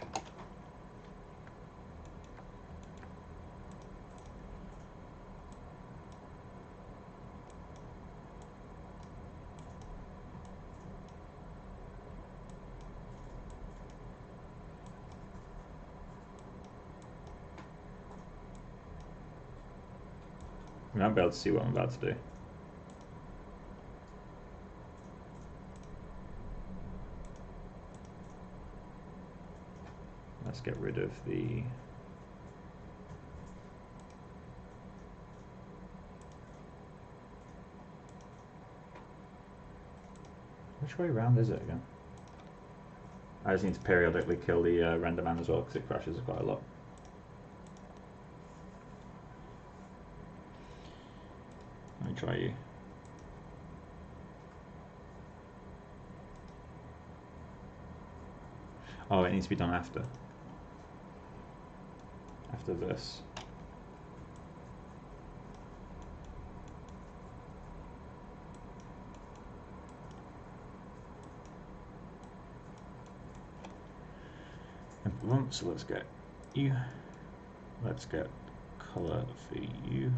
You might be able to see what I'm about to do. Let's get rid of the which way round is it again? I just need to periodically kill the render man as well, because it crashes quite a lot. Let me try you. Oh, it needs to be done after this. So let's get you. Let's get color for you.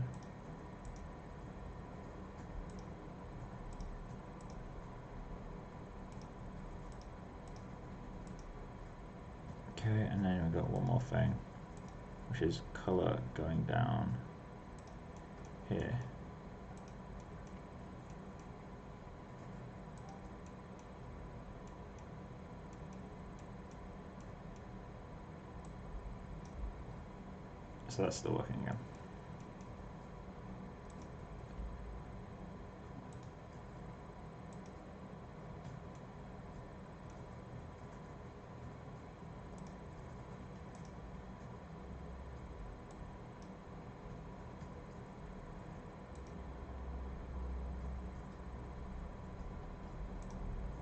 Okay, and then we've got one more thing, which is color going down here. so that's still working again.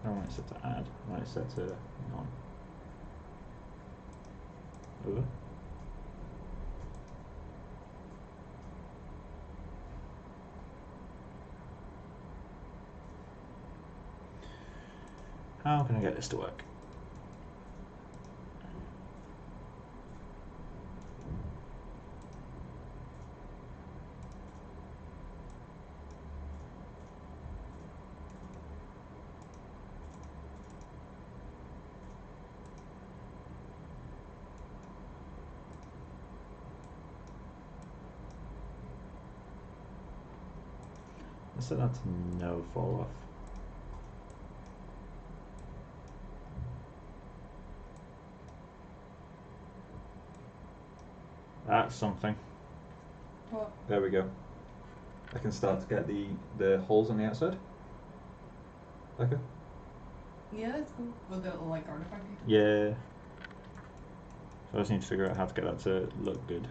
I don't want it set to add, I want it set to none. Over. How can I get this to work? Let's set that to no fall off. That's something. What? There we go. I can start to get the holes on the outside. Okay. Yeah, that's cool. With the like artifact. Yeah. So I just need to figure out how to get that to look good.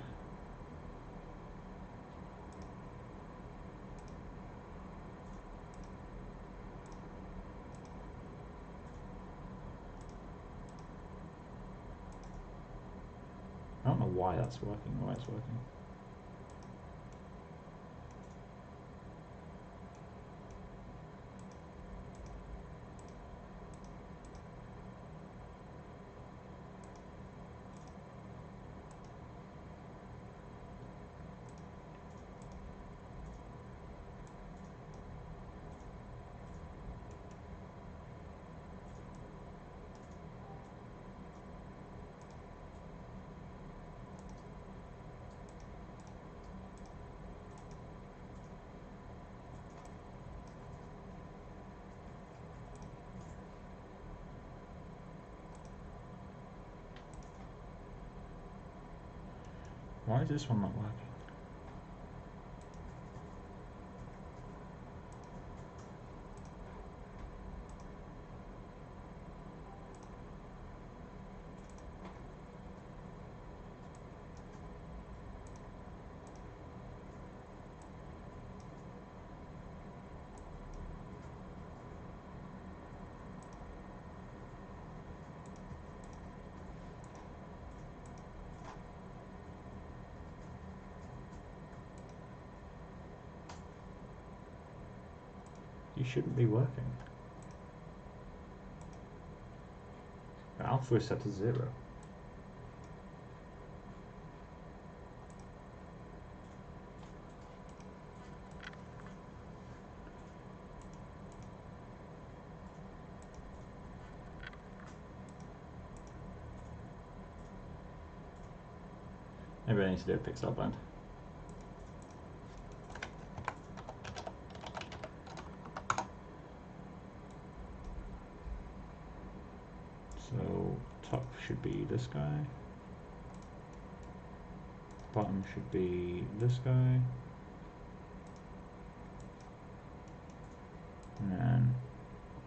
I don't know why that's working, why it's working. Why is this one not working? You shouldn't be working. Alpha is set to 0. Maybe I need to do a pixel blend. So top should be this guy. Bottom should be this guy. And then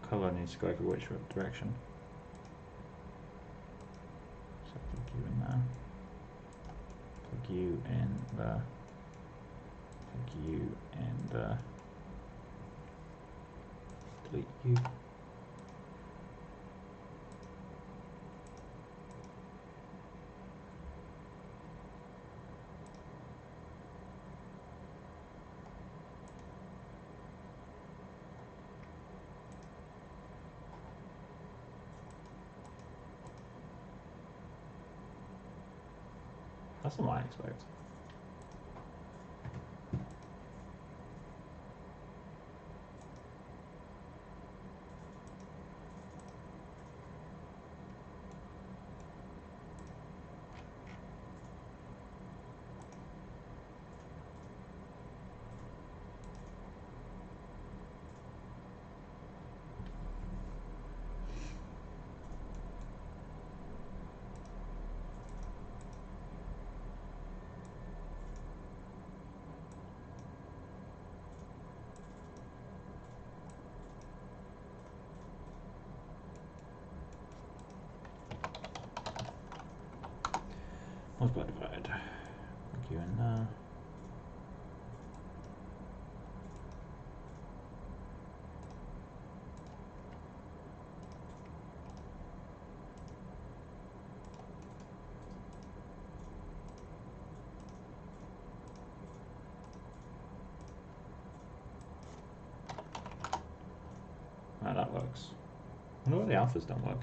color needs to go every which direction. So plug you in there. Plug you in there. Plug you in there. Delete you. That's not what I expect. Multiply, divide. Put you in there. Right, that works. I wonder why the alphas don't work.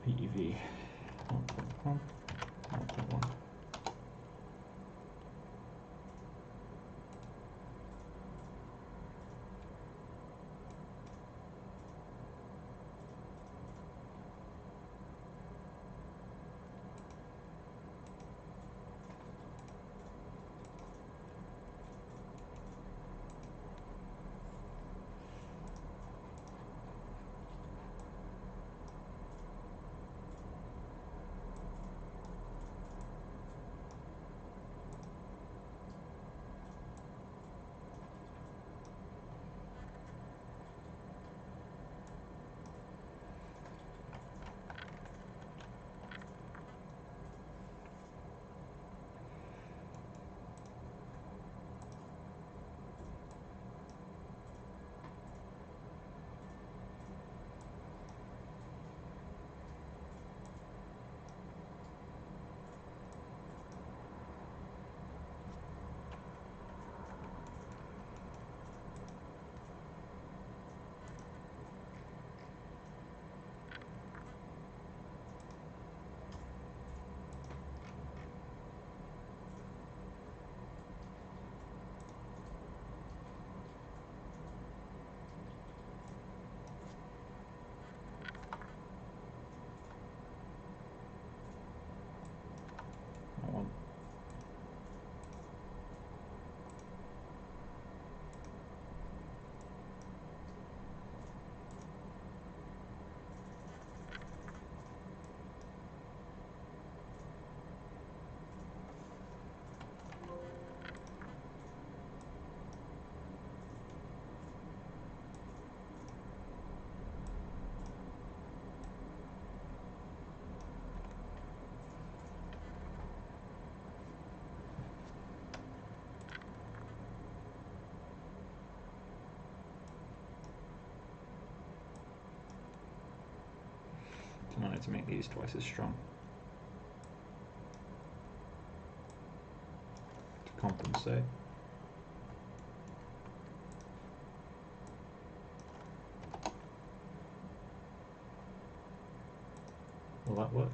PEV 1.1, 1.1. That one. I wanted to make these twice as strong to compensate. Will that work?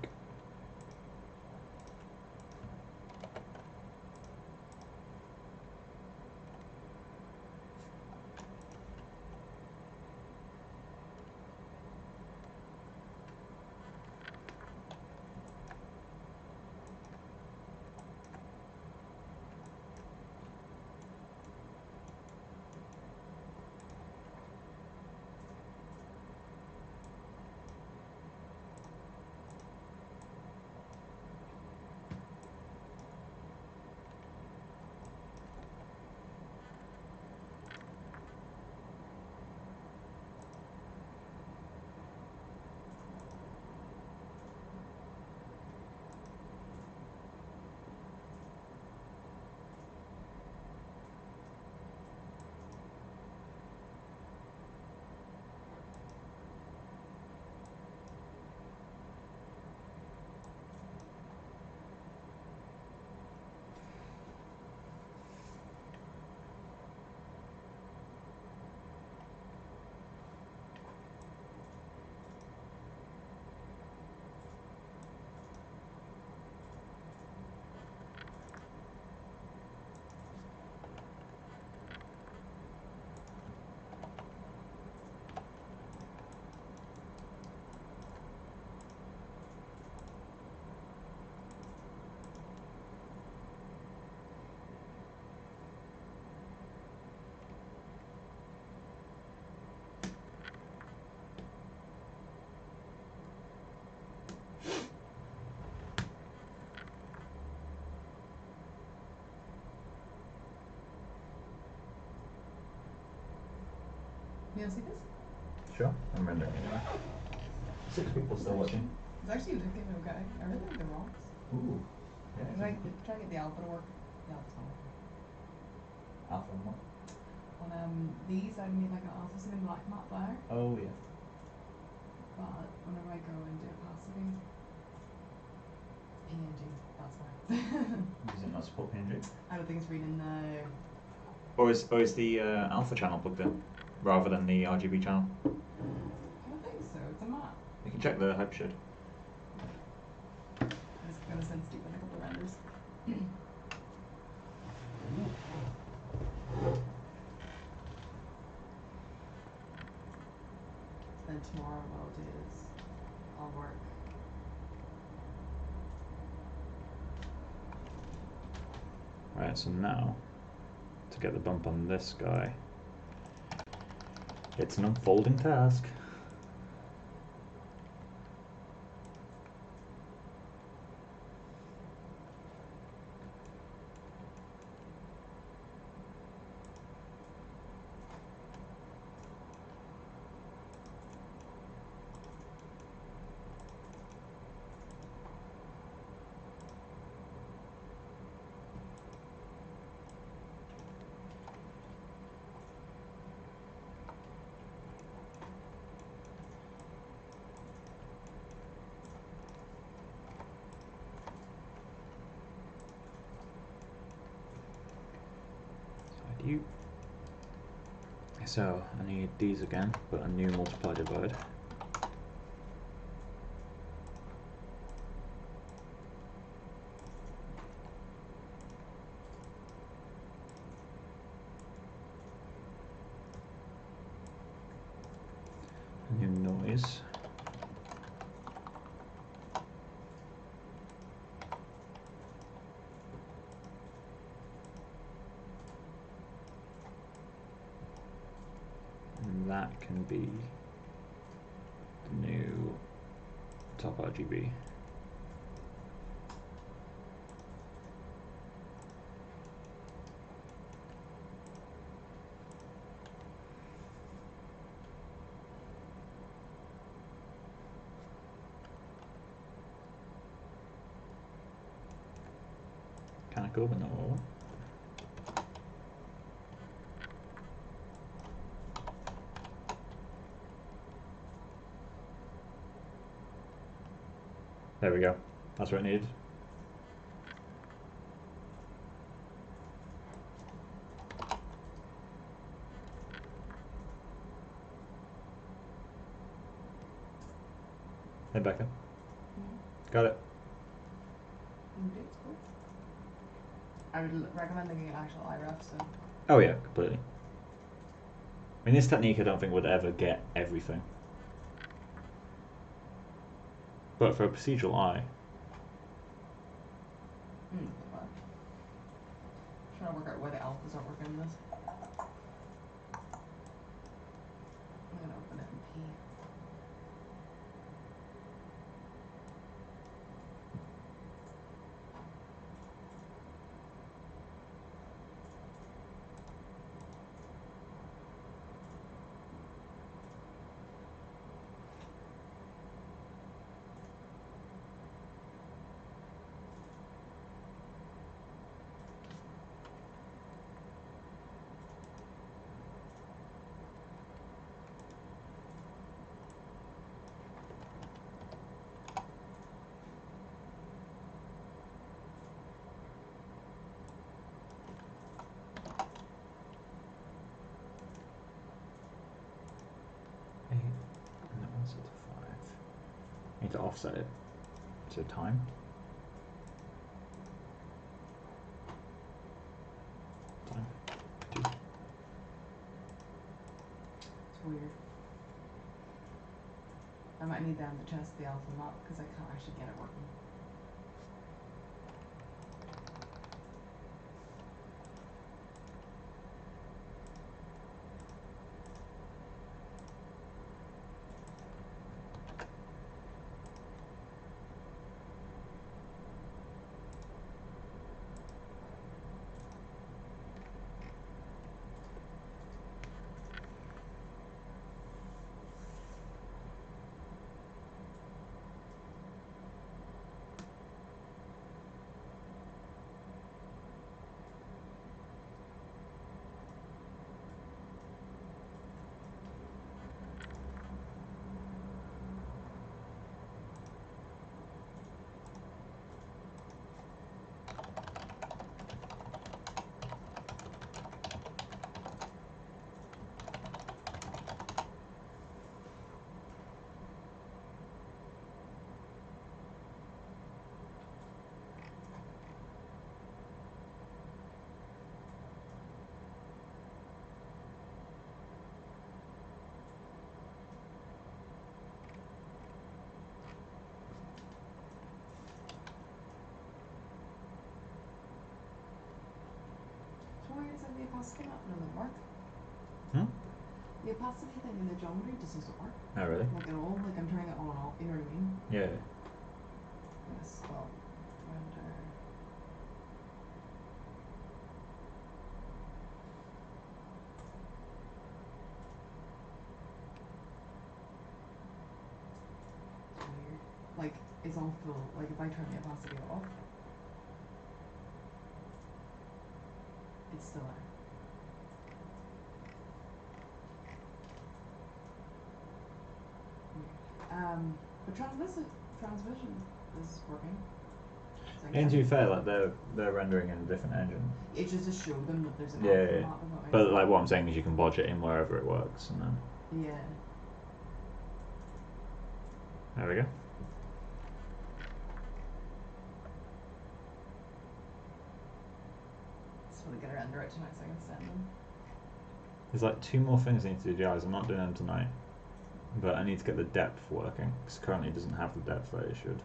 You wanna see this? Sure, I'm rendering anyway. 6 people still watching. It's actually looking okay. I really like the rocks. Ooh. Yeah. Try to get the alpha to work. The alpha's not working. Alpha and what? On these I made like an alpha scene black matte there. Oh yeah. But whenever I go and do opacity, PNG, that's why. Does it not support PNG? I don't think it's reading the. Or is the alpha channel plugged in rather than the RGB channel? I don't think so. It's a matte. You can check the Hypershed. I'm just gonna send Steve with a couple of renders. Then tomorrow what I'll do is I'll work. Right, so now to get the bump on this guy, it's an unfolding task. So I need these again, but a new multiply divide. A new noise. And that can be the new top RGB. Kinda cool, but not all. There we go. That's what I needed. Hey Becca. Got it. It's cool. I would recommend looking at actual IREF, so. Oh yeah, completely. I mean, this technique I don't think would ever get everything. But for a procedural eye, Trying to work out why the alphas aren't working in this. I'm gonna open it in P. and that one's set to 5. I need to offset it to time. Time. 2. It's weird. I might need them to test the alpha map because I can't actually get it working. opacity map doesn't work. Hmm? The opacity thing in the geometry just doesn't work. Oh, really? Like at all. Like I'm turning it on and off, you know what I mean? Yeah. Yes, well, render. Weird. Like, it's all full. Like, if I turn the opacity off, it's still there. Weird. But transmission is working. So And to be fair, like they're rendering in a different engine. it's just to show them that there's an Yeah, alpha yeah. map of it. But like what I'm saying is you can bodge it in wherever it works, and then Yeah. there we go. Just really gonna render it tonight so I can send them. There's like 2 more things I need to do, guys. I'm not doing them tonight, but I need to get the depth working because currently it doesn't have the depth that it should.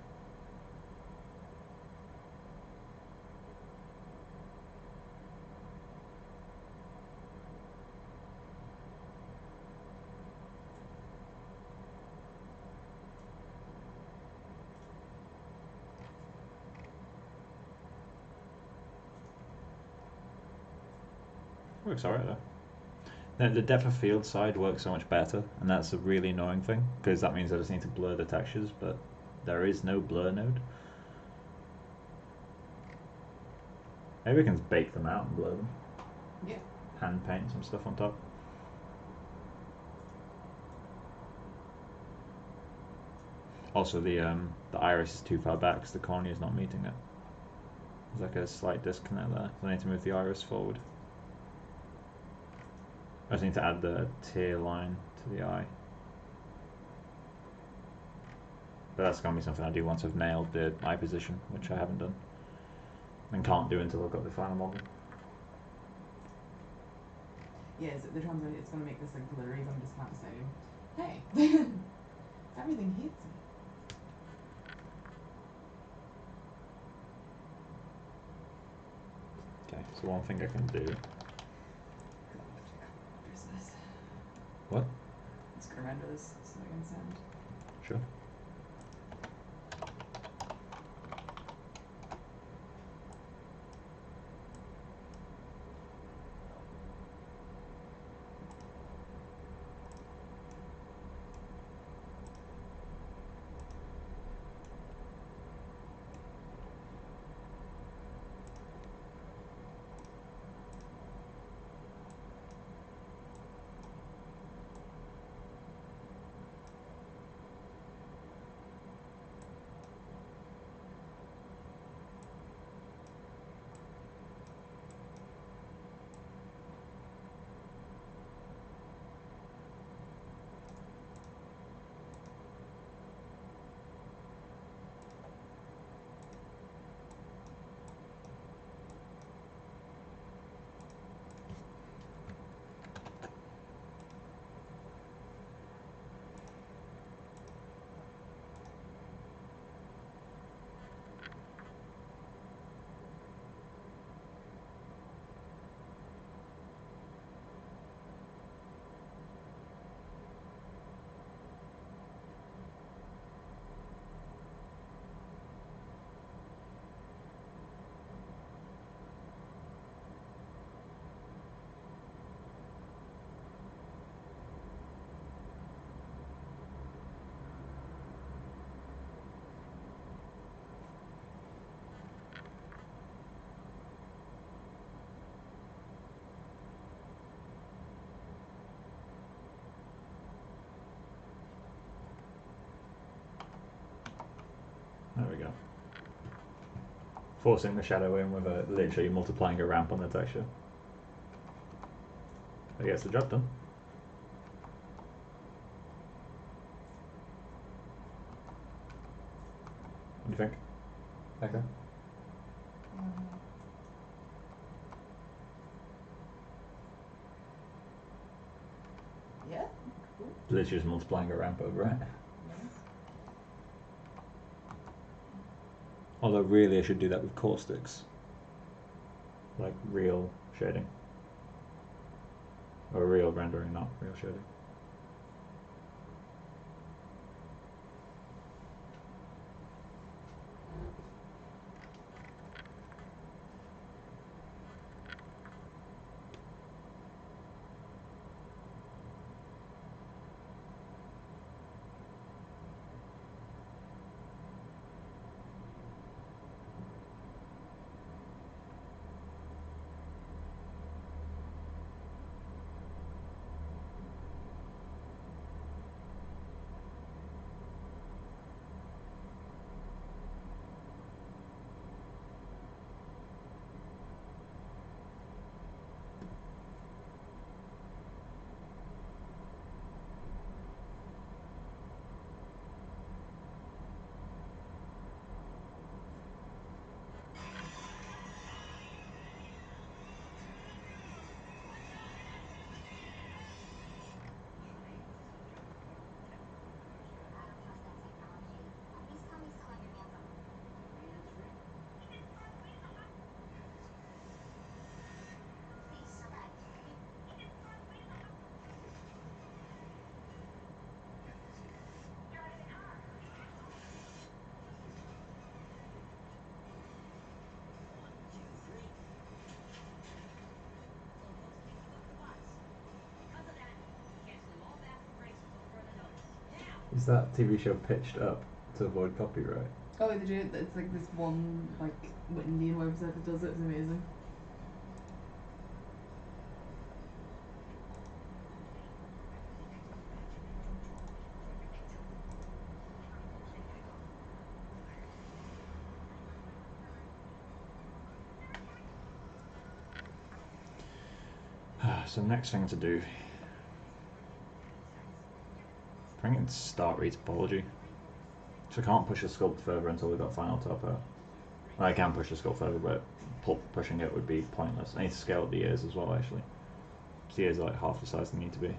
Works alright though. The depth of field side works so much better, and that's a really annoying thing because that means I just need to blur the textures, but there is no blur node. Maybe we can bake them out and blur them. Yeah. Hand paint some stuff on top. Also, the iris is too far back because the cornea is not meeting it. There's like a slight disconnect there, so I need to move the iris forward. I just need to add the tear line to the eye. But that's going to be something I do once I've nailed the eye position, which I haven't done. And can't do until I've got the final model. Yeah, the translation, it's gonna make this like glittery, but I'm just not deciding. Hey! Everything hates me. Okay, so one thing I can do. Where's this? What? I'm just gonna render this so I can send. Sure. There we go. Forcing the shadow in with literally multiplying a ramp on the texture. That gets the job done. What do you think? Okay. Yeah? Cool. Literally just multiplying a ramp over it. Nice. Although really I should do that with caustics. Like real shading. Or real rendering, not real shading. Is that TV show pitched up to avoid copyright? Oh, they do. It's like this one Indian website that does it. It's amazing. So next thing to do, bring in start read topology. So I can't push the sculpt further until we've got final top out. Well, I can push the sculpt further, but pushing it would be pointless. I need to scale the ears as well, actually. The ears are like half the size they need to be.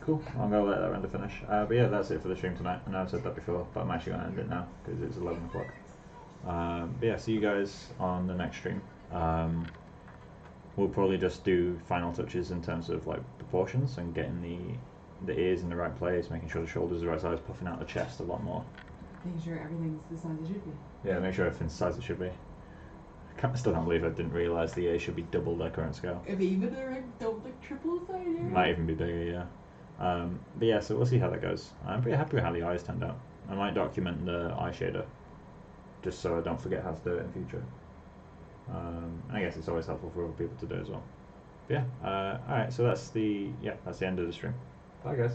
Cool, I'm going to let that render finish. But yeah, that's it for the stream tonight. I know I've said that before, but I'm actually going to end it now because it's 11 o'clock. But yeah, see you guys on the next stream. We'll probably just do final touches in terms of like proportions and getting the ears in the right place, making sure the shoulders are the right size, puffing out the chest a lot more. Making sure everything's the size it should be. Yeah, make sure everything's the size it should be. Still can't believe I didn't realise the ears should be double their current scale. If even they're like triple the size, yeah. Might even be bigger, yeah. But yeah, so we'll see how that goes. I'm pretty happy with how the eyes turned out. I might document the eye shader, just so I don't forget how to do it in future. And I guess it's always helpful for other people to do as well. But yeah, alright, so that's the end of the stream. Bye guys.